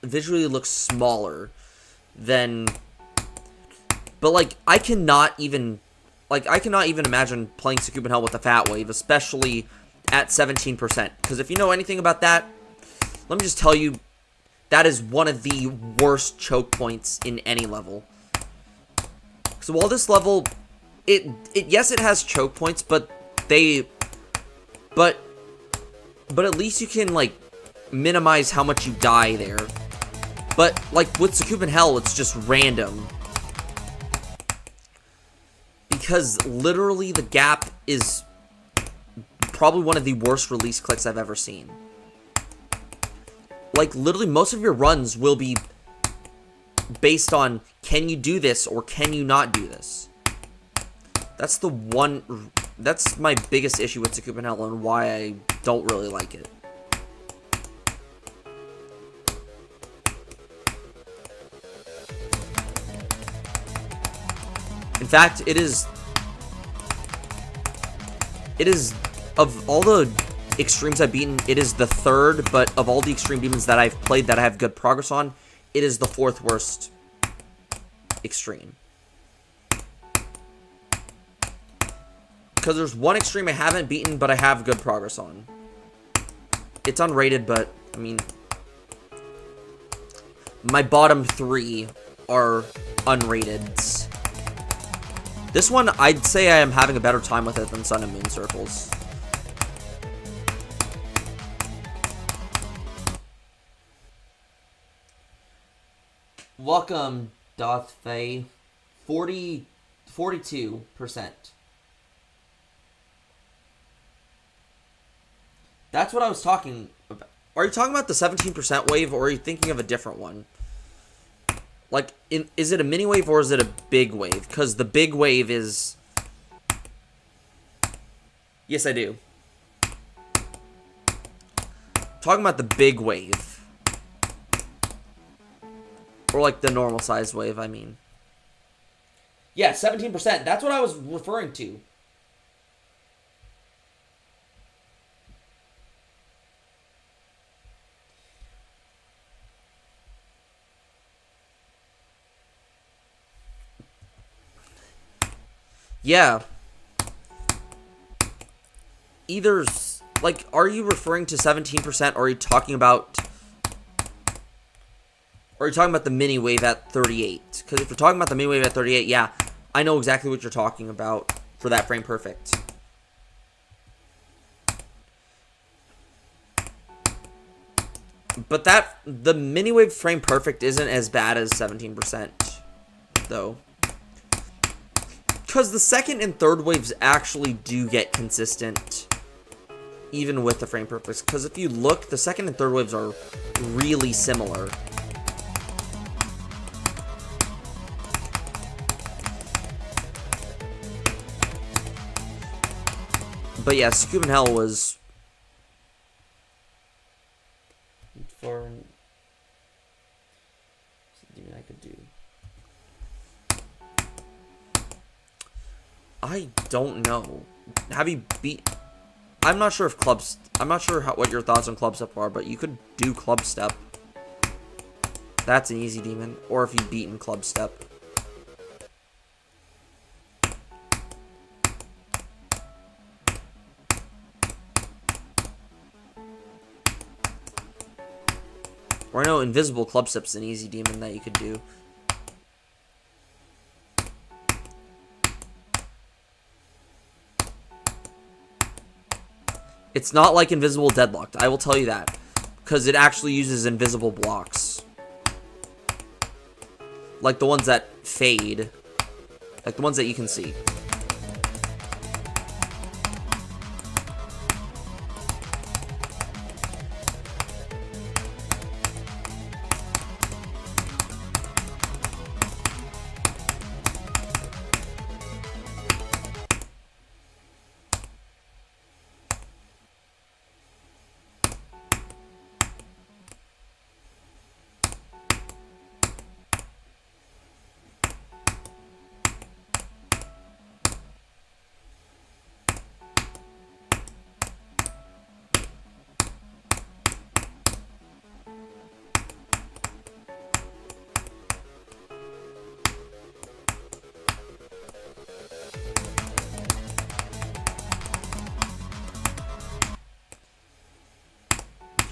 visually looks smaller than. But like I cannot even imagine playing Sukuban Hell with a fat wave, especially at 17%. Because if you know anything about that, let me just tell you, that is one of the worst choke points in any level. So while this level, yes, it has choke points, but at least you can like minimize how much you die there. But like with Sukuban Hell, it's just random. Because literally the gap is probably one of the worst release clicks I've ever seen. Like, literally most of your runs will be based on, can you do this or can you not do this? That's my biggest issue with Sukuban Hell and why I don't really like it. In fact, it is, of all the extremes I've beaten, it is the third, but of all the extreme demons that I've played that I have good progress on, it is the fourth worst extreme. Because there's one extreme I haven't beaten, but I have good progress on. It's unrated, but, I mean, my bottom three are unrated. This one, I'd say I am having a better time with it than Sun and Moon Circles. Welcome, Doth Faye. 42%. That's what I was talking about. Are you talking about the 17% wave, or are you thinking of a different one? Like, is it a mini wave or is it a big wave? Because the big wave is... Yes, I do. Talking about the big wave. Or like the normal size wave, I mean. Yeah, 17%. That's what I was referring to. Yeah. Either, like, are you referring to 17%, or are you talking about... Or are you talking about the mini wave at 38? Because if you're talking about the mini wave at 38, yeah, I know exactly what you're talking about for that frame perfect. But the mini wave frame perfect isn't as bad as 17%, though. Because the second and third waves actually do get consistent, even with the frame perfects. Because if you look, the second and third waves are really similar. But yeah, Sukuban Hell was... For... Something I could do. I don't know. Have you beat... I'm not sure if clubs... I'm not sure what your thoughts on club step are, but you could do club step. That's an easy demon. Or if you've beaten club step. Or I know invisible club step's an easy demon that you could do. It's not like Invisible Deadlocked, I will tell you that. Because it actually uses invisible blocks. Like the ones that fade. Like the ones that you can see.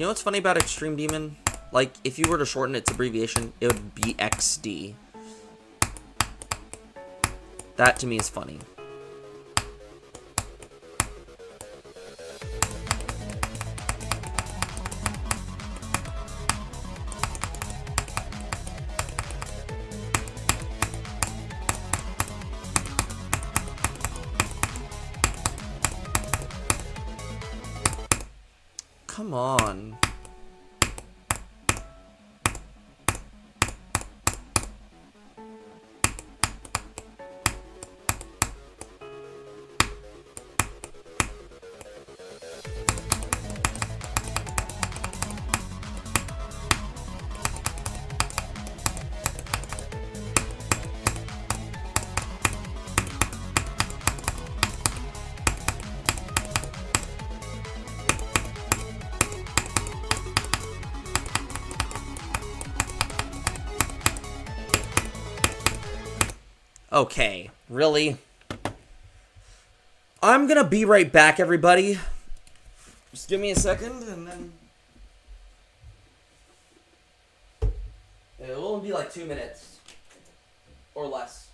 You know what's funny about Extreme Demon? Like, if you were to shorten its abbreviation, it would be XD. That to me is funny. Come on. Okay, really? I'm gonna be right back, everybody. Just give me a second, and then... It'll only be like 2 minutes. Or less.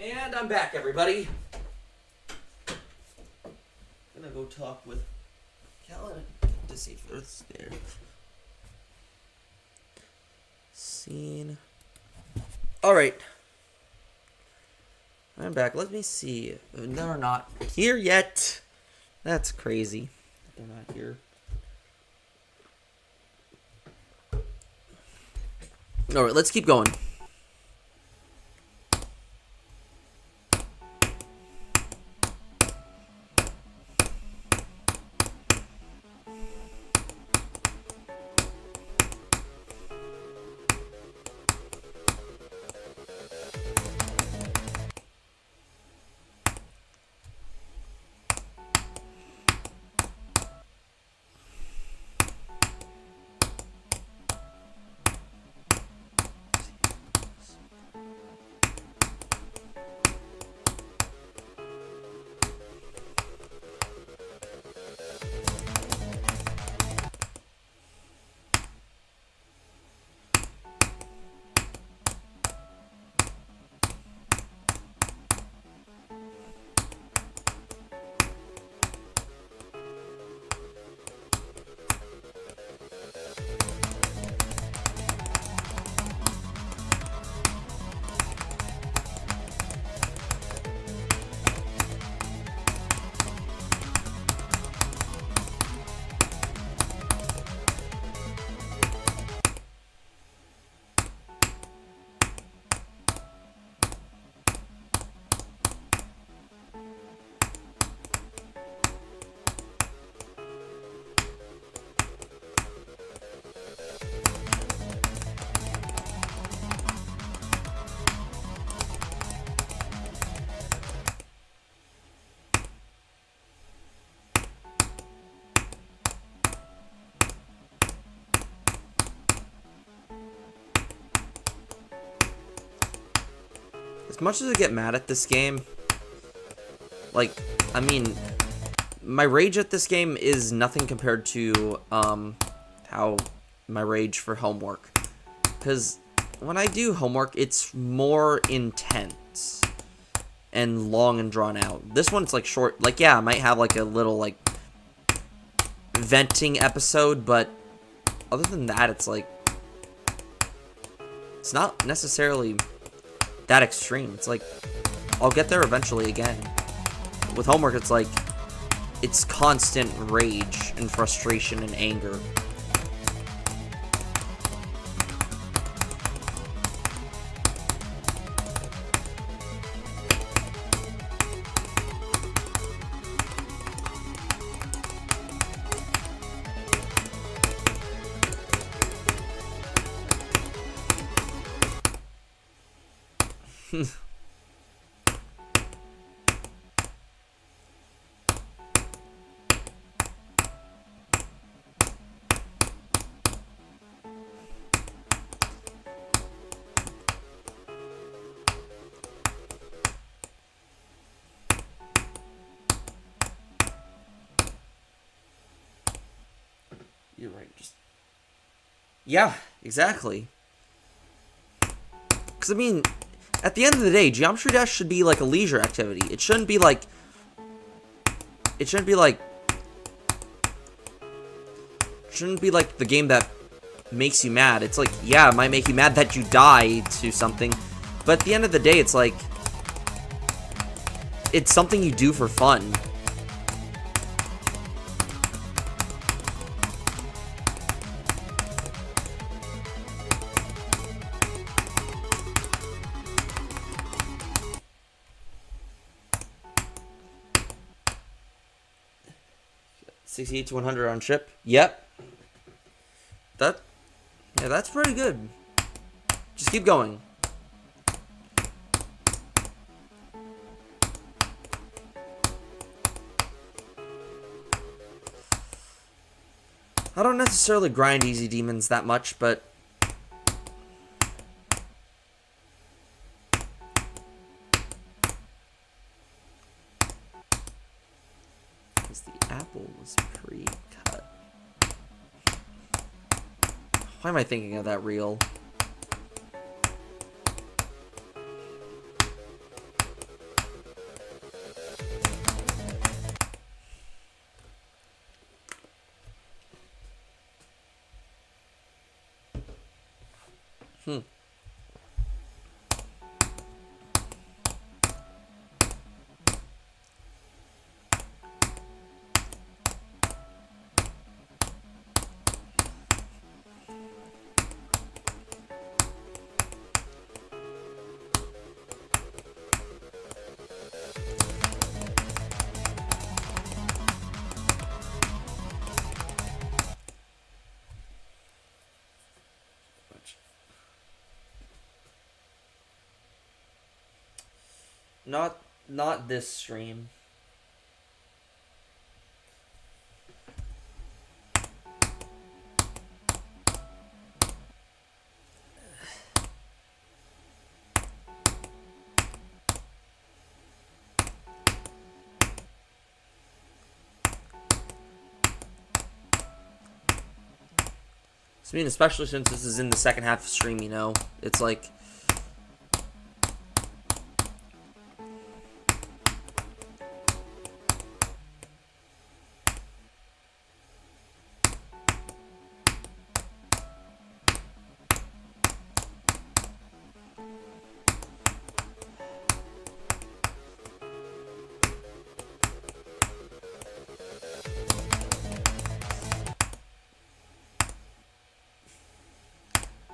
And I'm back, everybody. I'm gonna go talk with Callan to see if it's there. Scene. Alright. I'm back. Let me see. They're not here yet. That's crazy. They're not here. Alright, let's keep going. As much as I get mad at this game, like, I mean, my rage at this game is nothing compared to, how my rage for homework. Because when I do homework, it's more intense. and long and drawn out. This one's like short. Like, yeah, I might have like a little like venting episode, but other than that, it's like it's not necessarily that extreme. It's like I'll get there eventually again. With homework, it's like it's constant rage and frustration and anger. You're right. Just yeah, exactly. Because I mean, at the end of the day, Geometry Dash should be like a leisure activity. It shouldn't be like. It shouldn't be like. Shouldn't be like the game that makes you mad. It's like, yeah, it might make you mad that you die to something, but at the end of the day, it's like it's something you do for fun. $68 to 100 on chip. Yep. Yeah, that's pretty good. Just keep going. I don't necessarily grind easy demons that much, but because the apple was pre-cut. Why am I thinking of that reel? Not this stream. I mean, especially since this is in the second half of stream, you know, it's like.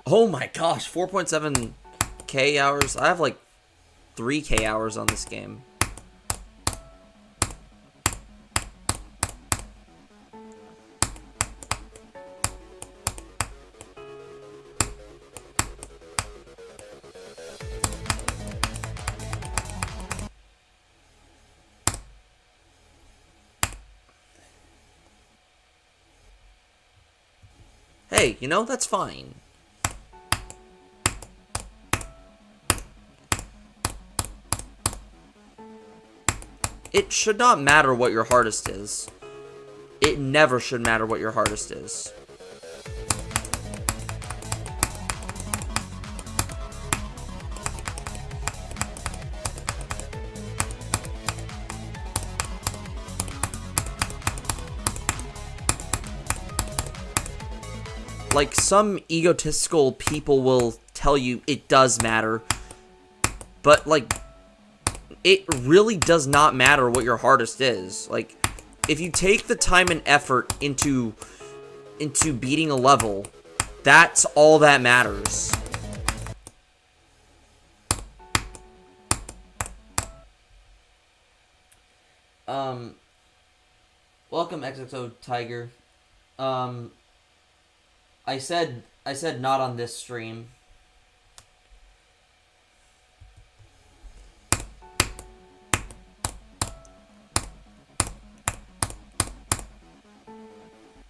Oh my gosh, 4.7k hours. I have like 3k hours on this game. Hey, you know, that's fine. It should not matter what your hardest is. It never should matter what your hardest is. like, some egotistical people will tell you it does matter. But, like, it really does not matter what your hardest is. Like, if you take the time and effort into beating a level, that's all that matters. Welcome XXO Tiger. I said not on this stream.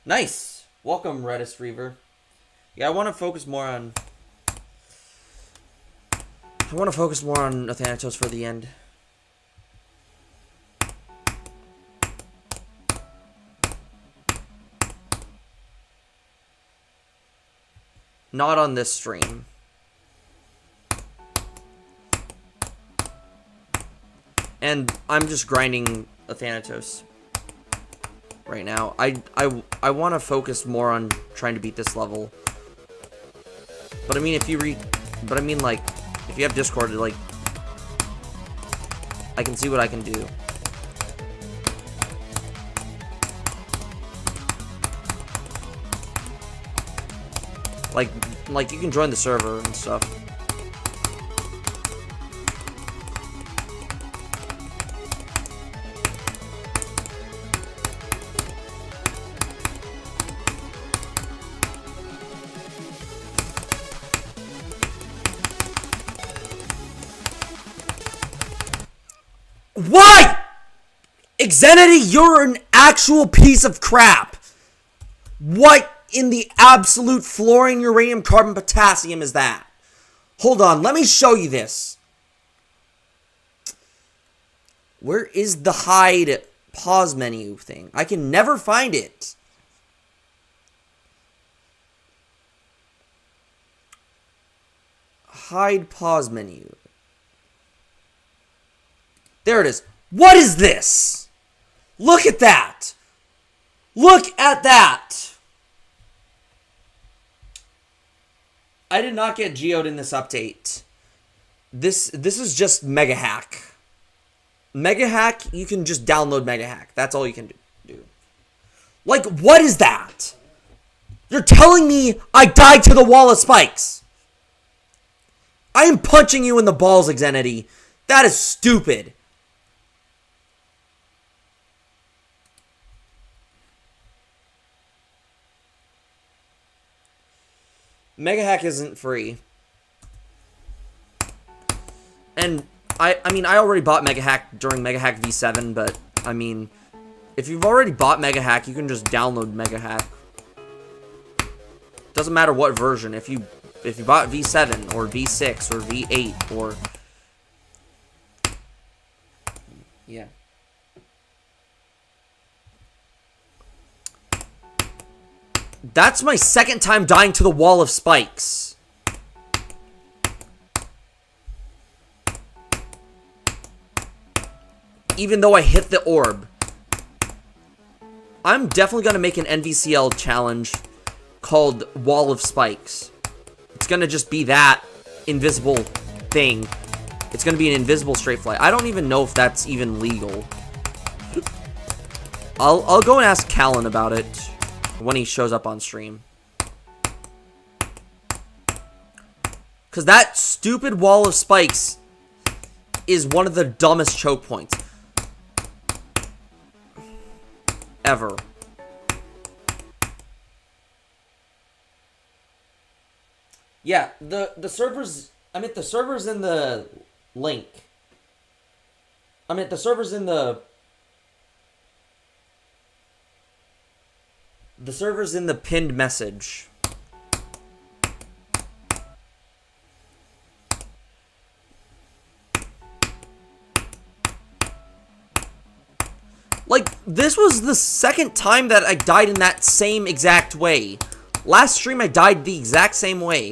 Nice. Welcome, Redis Reaver. Yeah, I want to focus more on Athanatos for the end. Not on this stream. And I'm just grinding Athanatos right now. I want to focus more on trying to beat this level. But I mean, if you have Discord, like, I can see what I can do. Like you can join the server and stuff. Why? Xenity, you're an actual piece of crap. What in the absolute fluorine, uranium, carbon, potassium is that? Hold on, let me show you this. Where is the hide pause menu thing? I can never find it. Hide pause menu. There it is. What is this? Look at that. Look at that. I did not get geoed in this update. This is just Mega Hack. Mega Hack, you can just download Mega Hack. That's all you can do. Like, what is that? You're telling me I died to the wall of spikes. I am punching you in the balls, Xenity. That is stupid. Mega Hack isn't free. And I mean, I already bought Mega Hack during Mega Hack V7, but I mean, if you've already bought Mega Hack, you can just download Mega Hack. Doesn't matter what version. If you bought V7 or V6 or V8 or yeah. That's my second time dying to the wall of spikes. Even though I hit the orb. I'm definitely going to make an NVCL challenge called Wall of Spikes. It's going to just be that invisible thing. It's going to be an invisible straight fly. I don't even know if that's even legal. I'll go and ask Callan about it when he shows up on stream. Because that stupid wall of spikes is one of the dumbest choke points ever. Yeah, the servers, I mean, the servers in the link. I mean, the servers in the pinned message. Like, this was the second time that I died in that same exact way. Last stream I died the exact same way.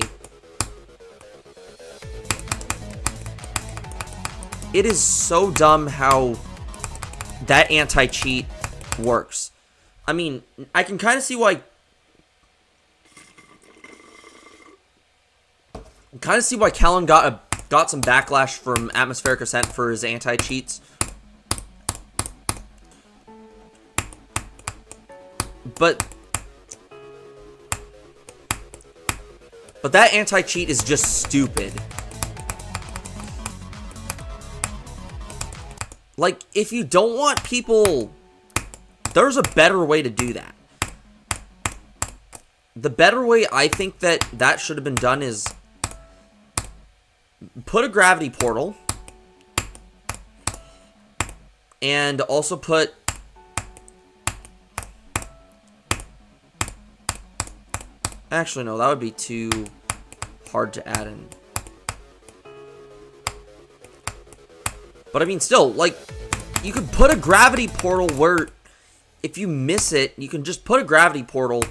It is so dumb how that anti-cheat works. I mean, I can kind of see why Kind of see why Callan got some backlash from Atmospheric Ascent for his anti-cheats. But that anti-cheat is just stupid. Like, if you don't want people... There's a better way to do that. The better way I think that should have been done is... Put a gravity portal. And also put... Actually, no, that would be too hard to add in. But I mean, still, like, you could put a gravity portal where, if you miss it, you can just put a gravity portal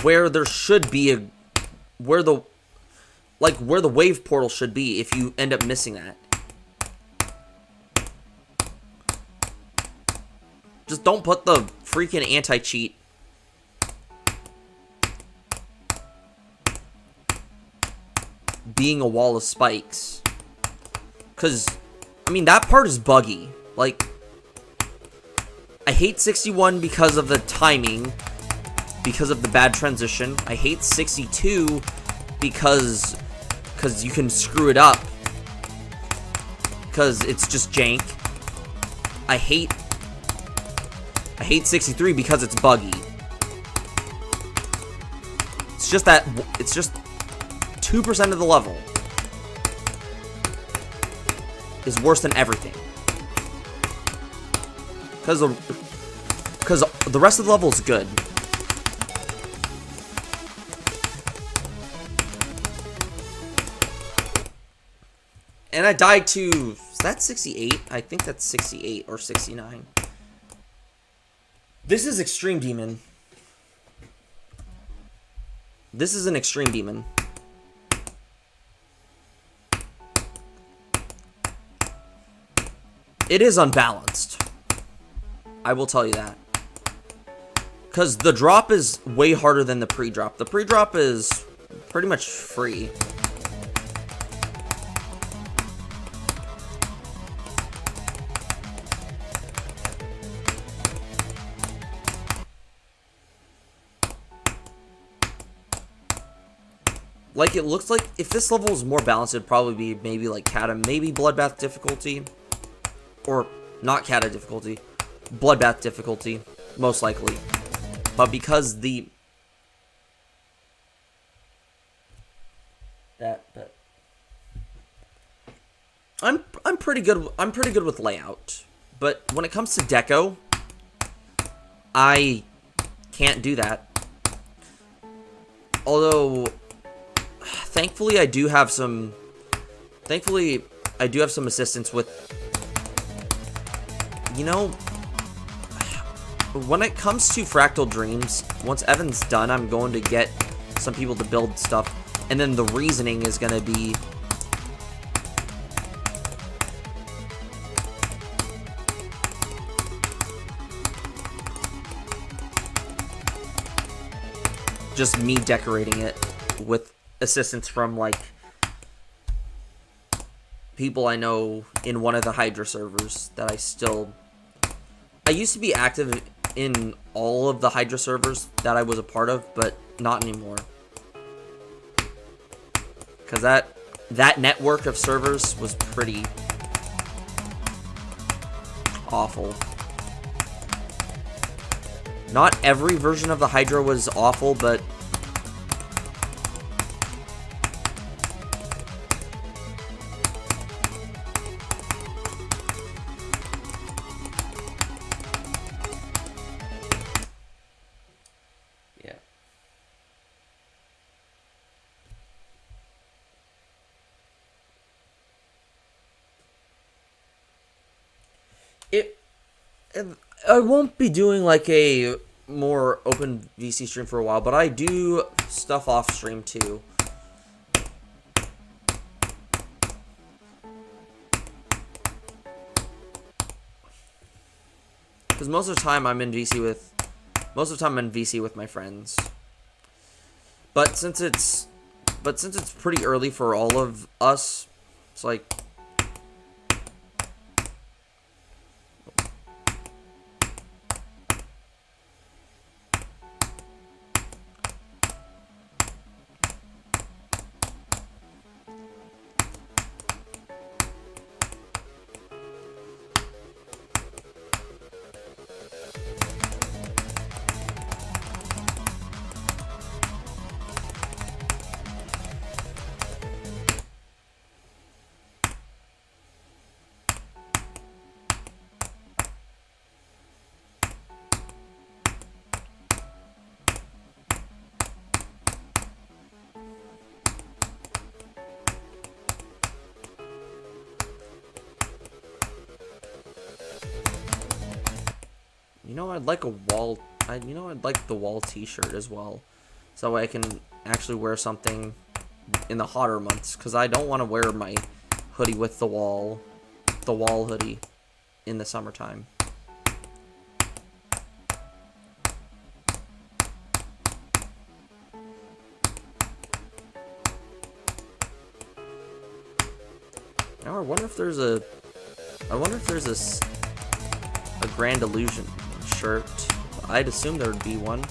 where there should be a, where the wave portal should be if you end up missing that. Just don't put the freaking anti-cheat being a wall of spikes. Because, I mean, that part is buggy. Like, I hate 61 because of the timing, because of the bad transition. I hate 62 because you can screw it up, because it's just jank. I hate 63 because it's buggy. It's just 2% of the level is worse than everything. Because the rest of the level is good. And I died to... Is that 68? I think that's 68 or 69. This is Extreme Demon. This is an Extreme Demon. It is unbalanced. I will tell you that. Because the drop is way harder than the pre-drop. The pre-drop is pretty much free. Like, it looks like if this level was more balanced, it'd probably be maybe like Kata, maybe Bloodbath difficulty. Or not Kata difficulty. Bloodbath difficulty, most likely. But because I'm pretty good with layout. But when it comes to deco, I can't do that. Although thankfully I do have some assistance with, you know, when it comes to Fractal Dreams, once Evan's done, I'm going to get some people to build stuff, and then the reasoning is going to be just me decorating it with assistance from, like, people I know in one of the Hydra servers that I used to be active in all of the Hydra servers that I was a part of, but not anymore. Because that network of servers was pretty awful. Not every version of the Hydra was awful, but yeah. I won't be doing like a more open VC stream for a while, but I do stuff off stream too. Because most of the time I'm in VC with my friends. But since it's pretty early for all of us, it's like I'd like a wall. I'd like the wall T-shirt as well, so that way I can actually wear something in the hotter months. Because I don't want to wear my hoodie with the wall hoodie in the summertime. Now I wonder if there's a Grand Illusion shirt. I'd assume there would be one.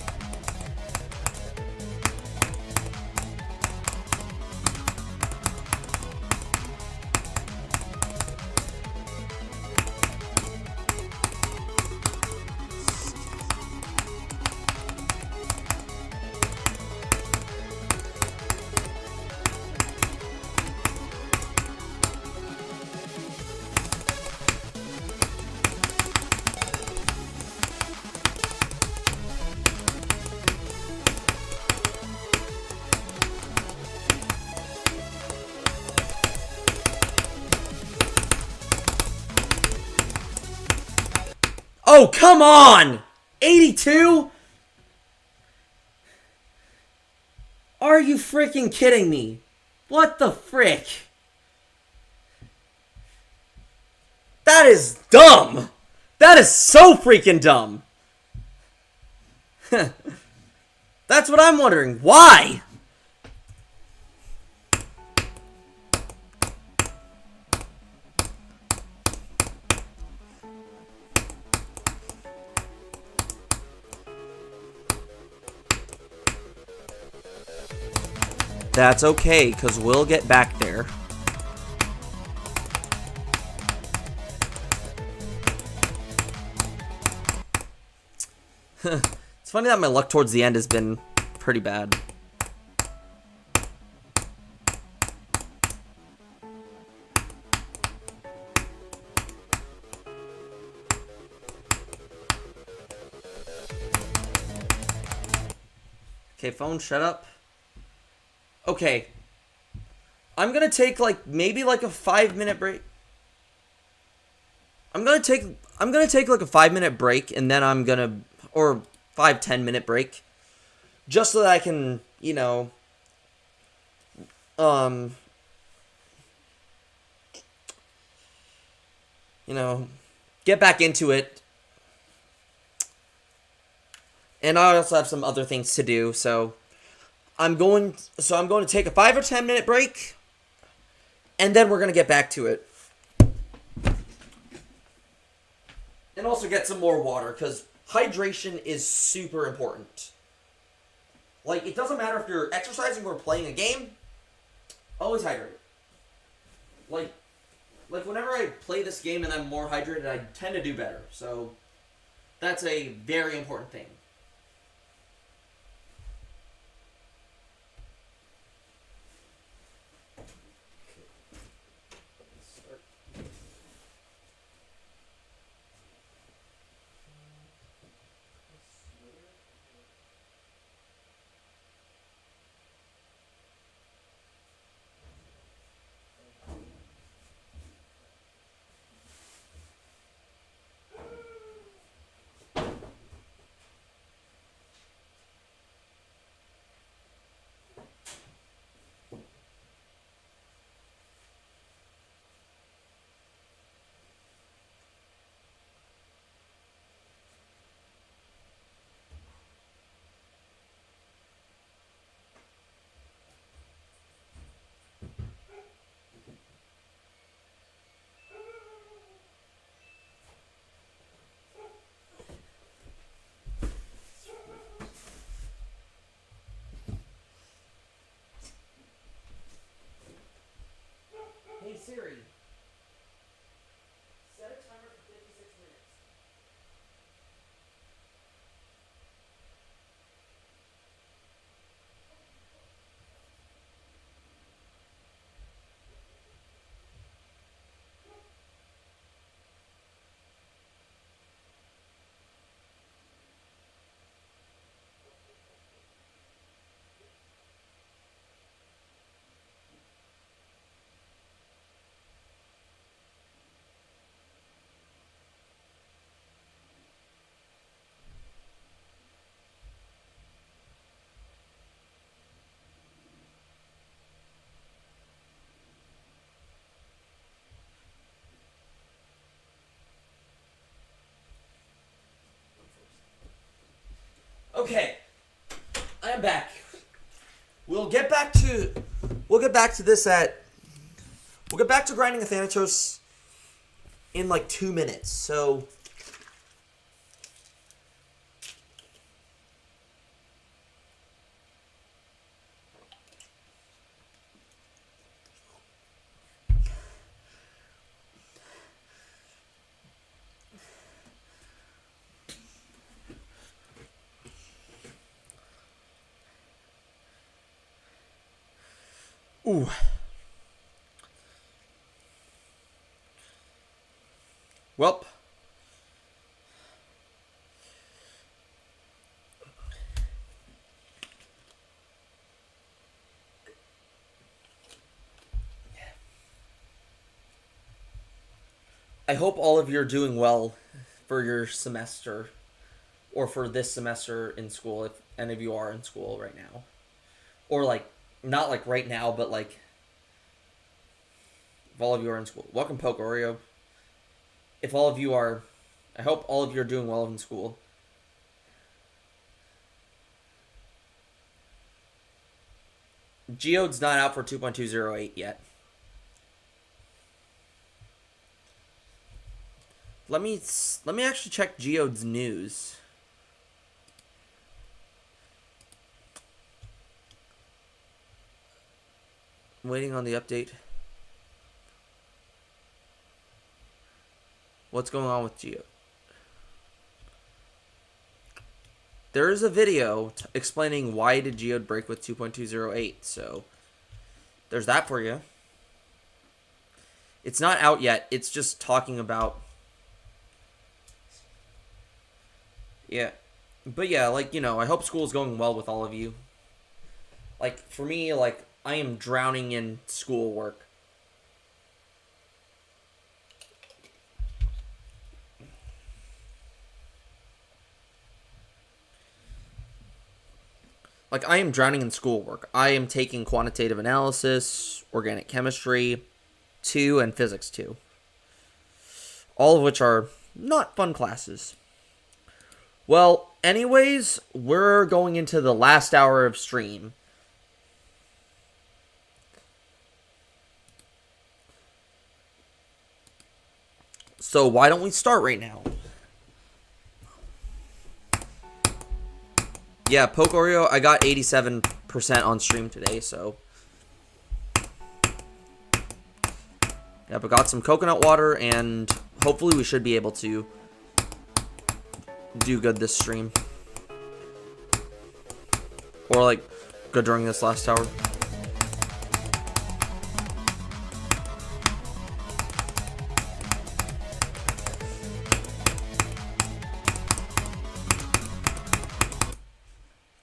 Oh, come on! 82? Are you freaking kidding me? What the frick? That is dumb! That is so freaking dumb! That's what I'm wondering. Why? That's okay, because we'll get back there. It's funny that my luck towards the end has been pretty bad. Okay, phone, shut up. Okay. I'm gonna take maybe a 5-minute break. I'm gonna take like a 5-minute break, and then or 5-10 minute break, just so that I can, get back into it. And I also have some other things to do, so I'm going to take a 5 or 10 minute break, and then we're gonna get back to it. And also get some more water, because hydration is super important. It doesn't matter if you're exercising or playing a game, always hydrate. Whenever I play this game and I'm more hydrated, I tend to do better. So, that's a very important thing. Okay, I am back. We'll get back to this at. We'll get back to grinding Athanatos in like 2 minutes. So. Ooh. Welp. I hope all of you are doing well for your semester or for this semester in school, if any of you are in school right now. Or like, not like right now, but like, if all of you are in school. Welcome, Poke Oreo. If all of you are, I hope all of you are doing well in school. Geode's not out for 2.208 yet. Let me actually check Geode's news. I'm waiting on the update. What's going on with Geode? There is a video explaining why did Geode break with 2.208, so there's that for you. It's not out yet. It's just talking about. Yeah. But yeah, like, you know, I hope school's going well with all of you. Like, for me, like, I am drowning in schoolwork. Like, I am drowning in schoolwork. I am taking quantitative analysis, organic chemistry 2, and physics 2. All of which are not fun classes. Well, anyways, we're going into the last hour of stream. So why don't we start right now? Yeah, Poke Oreo, I got 87% on stream today, so. Yep, I got some coconut water, and hopefully we should be able to do good this stream. Or, like, good during this last hour.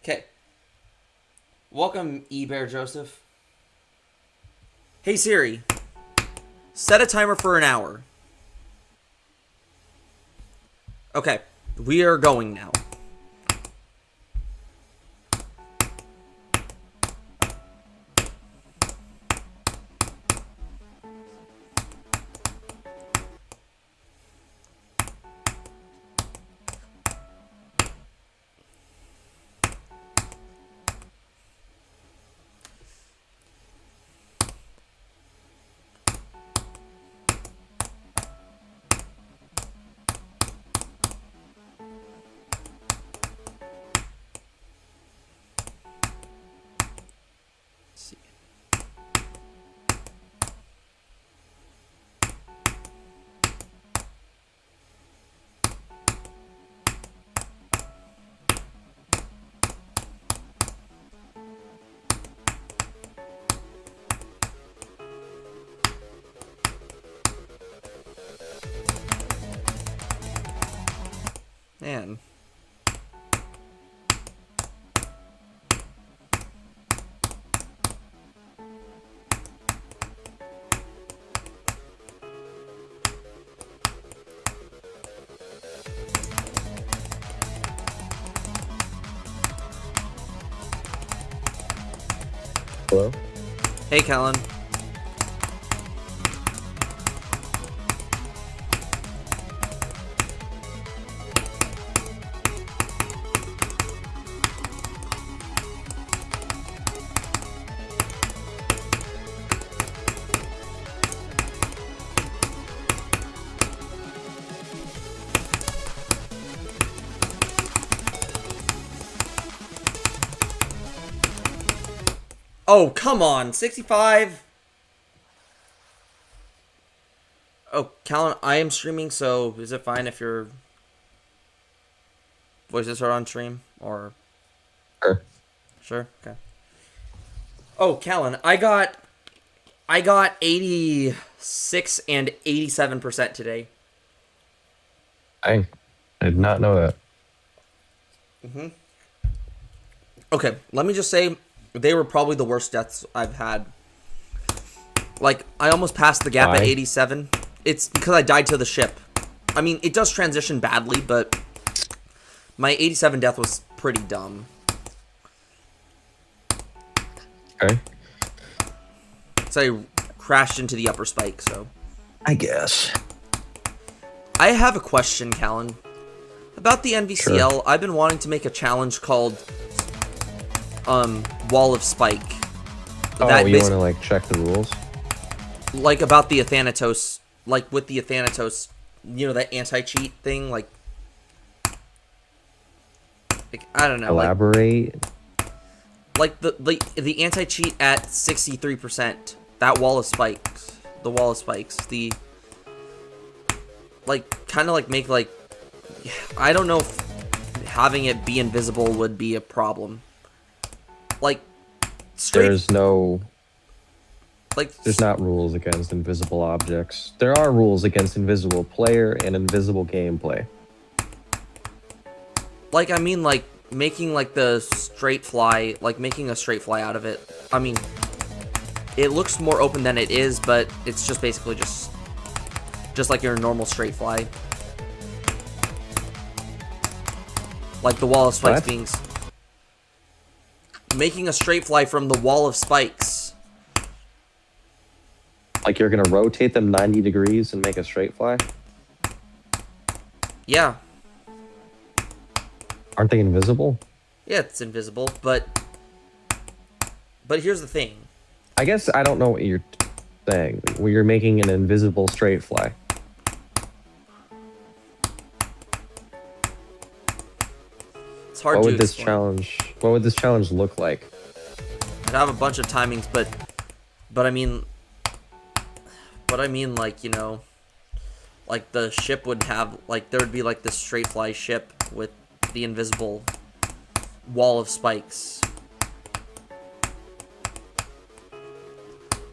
Okay. Welcome, E-Bear Joseph. Hey Siri, set a timer for an hour. Okay, we are going now. Man. Hello? Hey, Kellen. Oh, come on. 65. Oh, Callan, I am streaming, so is it fine if your voices are on stream? Or. Sure. Sure? Okay. Oh, Callan, I got 86 and 87% today. I did not know that. Okay, let me just say they were probably the worst deaths I've had. Like, I almost passed the gap Why? at 87. It's because I died to the ship. I mean, it does transition badly, but my 87 death was pretty dumb. Okay. So I crashed into the upper spike, so. I guess. I have a question, Callan. About the NVCL, Sure. I've been wanting to make a challenge called Wall of Spike. Oh, That you basi- want to like check the rules? like about the Athanatos, like with the Athanatos, you know, that anti-cheat thing, like I don't know, Elaborate. like the anti-cheat at 63%. That wall of spikes, the wall of spikes, the like kind of like make like I don't know if having it be invisible would be a problem. Like straight, There's no. like There's not rules against invisible objects. There are rules against invisible player and invisible gameplay. like I mean like making like the straight fly, like making a straight fly out of it. I mean, it looks more open than it is, but it's just basically just like your normal straight fly. Like the wall of spikes What? being making a straight fly from the wall of spikes. Like you're gonna rotate them 90 degrees and make a straight fly? Yeah, Aren't they invisible? yeah, it's invisible, but here's the thing. I guess I don't know what you're saying. Where you're making an invisible straight fly. It's hard What to would this explain. challenge? What would this challenge look like? I'd have a bunch of timings, but I mean, like, you know, like the ship would have, like, there would be like this straight fly ship with the invisible wall of spikes.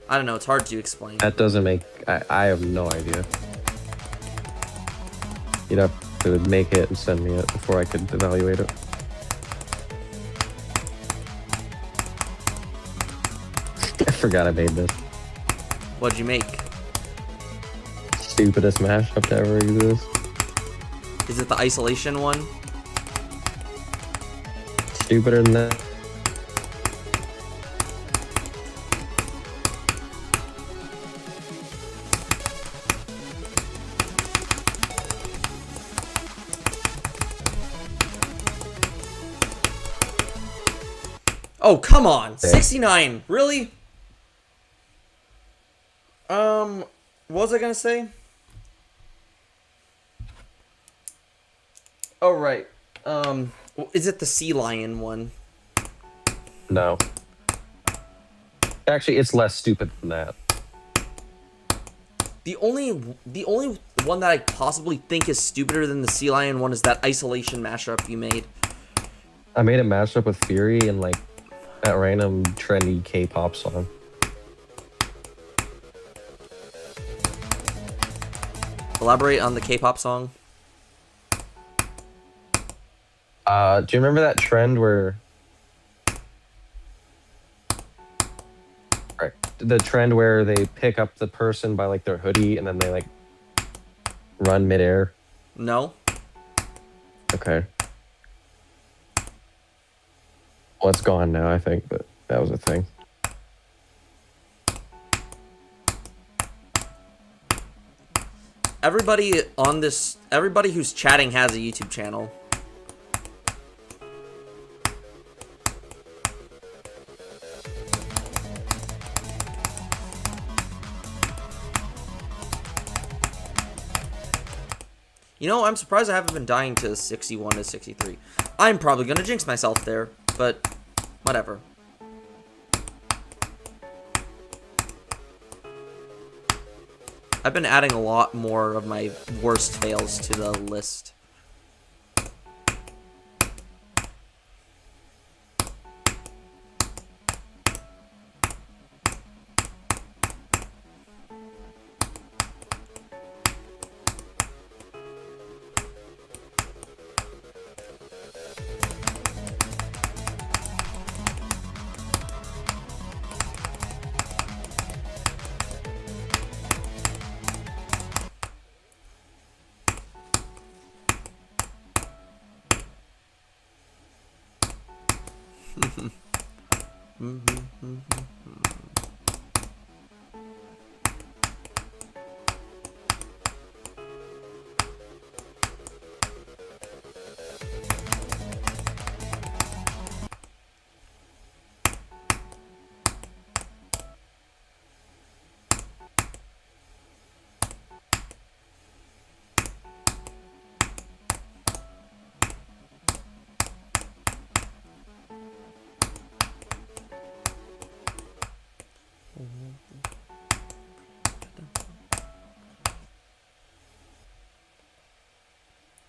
I don't know, it's hard to explain. That doesn't make. I have no idea. You'd have to make it and send me it before I could evaluate it. I forgot I made this. What'd you make? Stupidest mashup to ever exist. Is it the isolation one? Stupider than that. Oh, come on! 69! Really? What was I gonna say? Oh, right. Is it the sea lion one? No. Actually, it's less stupid than that. The only one that I possibly think is stupider than the sea lion one is that isolation mashup you made. I made a mashup with Fury and like that random trendy K-pop song. Elaborate on the K-pop song. Do you remember that trend where? Right, the trend where they pick up the person by like their hoodie and then they like run midair. No? Okay. Well, it's gone now, I think, but that was a thing. Everybody who's chatting has a YouTube channel. You know, I'm surprised I haven't been dying to 61 to 63. I'm probably gonna jinx myself there, but whatever. I've been adding a lot more of my worst fails to the list.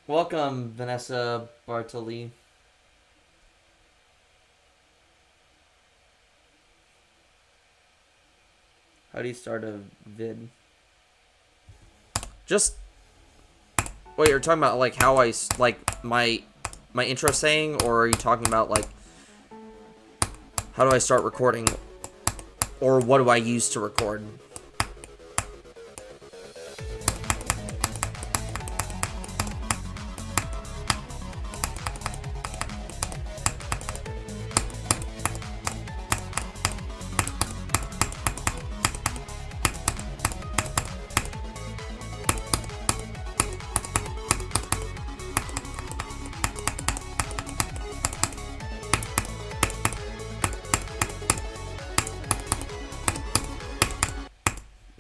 Welcome, Vanessa Bartoli. How do you start a vid? Just wait. You're talking about like how like my intro saying, or are you talking about like how do I start recording, or what do I use to record?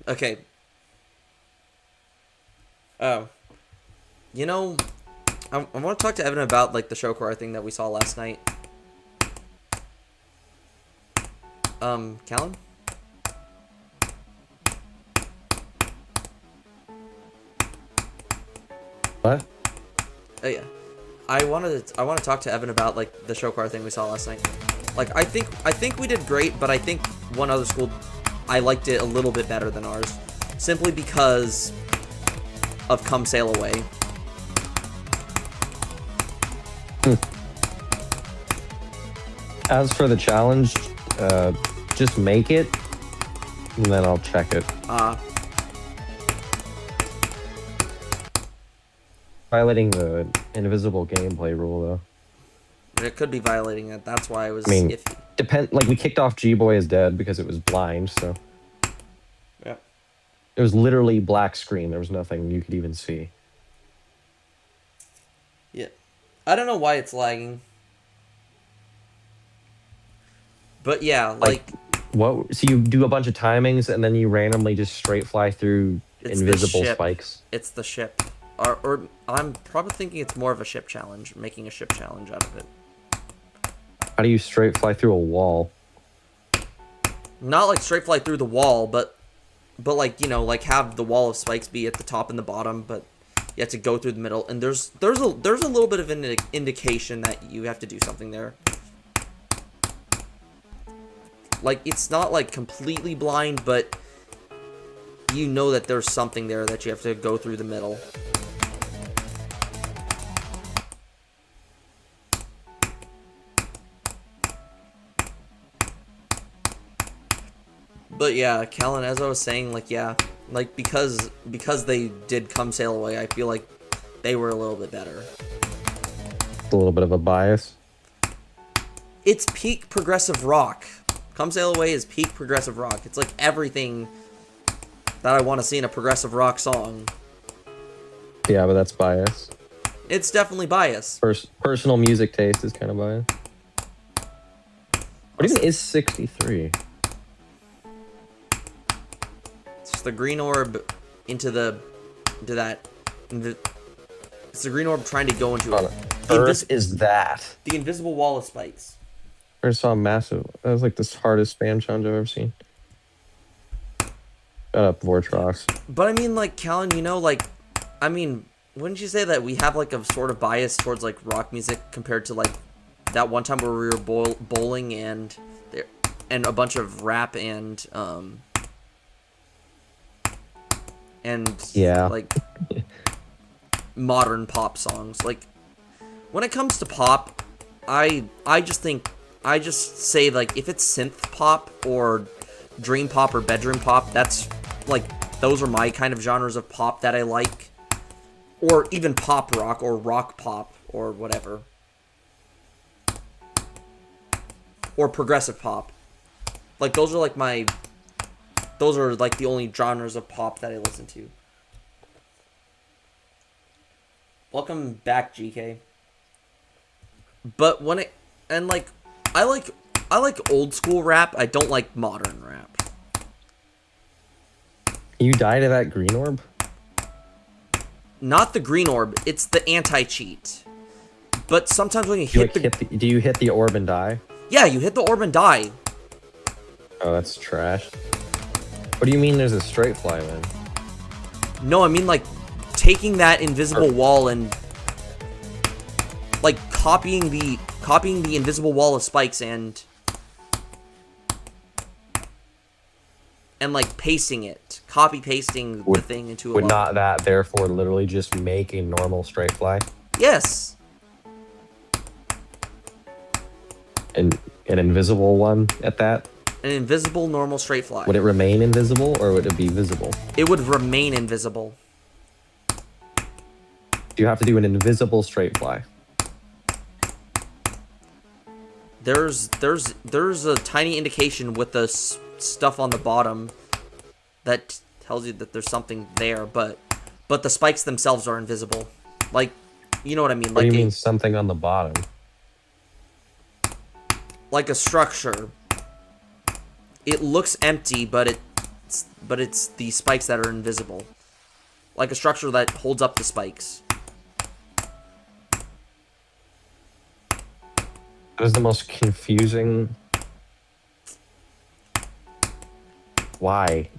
Okay. Oh. You know, I want to talk to Evan about like the Shokar thing that we saw last night. Callan? What? Oh yeah. I want to talk to Evan about like the Shokar thing we saw last night. Like I think we did great, but I think one other school I liked it a little bit better than ours, simply because of Come Sail Away. As for the challenge, just make it, and then I'll check it. Violating the invisible gameplay rule, though. It could be violating it. That's why I was I mean, iffy. Like, we kicked off G-Boy as dead because it was blind, so... Yeah. It was literally black screen. There was nothing you could even see. Yeah. I don't know why it's lagging. But yeah, like what? So you do a bunch of timings and then you randomly just straight fly through it's the invisible ship. spikes. It's the ship. Or I'm probably thinking it's more of a ship challenge, making a ship challenge out of it. How do you straight fly through a wall? Not like straight fly through the wall, but like, you know, like have the wall of spikes be at the top and the bottom, but you have to go through the middle, and there's a little bit of an indication that you have to do something there. Like, it's not like completely blind, but you know that there's something there that you have to go through the middle. But yeah, Callan, as I was saying, like, yeah, like, because they did Come Sail Away, I feel like they were a little bit better. A little bit of a bias. It's peak progressive rock. Come Sail Away is peak progressive rock. It's like everything that I want to see in a progressive rock song. Yeah, but that's bias. It's definitely bias. Personal music taste is kind of bias. What even is 63? It's the green orb into that. It's the green orb trying to go into it. Earth is that. The invisible wall of spikes. I saw a massive. That was like the hardest spam challenge I've ever seen. Shut up, Vortrox. But I mean, like, Callan, you know, like, I mean, wouldn't you say that we have like a sort of bias towards like rock music compared to like that one time where we were bowling and a bunch of rap and Yeah. like modern pop songs. Like, when it comes to pop, I just say like if it's synth pop or dream pop or bedroom pop, that's like those are my kind of genres of pop that I like, or even pop rock or rock pop or whatever, or progressive pop. Like those are like the only genres of pop that I listen to. Welcome back, GK. But when it and like I like old school rap. I don't like modern rap. You died of that green orb? Not the green orb. It's the anti-cheat. But sometimes when you hit Do you hit the orb and die? yeah, you hit the orb and die. Oh, that's trash. What do you mean there's a straight fly then? No, I mean like taking that invisible wall and like copying the invisible wall of spikes and like pasting it, copy pasting the thing into a Would level. not that therefore literally just make a normal straight fly? Yes. And an invisible one at that? An invisible normal straight fly. Would it remain invisible or would it be visible? It would remain invisible. You have to do an invisible straight fly. There's a tiny indication with the stuff on the bottom that tells you that there's something there, but the spikes themselves are invisible. Like, you know what I mean? What Like do you mean something on the bottom? like a structure. It looks empty, but it's the spikes that are invisible. Like a structure that holds up the spikes. That is the most confusing... Why?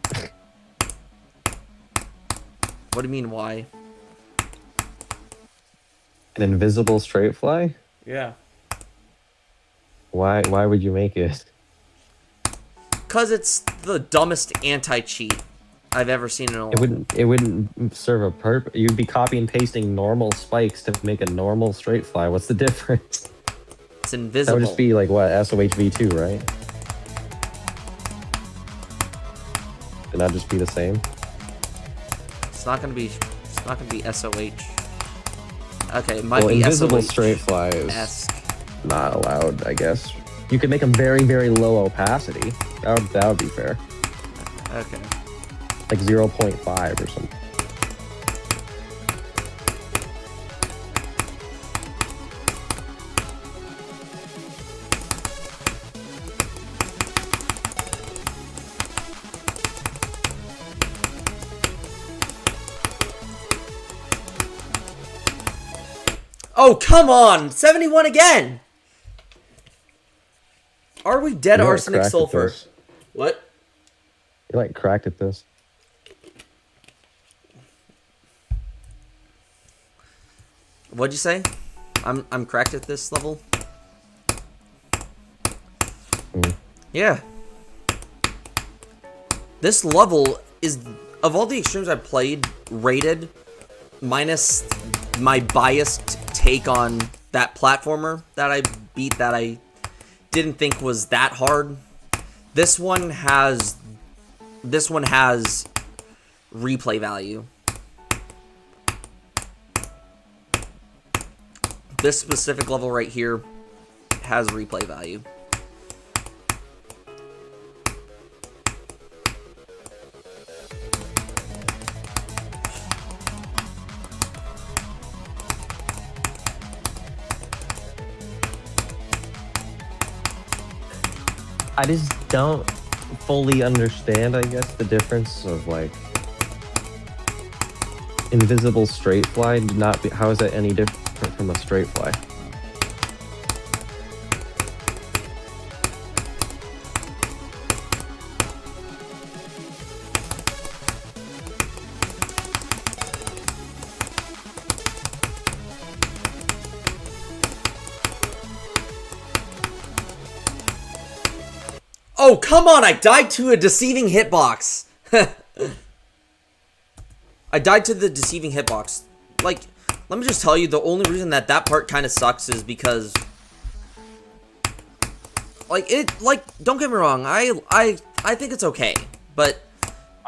What do you mean, why? An invisible straight fly? Yeah. Why would you make it? Because it's the dumbest anti-cheat I've ever seen in a while. It wouldn't serve a purpose. You'd be copy and pasting normal spikes to make a normal straight fly. What's the difference? It's That invisible. would just be like what, SOHV2, right? Would that just be the same? It's not gonna be SOH. Okay, it might Well, be invisible SOH. straight fly is esque. not allowed, I guess. You could make them very, very low opacity. That would be fair. Okay. Like 0.5 or something. Oh, come on! 71 again! Are we dead, You're like arsenic cracked at sulfur? this. What? You're like cracked at this. What'd you say? I'm cracked at this level? Yeah. This level is, of all the extremes I've played, rated, minus my biased take on that platformer that I beat that I didn't think was that hard. This one has replay value. This specific level right here has replay value. I just don't fully understand, I guess, the difference of like invisible straight fly. How is that any different from a straight fly? Oh, come on! I died to a deceiving hitbox. I died to the deceiving hitbox. Like, let me just tell you, the only reason that part kind of sucks is because, like, don't get me wrong, I think it's okay, but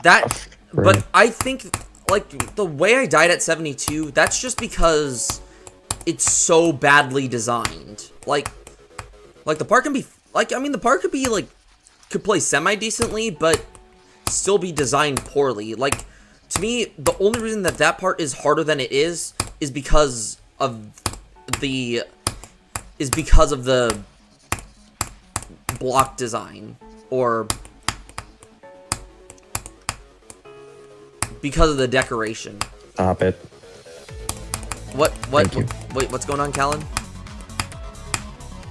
I think, like, the way I died at 72, that's just because it's so badly designed. Like the part can be, like, I mean, the part could be, like, could play semi-decently, but still be designed poorly. Like, to me, the only reason that part is harder than it is because of the block design, or because of the decoration. Stop it. What? Thank you. Wait, what's going on, Callan?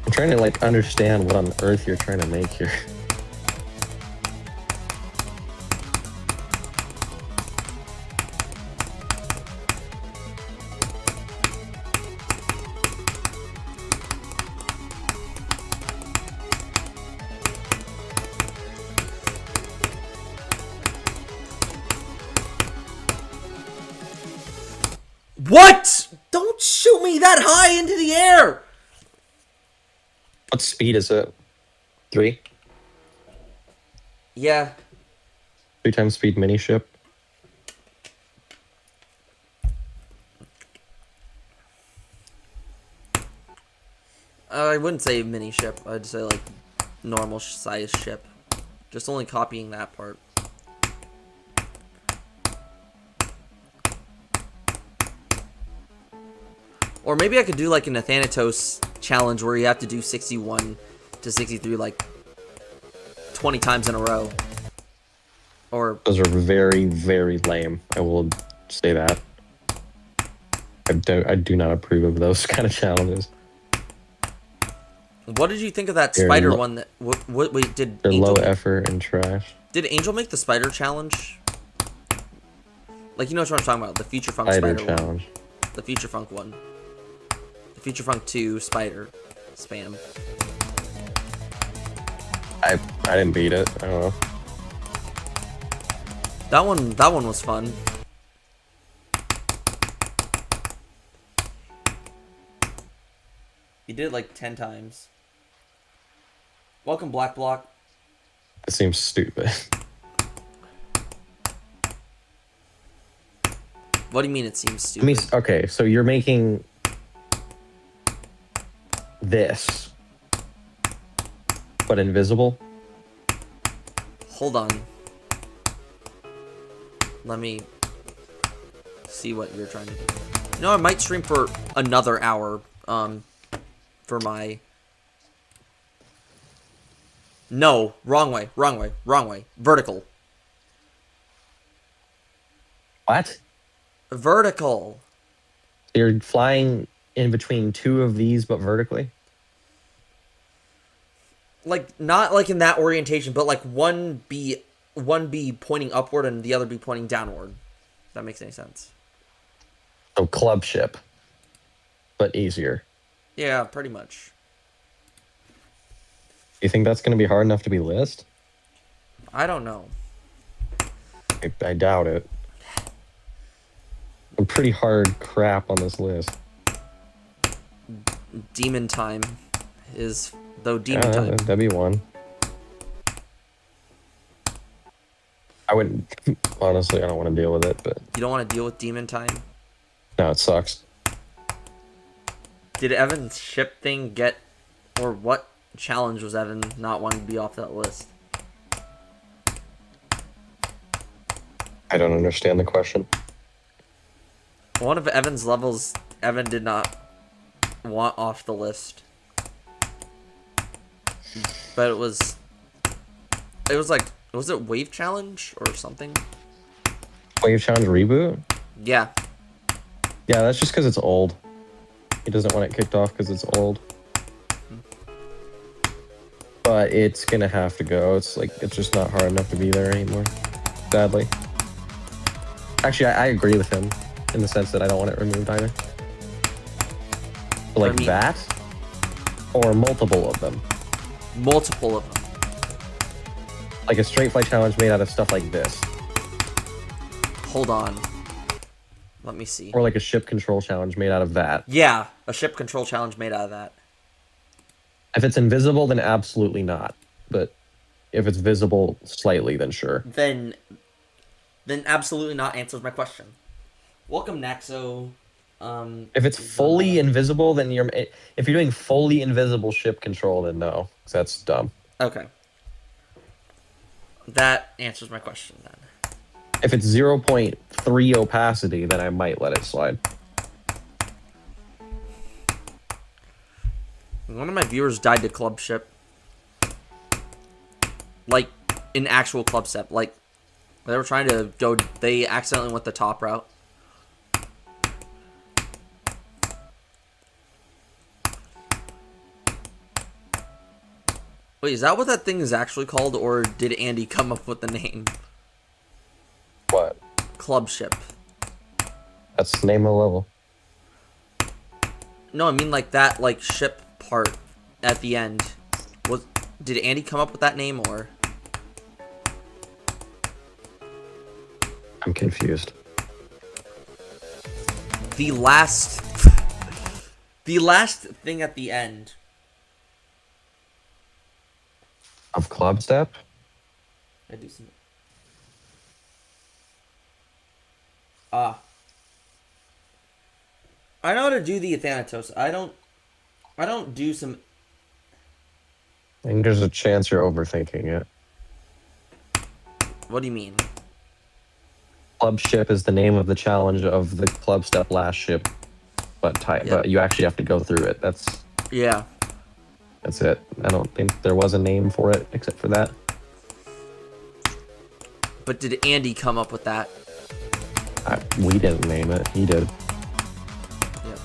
I'm trying to, like, understand what on earth you're trying to make here. What? Don't shoot me that high into the air! What speed is it? 3? Yeah. 3 times speed mini ship? I wouldn't say mini ship. I'd say, like, normal size ship. Just only copying that part. Or maybe I could do, like, an Athanatos challenge where you have to do 61 to 63, like, 20 times in a row. Or... Those are very, very lame. I will say that. I do not approve of those kind of challenges. What did you think of that spider one? That wait, did they're Angel low effort and trash. Did Angel make the spider challenge? Like, you know what I'm talking about? The Future Funk Spider spider challenge. one. The Future Funk one. The Future Funk 2 spider spam. I didn't beat it. I don't know. That one was fun. You did it like 10 times. Welcome, Black Block. It seems stupid. What do you mean it seems I stupid? mean, okay, so you're making this, but invisible? Hold on. Let me see what you're trying to do. You know, I might stream for another hour, for my... No, wrong way. Vertical. What? Vertical. You're flying in between 2 of these, but vertically? Like, not like in that orientation, but like one be pointing upward and the other be pointing downward. If that makes any sense. So club ship, but easier. Yeah, pretty much. You think that's going to be hard enough to be list? I don't know. I doubt it. I'm pretty hard crap on this list. Demon time is... Though demon time. That'd be one. I wouldn't... Honestly, I don't want to deal with it, but... You don't want to deal with demon time? No, it sucks. Did Evan's ship thing get... Or what challenge was Evan not wanting to be off that list? I don't understand the question. One of Evan's levels, Evan did not want off the list. But it was like, was it Wave Challenge or something? Wave Challenge reboot? Yeah. Yeah, that's just because it's old. He doesn't want it kicked off because it's old. But it's gonna have to go. It's like, it's just not hard enough to be there anymore. Sadly. Actually, I agree with him in the sense that I don't want it removed either. But like that? Or multiple of them? Multiple of them. Like a straight flight challenge made out of stuff like this. Hold on. Let me see. Or like a ship control challenge made out of that. Yeah, a ship control challenge made out of that. If it's invisible, then absolutely not. But if it's visible slightly, then sure. Then absolutely not answers my question. Welcome, Naxo. If it's fully invisible, then if you're doing fully invisible ship control, then no, 'cause that's dumb. Okay. That answers my question then. If it's 0.3 opacity, then I might let it slide. One of my viewers died to club ship. Like, in actual club step. Like, they were trying to go... They accidentally went the top route. Wait, is that what that thing is actually called? Or did Andy come up with the name? What? Club ship. That's the name of the level. No, I mean like that, like, ship part at the end. Did Andy come up with that name, or? I'm confused. The last... the last thing at the end. Of club step? I do some... I know how to do the Athanatos. I don't do some... I think there's a chance you're overthinking it. What do you mean? Club ship is the name of the challenge of the club step last ship, but but you actually have to go through it. Yeah. That's it. I don't think there was a name for it except for that. But did Andy come up with that? We didn't name it. He did. Yep.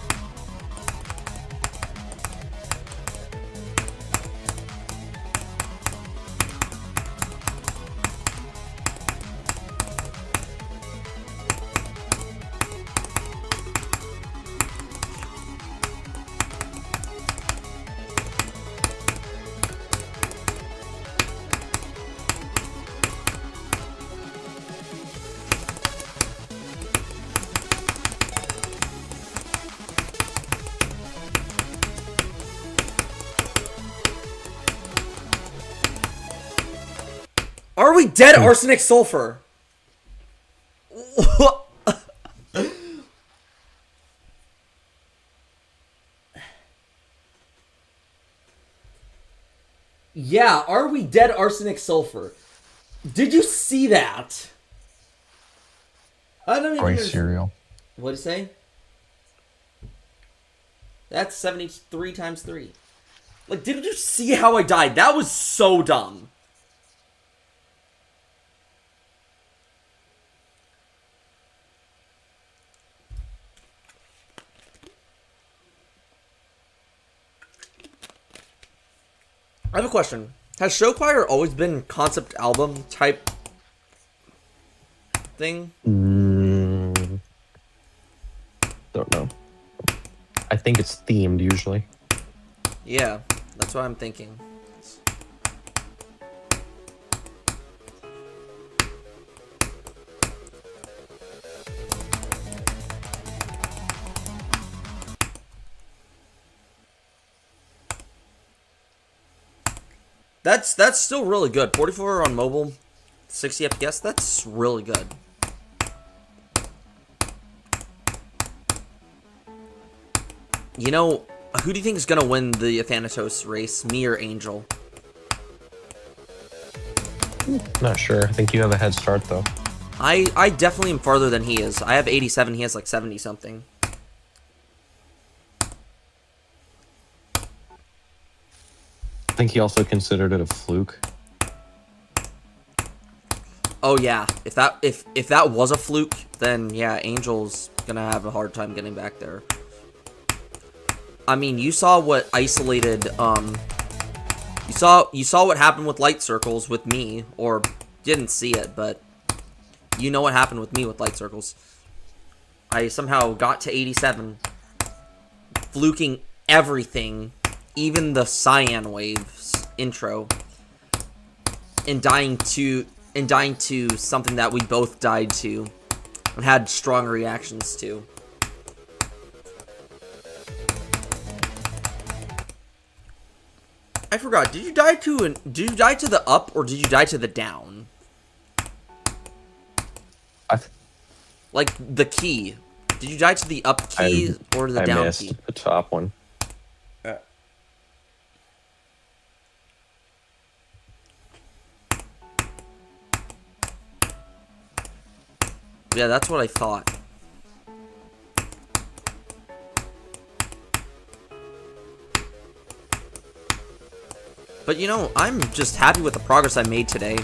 Are we dead, arsenic sulfur? Yeah, are we dead, arsenic sulfur? Did you see that? I don't even Rice cereal. What'd you say? That's 73 times 3. Like, did you see how I died? That was so dumb. I have a question. Has Show Choir always been concept album type thing? Don't know. I think it's themed usually. Yeah, that's what I'm thinking. That's still really good. 44 on mobile, 60 FPS. That's really good. You know, who do you think is gonna win the Athanatos race, me or Angel? Not sure. I think you have a head start though. I definitely am farther than he is. I have 87. He has like 70 something. I think he also considered it a fluke. Oh yeah, if that was a fluke, then yeah, Angel's gonna have a hard time getting back there. I mean, you saw what isolated you saw what happened with light circles with me, or didn't see it, but you know what happened with me with light circles. I somehow got to 87, fluking everything, even the cyan waves intro. in dying to something that we both died to and had strong reactions to. I forgot. Did you die to the up or did you die to the down? Like the key. Did you die to the up key or the down key? I missed the top one. Yeah, that's what I thought. But you know, I'm just happy with the progress I made today.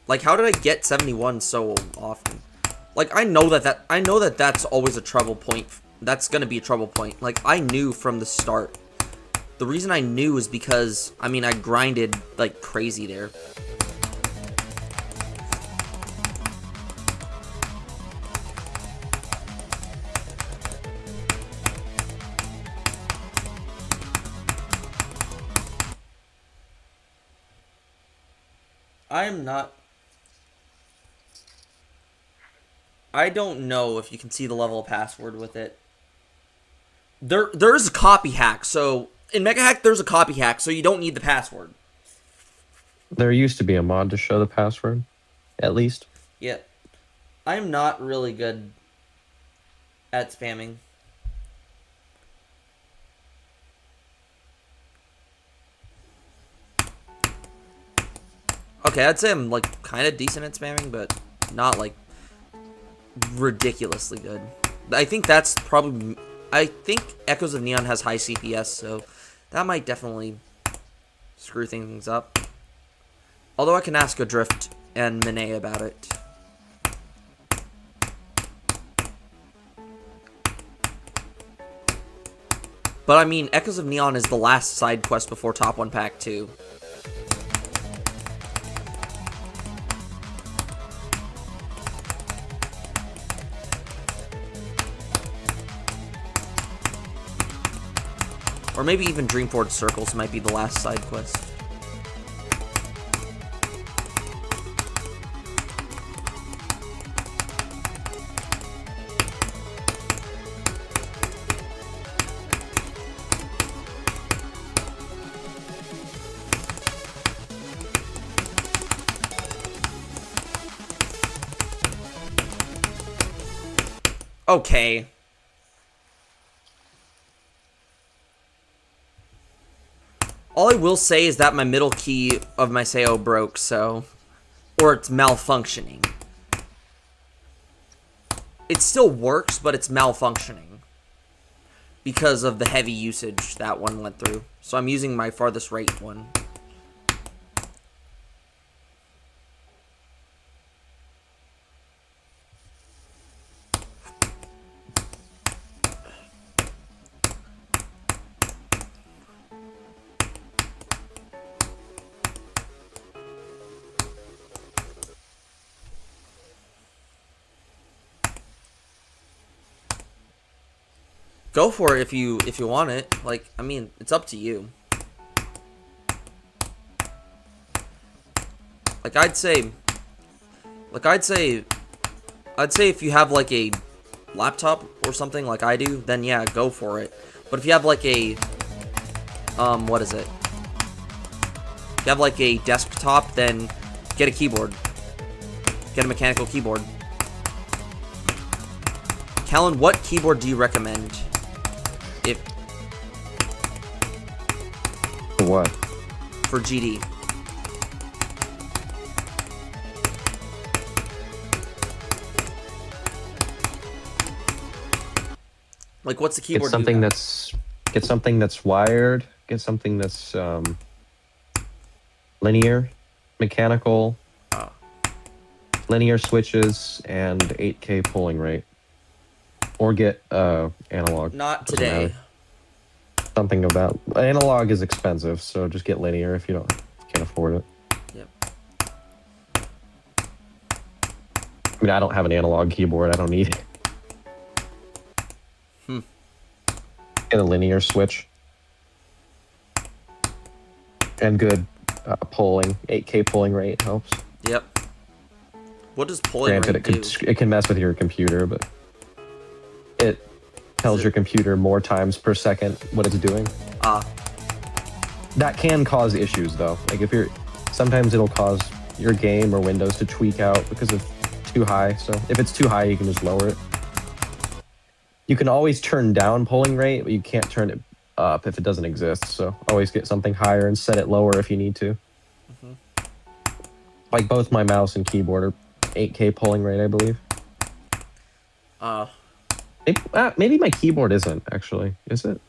Like, how did I get 71 so often? Like, I know that that's always a trouble point. That's gonna be a trouble point. Like, I knew from the start. The reason I knew is because, I mean, I grinded like crazy there. I don't know if you can see the level of password with it. There's a copy hack, so in Mega Hack there's a copy hack, so you don't need the password. There used to be a mod to show the password, at least. Yeah. I'm not really good at spamming. Okay, I'd say I'm like kind of decent at spamming, but not like ridiculously good. I think that's probably... I think Echoes of Neon has high CPS, so that might definitely screw things up. Although I can ask Adrift and Mine about it. But I mean, Echoes of Neon is the last side quest before Top 1 Pack 2. Or maybe even Dreamforge Circles might be the last side quest. Okay. All I will say is that my middle key of my Seo broke, so... Or it's malfunctioning. It still works, but it's malfunctioning. Because of the heavy usage that one went through. So I'm using my farthest right one. Go for it if you want it. Like, I mean, it's up to you. Like I'd say if you have like a laptop or something like I do, then yeah, go for it. But if you have like a what is it? If you have like a desktop, then get a keyboard. Get a mechanical keyboard. Callan, what keyboard do you recommend? If For what? for GD. Like, what's the Get keyboard? something that's wired. Get something that's linear, mechanical, linear switches, and 8K polling rate. Or get analog. Not Doesn't today. matter. Something about analog is expensive, so just get linear if you can't afford it. Yep. I mean, I don't have an analog keyboard. I don't need it. Get a linear switch. And good polling. 8K polling rate helps. Yep. What does polling Granted, rate do? it can mess with your computer, but it tells your computer more times per second what it's doing. That can cause issues though. Like if you're, sometimes it'll cause your game or Windows to tweak out because of too high. So if it's too high, you can just lower it. You can always turn down polling rate, but you can't turn it up if it doesn't exist. So always get something higher and set it lower if you need to. Like both my mouse and keyboard are 8K polling rate, I believe. Maybe my keyboard isn't actually. Is it?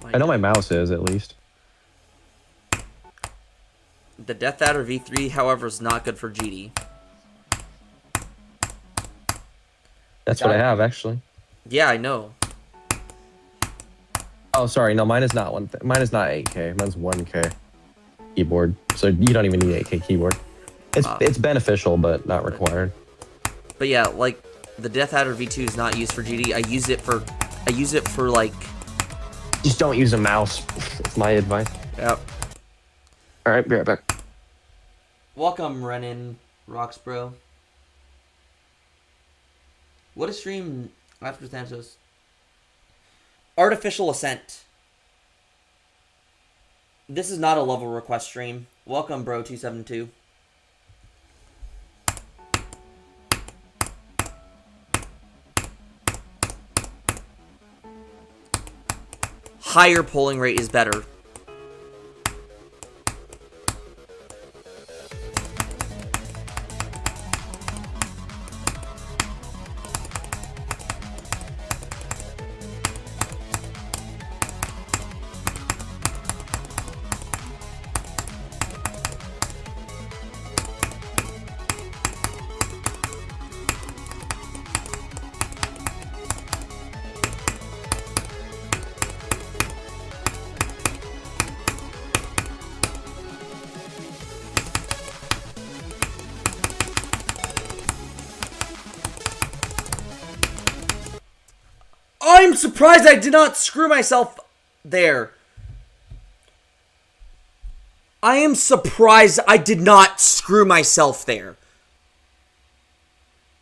I know my mouse is at least. The Death Adder V3, however, is not good for GD. That's what I have actually. Yeah, I know. Oh, sorry. No, mine is not mine is not 8K. Mine's 1K keyboard. So you don't even need 8K keyboard. It's beneficial, but not required. But yeah, like the Death Adder V2 is not used for GD. I use it for like. Just don't use a mouse. That's my advice. Yep. All right, be right back. Welcome, Renan Rocks, bro. What a stream after Athanatos. Artificial Ascent. This is not a level request stream. Welcome, bro, 272. Higher polling rate is better. I'm surprised I did not screw myself there. I am surprised I did not screw myself there.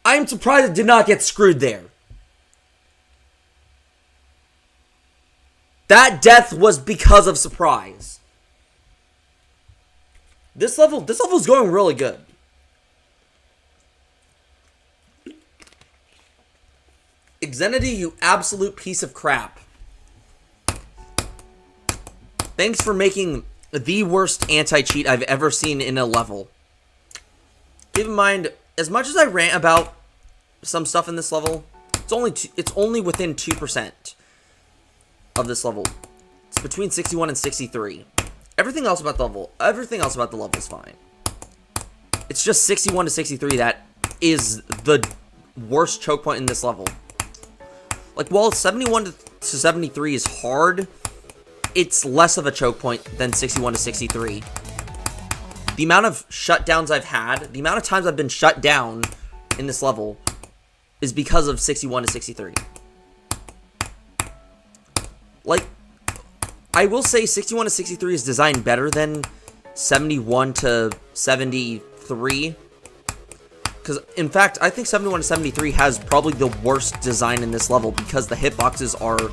I am surprised I did not get screwed there. That death was because of surprise. This level is going really good. Xenity, you absolute piece of crap. Thanks for making the worst anti-cheat I've ever seen in a level. Keep in mind, as much as I rant about some stuff in this level, it's only within 2% of this level. It's between 61 and 63. Everything else about the level is fine. It's just 61 to 63 that is the worst choke point in this level. Like, while 71 to 73 is hard, it's less of a choke point than 61 to 63. The amount of shutdowns I've had, the amount of times I've been shut down in this level is because of 61 to 63. Like, I will say 61 to 63 is designed better than 71 to 73. Because, in fact, I think 71 to 73 has probably the worst design in this level because the hitboxes are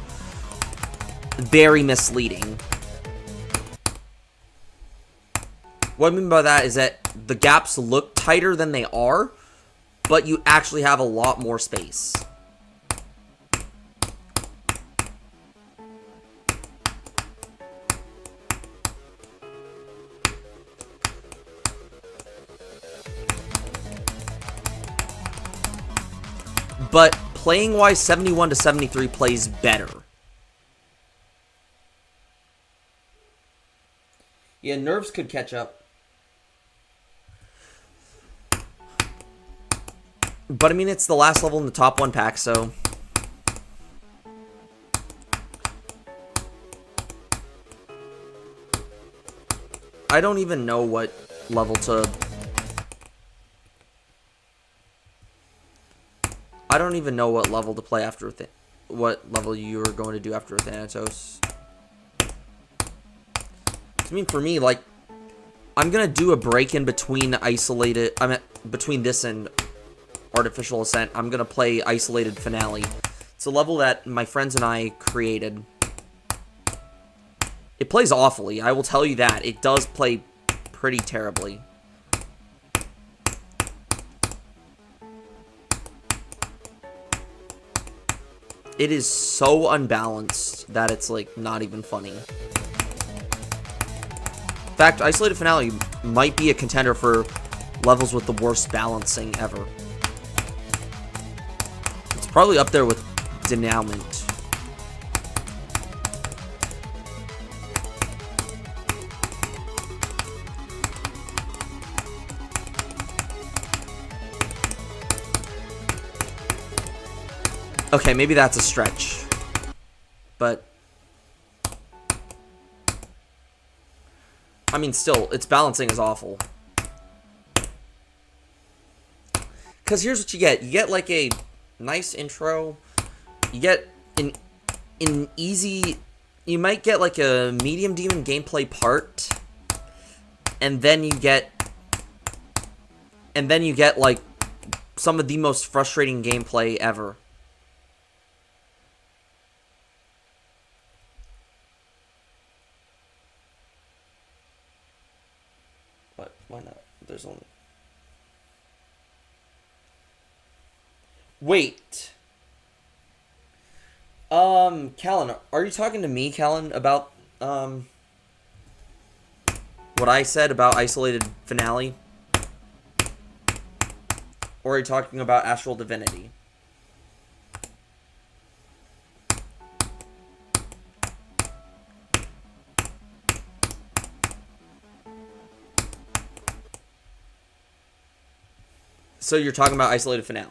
very misleading. What I mean by that is that the gaps look tighter than they are, but you actually have a lot more space. But playing-wise, 71 to 73 plays better. Yeah, nerves could catch up. But, I mean, it's the last level in the top 1 pack, so... I don't even know what level to... I don't even know what level to play after what level you are going to do after Athanatos. To I mean, for me, like, I'm gonna do a break in between isolated. Between this and Artificial Ascent. I'm gonna play Isolated Finale. It's a level that my friends and I created. It plays awfully. I will tell you that. It does play pretty terribly. It is so unbalanced that it's, like, not even funny. In fact, Isolated Finale might be a contender for levels with the worst balancing ever. It's probably up there with Denouement. Okay, maybe that's a stretch. But I mean, still, its balancing is awful. Because here's what you get. You get, like, a nice intro. You get an easy... You might get, like, a medium demon gameplay part. And then you get... like, some of the most frustrating gameplay ever. But why not? There's only... Wait. Callan, are you talking to me, Callan, about, what I said about Isolated Finale? Or are you talking about Astral Divinity? So you're talking about Isolated Finale.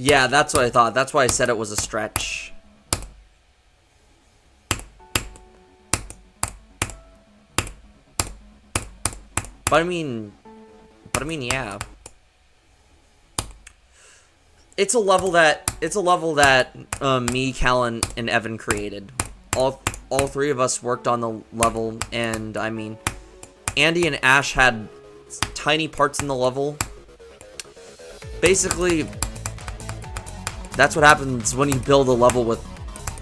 Yeah, that's what I thought. That's why I said it was a stretch. But I mean, yeah. It's a level that me, Callan, and Evan created. All three of us worked on the level, and I mean, Andy and Ash had tiny parts in the level. Basically, that's what happens when you build a level with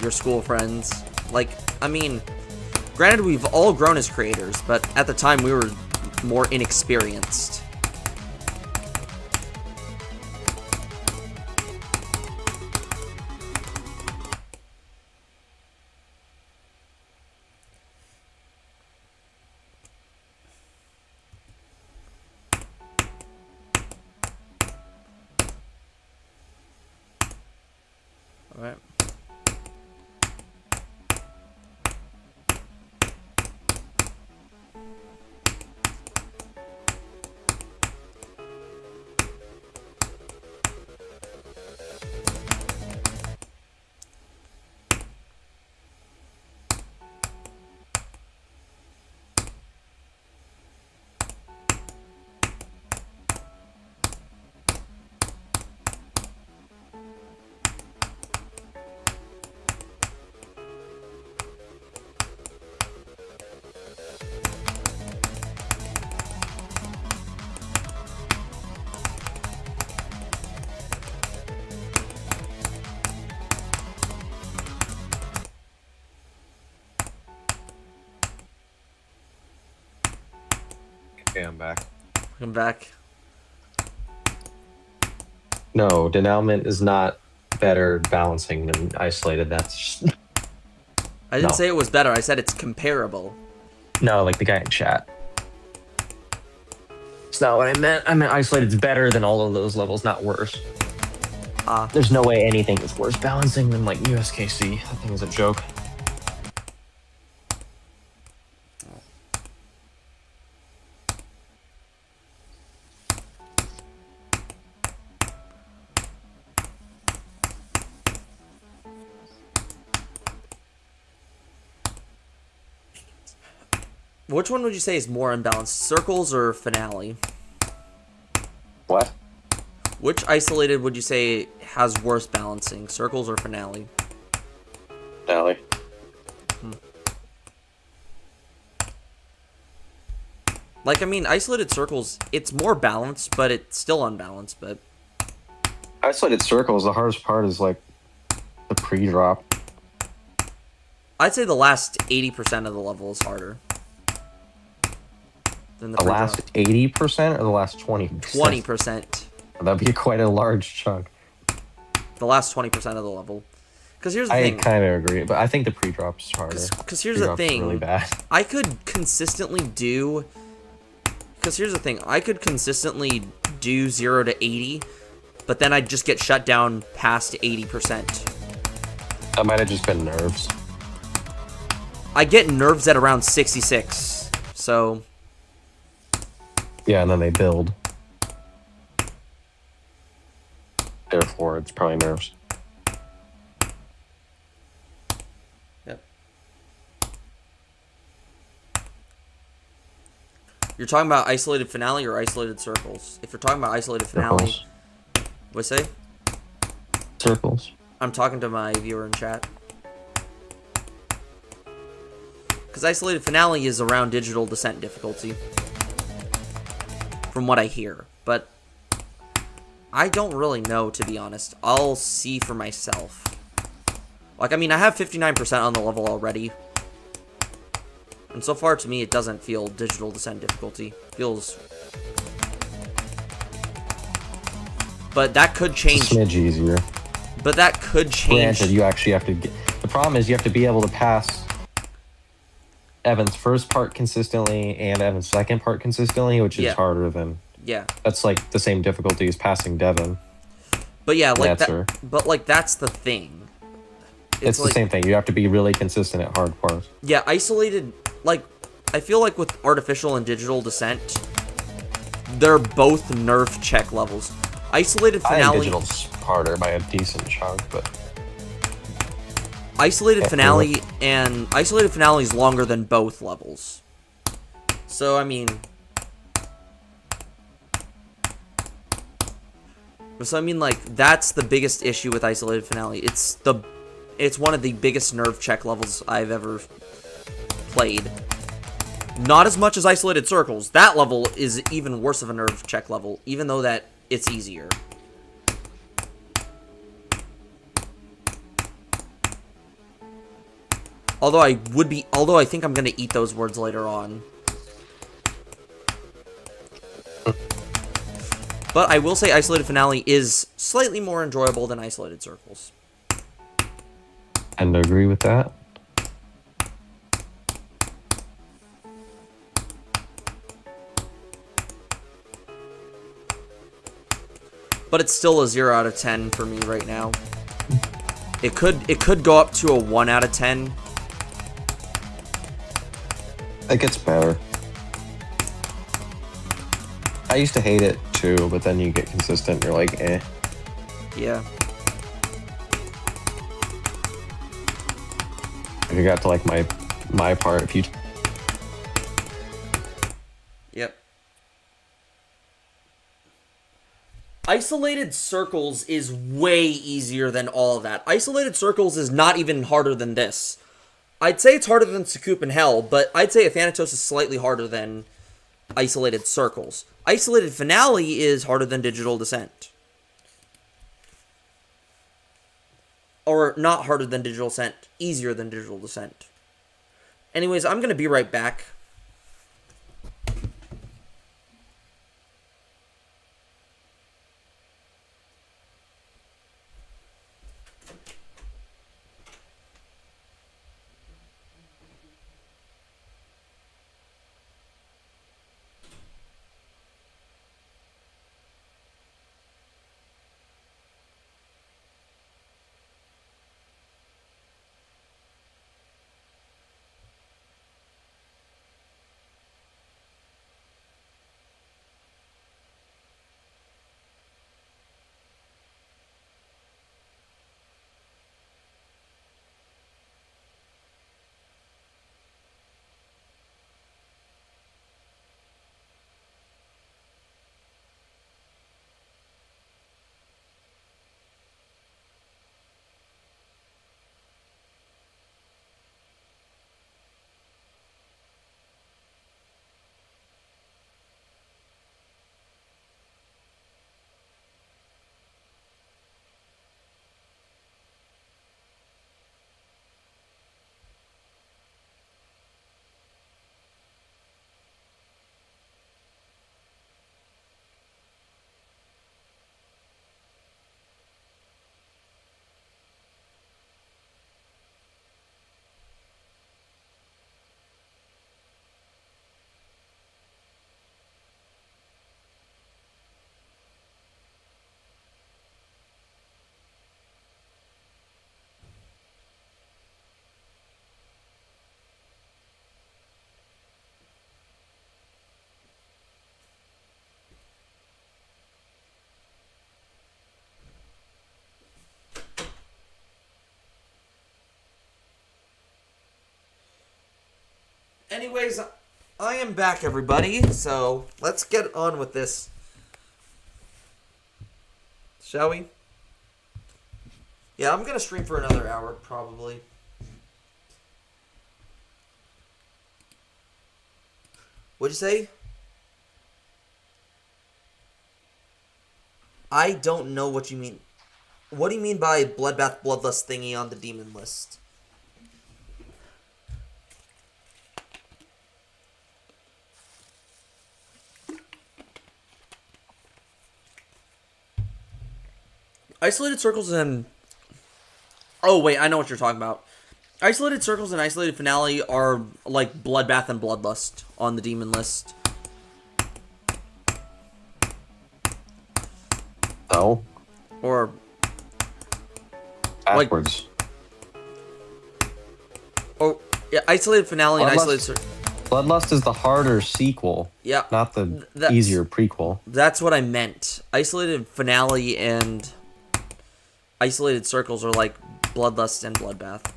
your school friends. Like, I mean, granted, we've all grown as creators, but at the time we were more inexperienced. Alright. Okay, I'm back. I'm back. No, Denouement is not better balancing than Isolated. That's just... I didn't No. say it was better. I said it's comparable. No, like the guy in chat. It's not what I meant. I meant Isolated's better than all of those levels, not worse. There's no way anything is worse balancing than like USKC. That thing is a joke. Which one would you say is more unbalanced, circles or finale? What? Which isolated would you say has worse balancing, circles or finale? Finale. Like, I mean, isolated circles, it's more balanced, but it's still unbalanced, but... Isolated circles, the hardest part is like the pre-drop. I'd say the last 80% of the level is harder than the The pre-drop. last 80% or the last 20%? 20%. That'd be quite a large chunk. The last 20% of the level. Because here's the I thing. kind of agree, but I think the pre-drop's harder. Because here's the Pre-drop's thing. really bad. I could consistently do... Because here's the thing. I could consistently do 0 to 80, but then I'd just get shut down past 80%. That might have just been nerves. I get nerves at around 66, so... Yeah, and then they build. Therefore, it's probably nerves. Yep. You're talking about isolated finale or isolated circles? If you're talking about isolated finale... Circles. What'd you say? Circles. I'm talking to my viewer in chat. Because isolated finale is around digital descent difficulty. From what I hear. But I don't really know, to be honest. I'll see for myself. Like, I mean, I have 59% on the level already. And so far, to me, it doesn't feel digital descent difficulty. Feels... But that could change. It's a smidge easier. But that could change. Granted, you actually have to get... The problem is you have to be able to pass Evan's first part consistently and Evan's second part consistently, which is harder than... Yeah. That's like the same difficulty as passing Devin. But yeah, like Answer. that. But like that's the thing. It's the like, same thing. You have to be really consistent at hard parts. Yeah, isolated. Like, I feel like with artificial and digital descent, they're both nerf check levels. Isolated I think finale. digital's harder by a decent chunk, but Isolated finale and isolated finale is longer than both levels. So I mean. So I mean, like, that's the biggest issue with isolated finale. It's one of the biggest nerve check levels I've ever played. Not as much as isolated circles. That level is even worse of a nerve check level, even though that it's easier. Although I think I'm gonna eat those words later on. But I will say isolated finale is slightly more enjoyable than isolated circles. and agree with that. But it's still a 0 out of 10 for me right now. It could go up to a 1 out of 10. It gets better. I used to hate it too, but then you get consistent, you're like, eh. Yeah. If you got to like my part, if you... Yep. Isolated circles is way easier than all of that. Isolated circles is not even harder than this. I'd say it's harder than Sucoup and Hell, but I'd say Athanatos is slightly harder than isolated circles. Isolated finale is harder than digital descent. Or not harder than digital descent, easier than digital descent. Anyways, I'm going to be right back. Anyways, I am back, everybody. So let's get on with this, shall we? Yeah, I'm gonna stream for another hour probably. What'd you say? I don't know what you mean. What do you mean by Bloodbath Bloodlust thingy on the demon list? Isolated circles and... Oh, wait, I know what you're talking about. Isolated circles and isolated finale are like Bloodbath and Bloodlust on the demon list. No. Or... Backwards. Oh, yeah, isolated finale and isolated circle. Bloodlust is the harder sequel. Yeah. Not the easier prequel. That's what I meant. Isolated finale and isolated circles are like Bloodlust and Bloodbath.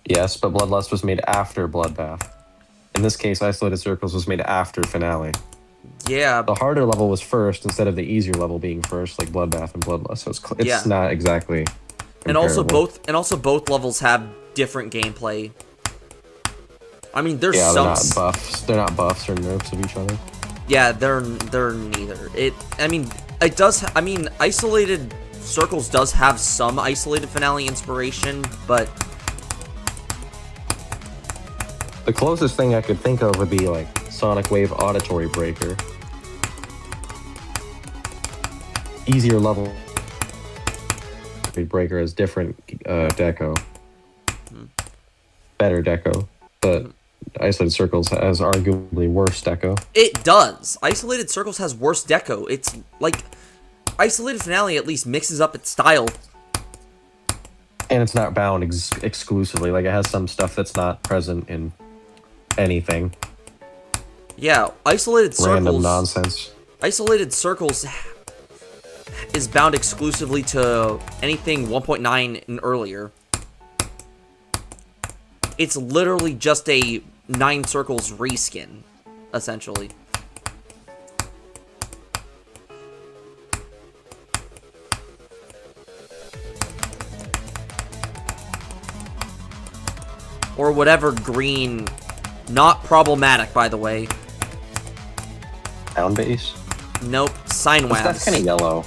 Yes, but Bloodlust was made after Bloodbath. In this case, Isolated Circles was made after Finale. Yeah. The harder level was first instead of the easier level being first, like Bloodbath and Bloodlust. So it's not exactly comparable. And also both levels have different gameplay. I mean, there's they're some not buffs. They're not buffs or nerfs of each other. Yeah, they're neither. Isolated Circles does have some isolated finale inspiration, but the closest thing I could think of would be like Sonic Wave Auditory Breaker. Easier level. Breaker has different deco. Better deco. But Isolated Circles has arguably worse deco. it does. Isolated Circles has worse deco. It's like Isolated Finale at least mixes up its style. And it's not bound exclusively. Like, it has some stuff that's not present in anything. Yeah, Isolated Circles. Random nonsense. Isolated Circles is bound exclusively to anything 1.9 and earlier. It's literally just a 9 Circles reskin, essentially. Or whatever green. Not problematic, by the way. Down base? Nope. Sine That's webs. kind of yellow.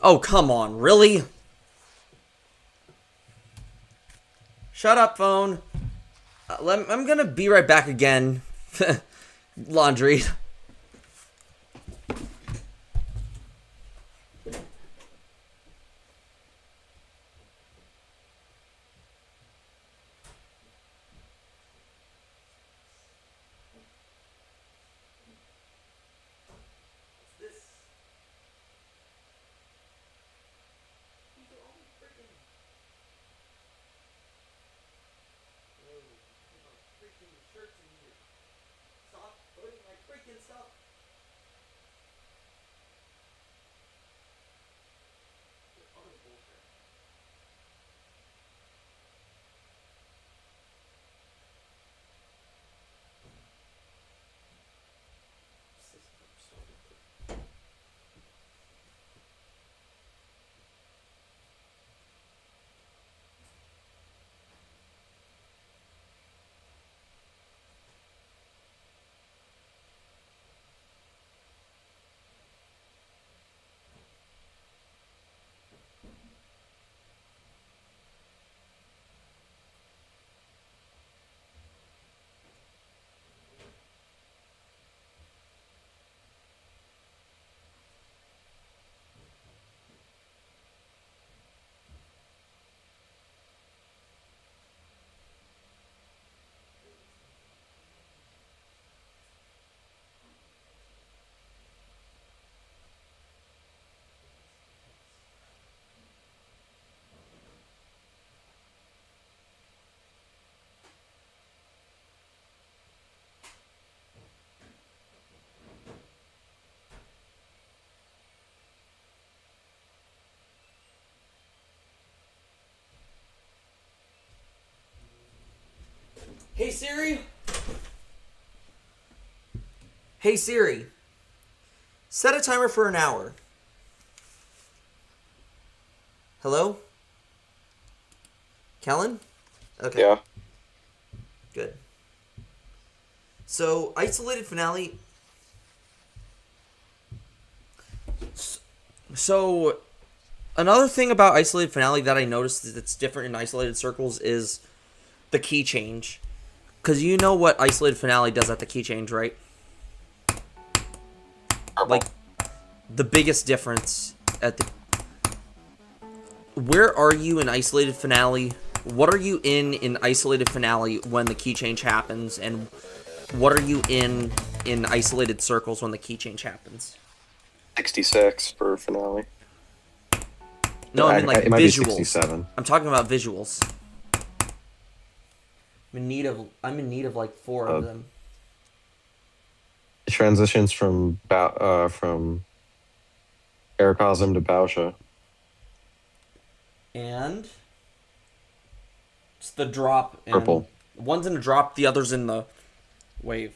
Oh, come on. Really? Shut up, phone. I'm gonna be right back again. Laundry. Hey Siri. Hey Siri. Set a timer for an hour. Hello? Kellen? Okay. Yeah. Good. So, isolated finale. So, another thing about isolated finale that I noticed that's different in isolated circles is the key change. Because you know what isolated finale does at the key change, right? Like, the biggest difference at the. Where are you in isolated finale? What are you in isolated finale when the key change happens? And what are you in isolated circles when the key change happens? 66 for finale. No, I mean like it might be visuals. 67. I'm talking about visuals. I'm in need of like 4 of them. It transitions from Aerocosm to Bausha. And it's the drop. And Purple. One's in a drop, the other's in the wave.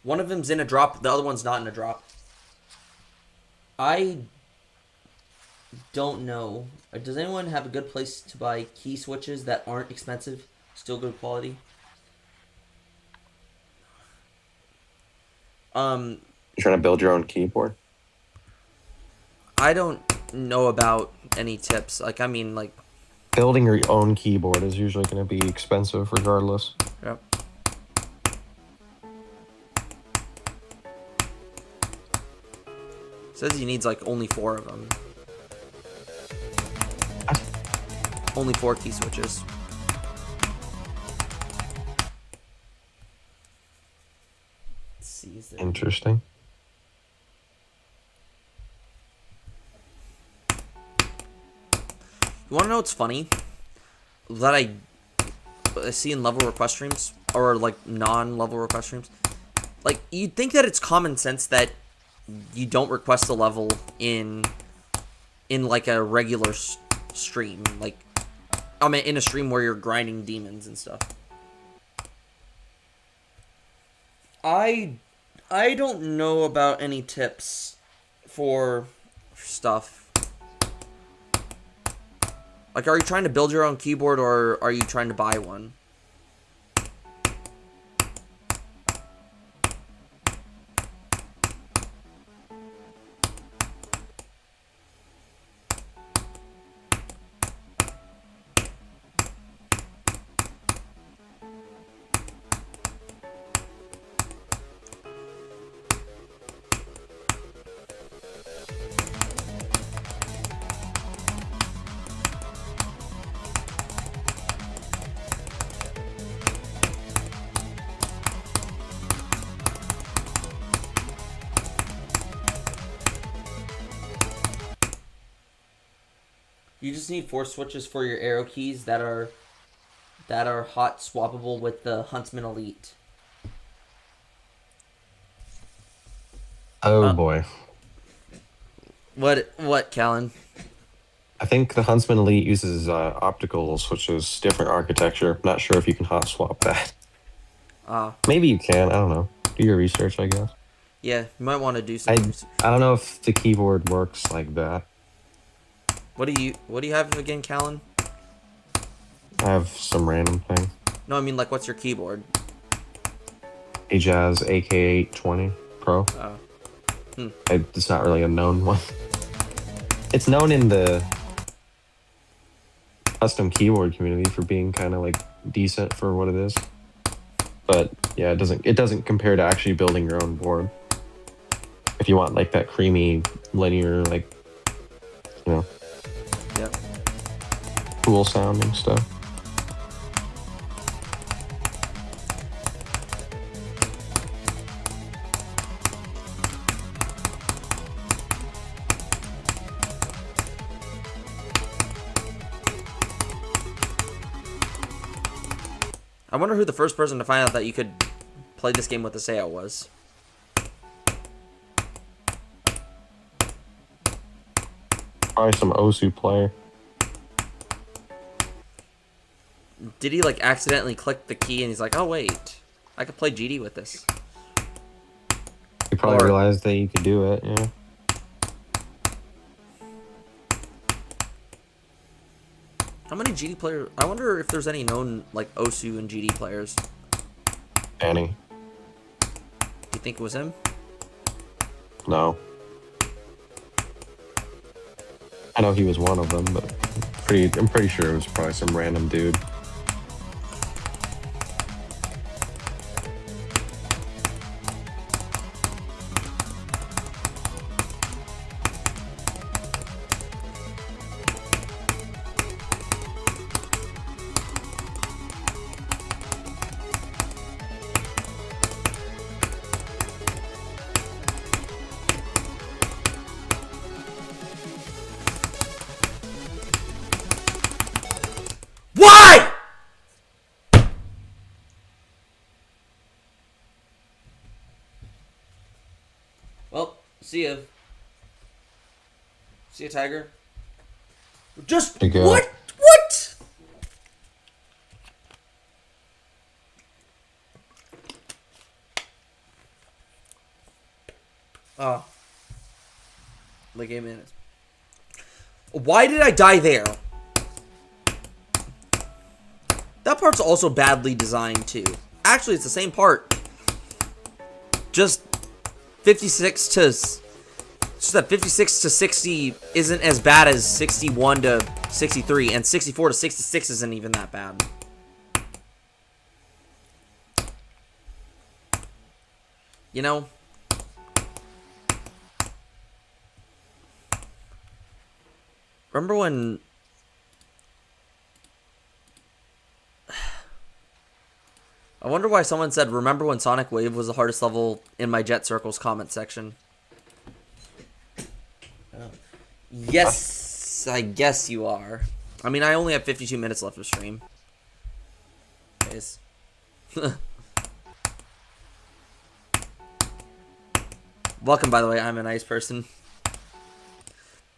One of them's in a drop, the other one's not in a drop. I don't know. Does anyone have a good place to buy key switches that aren't expensive, still good quality? You're trying to build your own keyboard? I don't know about any tips. Like, I mean, like, Building your own keyboard is usually going to be expensive regardless. yep. Says he needs like only 4 of them. Only 4 key switches. Let's see, is there... Interesting. You want to know what's funny? That I see in level request streams, or like non-level request streams. Like, you'd think that it's common sense that you don't request a level in like a regular stream. Like, I mean, in a stream where you're grinding demons and stuff. I don't know about any tips for stuff. Like, are you trying to build your own keyboard, or are you trying to buy one? You just need 4 switches for your arrow keys that are hot swappable with the Huntsman Elite. Oh boy. What, Callan? I think the Huntsman Elite uses opticals, which is different architecture. Not sure if you can hot swap that. Maybe you can. I don't know. Do your research, I guess. Yeah, you might want to do some research. I don't know if the keyboard works like that. What do you have again, Callan? I have some random thing. No, I mean, like, what's your keyboard? A Jazz AK820 Pro. Oh. It's not really a known one. It's known in the custom keyboard community for being kind of like decent for what it is. But yeah, it doesn't compare to actually building your own board. If you want like that creamy linear, like, you know, Yep. cool sounding stuff. I wonder who the first person to find out that you could play this game with a Sao was. Probably some Osu player. did he like accidentally click the key and he's like, oh wait, I could play GD with this. You probably Or- realized that you could do it, yeah. How many GD players? I wonder if there's any known like Osu and GD players. Annie. You think it was him? No. I know he was one of them, but I'm pretty sure it was probably some random dude. Why? Well, see ya. See ya, Tiger. Just You go. what? What? Oh. The game is. Why did I die there? That part's also badly designed too. Actually, it's the same part. Just 56 to... Just that 56 to 60 isn't as bad as 61 to 63, and 64 to 66 isn't even that bad. You know? Remember when... I wonder why someone said, remember when Sonic Wave was the hardest level in my Jet Circles comment section? Yes, I guess you are. I mean, I only have 52 minutes left of stream. Guys. Welcome, by the way. I'm a nice person.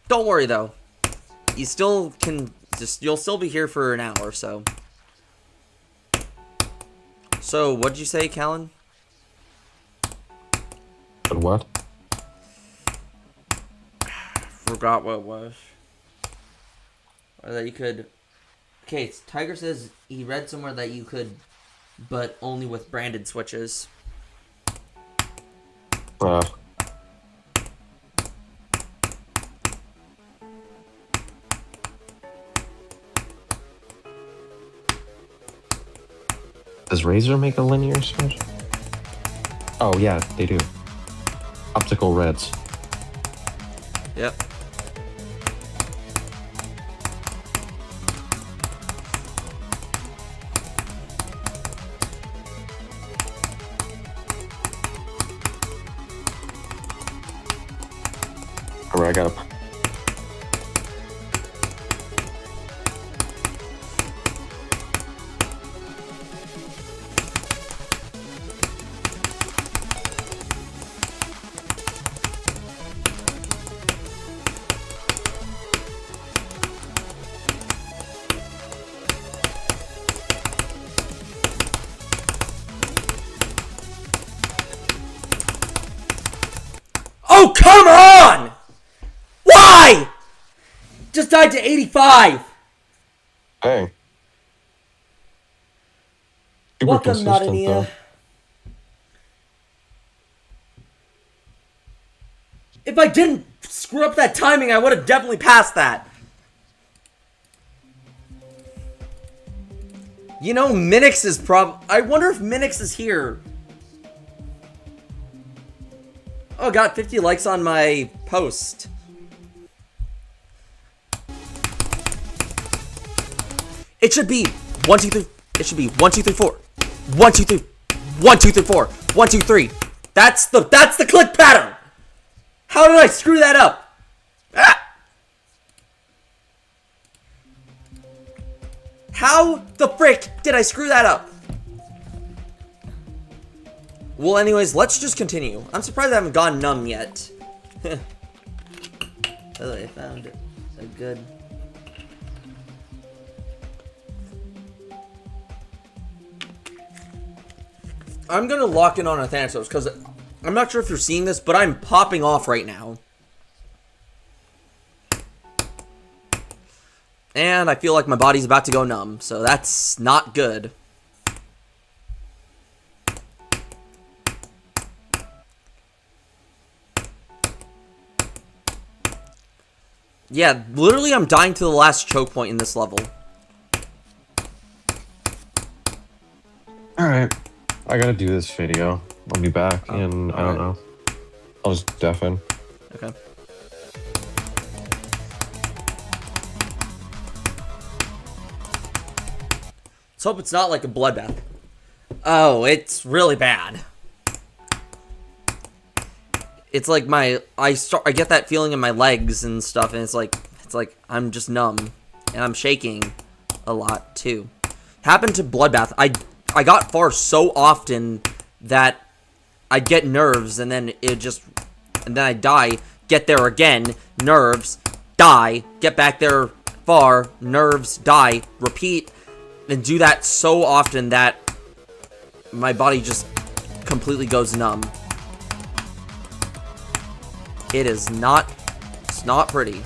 Don't worry, though. You still can... You'll still be here for an hour, so... So, what did you say, Callan? But what? Forgot what it was. Or that you could... Okay, Tiger says he read somewhere that you could, but only with branded switches. Does Razer make a linear switch? Oh yeah, they do. Optical reds. Yep. Alright, I got a... Oh, come on! Why? Just died to 85. Hey. Super Welcome, consistent, Nadania. though. If I didn't screw up that timing, I would have definitely passed that. You know, Minix is I wonder if Minix is here. Oh, got 50 likes on my post. It should be 1, 2, 3. It should be 1, 2, 3, 4. 1, 2, 3. 1, 2, 3, 4. 1, 2, 3. That's the click pattern. How did I screw that up? Ah! How the frick did I screw that up? Well, anyways, let's just continue. I'm surprised I haven't gone numb yet. By the way, I found a good... I'm gonna lock in on Athanatos because I'm not sure if you're seeing this, but I'm popping off right now. And I feel like my body's about to go numb, so that's not good. Yeah, literally I'm dying to the last choke point in this level. Alright. I gotta do this video. I'll be back in, I don't know. I'll just deafen. Okay. Let's hope it's not like a bloodbath. Oh, it's really bad. It's like I get that feeling in my legs and stuff, and it's like I'm just numb and I'm shaking a lot too. Happened to bloodbath. I got far so often that I get nerves and then I die, get there again, nerves, die, get back there far, nerves, die, repeat, and do that so often that my body just completely goes numb. It's not pretty.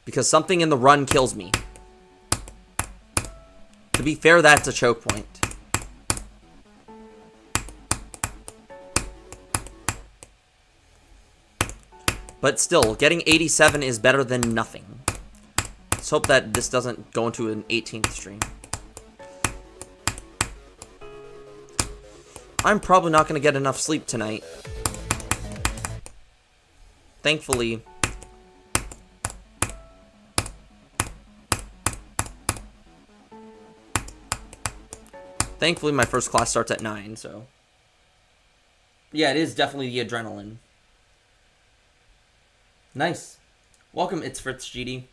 Because something in the run kills me. To be fair, that's a choke point. But still, getting 87 is better than nothing. Let's hope that this doesn't go into an 18th stream. I'm probably not going to get enough sleep tonight. Thankfully. Thankfully, my first class starts at 9, so. Yeah, it is definitely the adrenaline. Nice. Welcome, it's Fritz GD.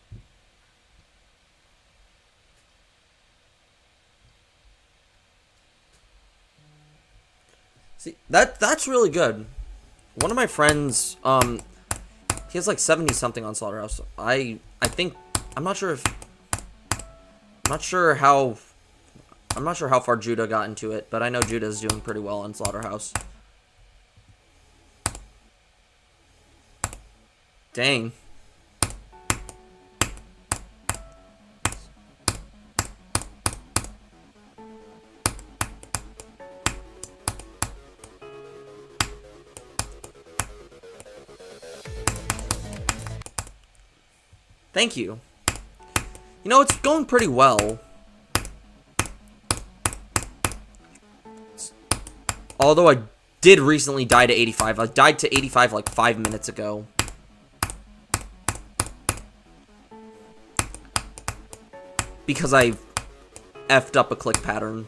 See, that's really good. One of my friends, he has like 70 something on Slaughterhouse. I think, I'm not sure how far Judah got into it, but I know Judah's doing pretty well on Slaughterhouse. Dang. Thank you. You know, it's going pretty well. Although I did recently die to 85. I died to 85 like 5 minutes ago. Because I effed up a click pattern.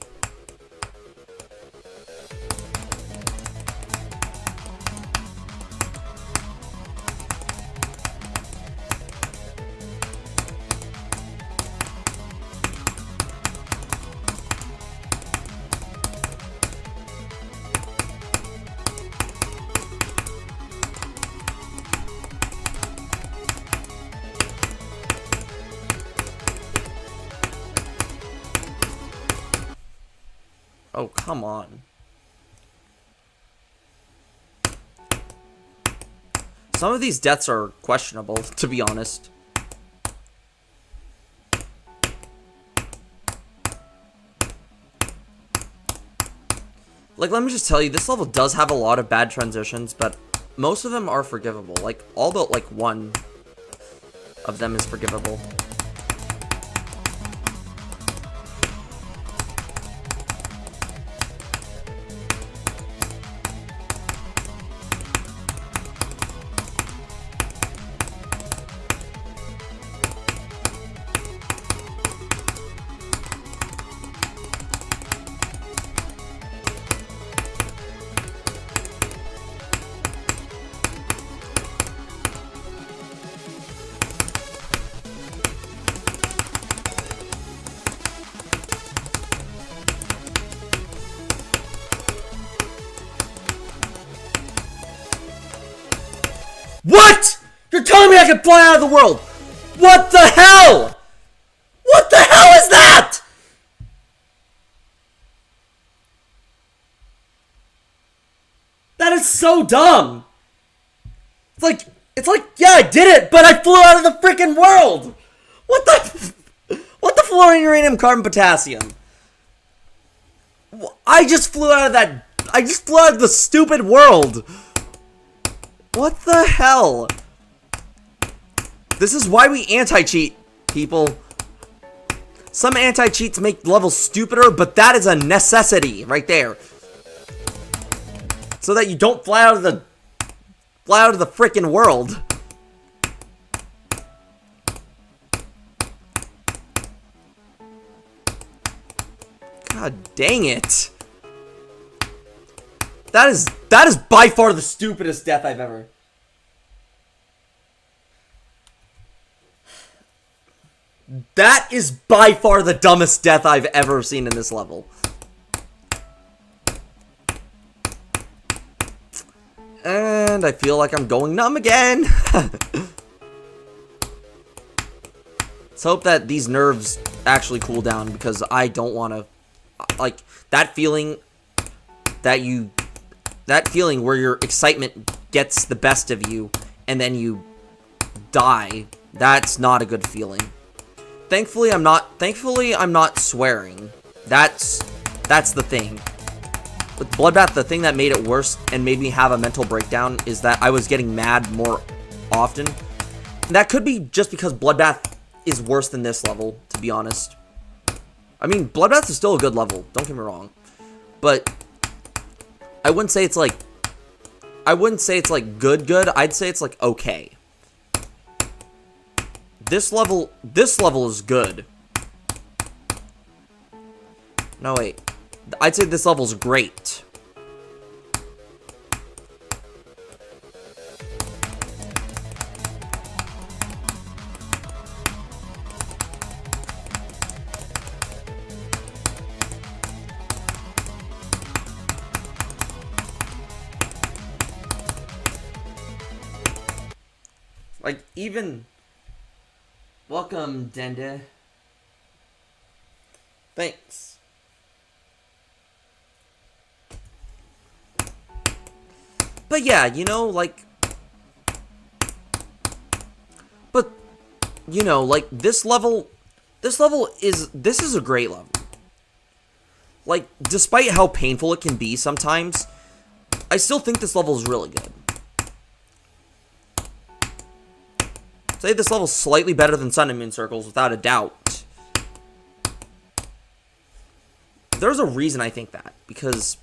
Oh, come on. Some of these deaths are questionable, to be honest. Like, let me just tell you, this level does have a lot of bad transitions, but most of them are forgivable. Like, all but, like, one of them is forgivable. What?! You're telling me I can fly out of the world?! What the hell?! What the hell is that? That is so dumb. It's like, yeah, I did it, but I flew out of the freaking world. What the fluorine, uranium, carbon, potassium? I just flew out of that. I just flew out of the stupid world. What the hell? This is why we anti-cheat, people. Some anti-cheats make levels stupider, but that is a necessity right there. So that you don't fly out of the frickin' world. God dang it. That is by far the stupidest death I've ever. That is by far the dumbest death I've ever seen in this level. And I feel like I'm going numb again. Let's hope that these nerves actually cool down, because I don't want to, like, that feeling where your excitement gets the best of you and then you die. That's not a good feeling. Thankfully I'm not swearing. That's the thing. With Bloodbath, the thing that made it worse and made me have a mental breakdown is that I was getting mad more often. And that could be just because Bloodbath is worse than this level, to be honest. I mean, Bloodbath is still a good level, don't get me wrong. But I wouldn't say it's like good. I'd say it's like okay. This level is good. No, wait. I'd say this level's great. Like, even... Welcome, Dende. Thanks. But yeah, you know, like... But, you know, like, this is a great level. Like, despite how painful it can be sometimes, I still think this level is really good. Say this level's slightly better than Sun and Moon Circles, without a doubt. There's a reason I think that, because...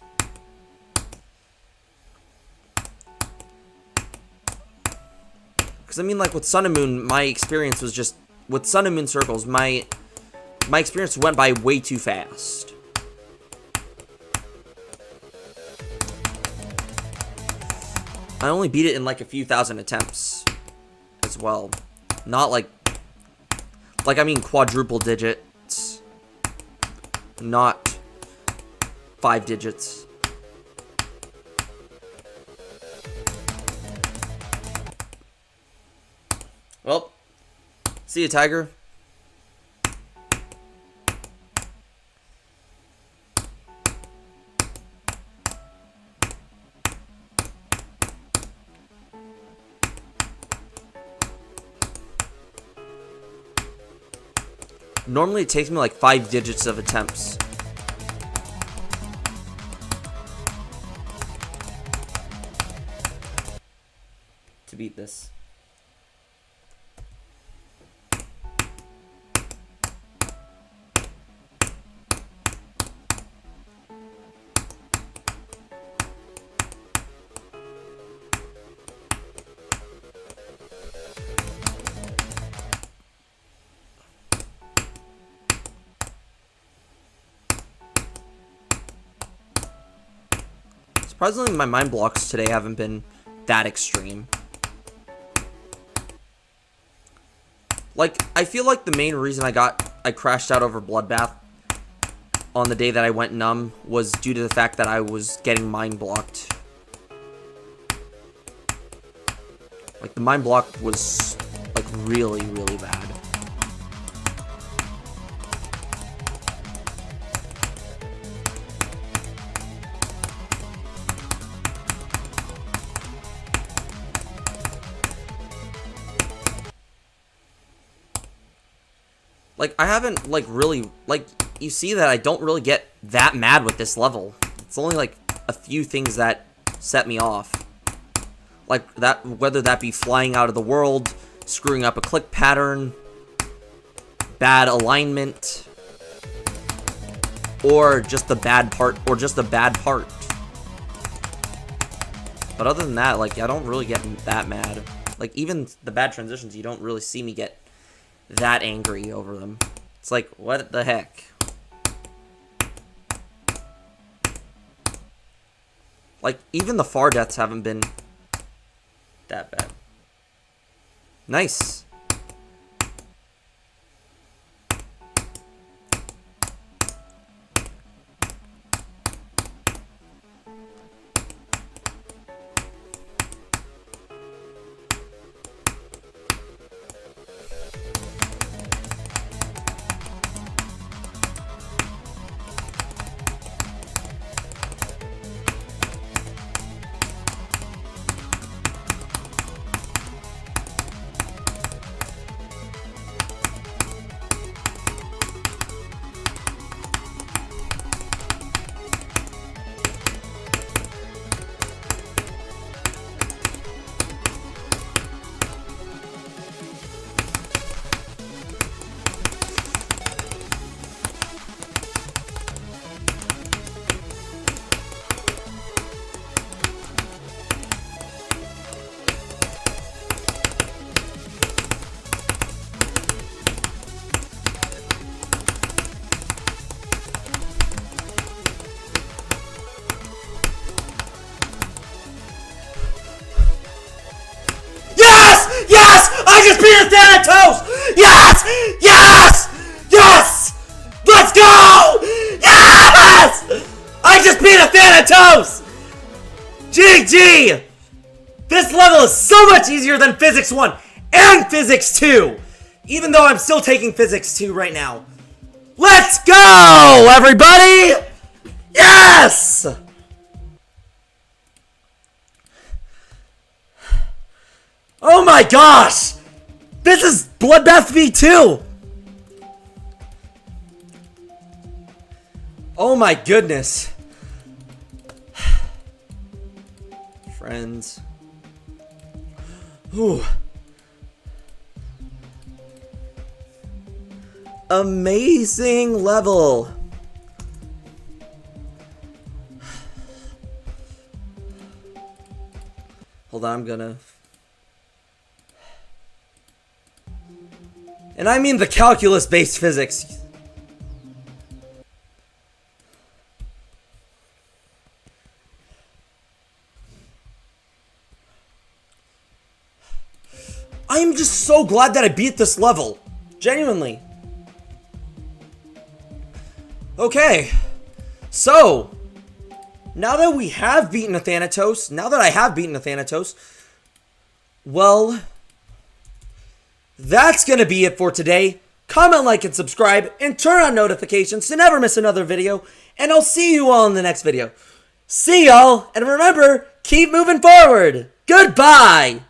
Because, I mean, like, with Sun and Moon, my experience was just... With Sun and Moon Circles, my experience went by way too fast. I only beat it in, like, a few thousand attempts as well. Not, like, I mean, quadruple digits. Not 5 digits. Well, see you, Tiger. Normally it takes me like 5 digits of attempts. To beat this. Surprisingly, my mind blocks today haven't been that extreme. Like, I feel like the main reason I crashed out over Bloodbath on the day that I went numb was due to the fact that I was getting mind blocked. Like, the mind block was, like, really, really bad. Like, I haven't, like, really, like, you see that I don't really get that mad with this level. It's only, like, a few things that set me off. Like, that, whether that be flying out of the world, screwing up a click pattern, bad alignment, or just the bad part, But other than that, like, I don't really get that mad. Like, even the bad transitions, you don't really see me get that angry over them. It's like, what the heck? Like, even the far deaths haven't been that bad. Nice. Yes! I just beat Athanatos! Yes! Yes! Yes! Let's go! Yes! I just beat Athanatos! GG! This level is so much easier than Physics 1 and Physics 2! Even though I'm still taking Physics 2 right now. Let's go, everybody! Yes! Oh my gosh! This is Bloodbath V2! Oh my goodness. Friends. Ooh. Amazing level. Hold on, I'm gonna... And I mean the calculus-based physics. I am just so glad that I beat this level. Genuinely. Okay. So, now that we have beaten Athanatos, well, that's gonna be it for today. Comment, like, and subscribe, and turn on notifications to never miss another video, and I'll see you all in the next video. See y'all, and remember, keep moving forward. Goodbye!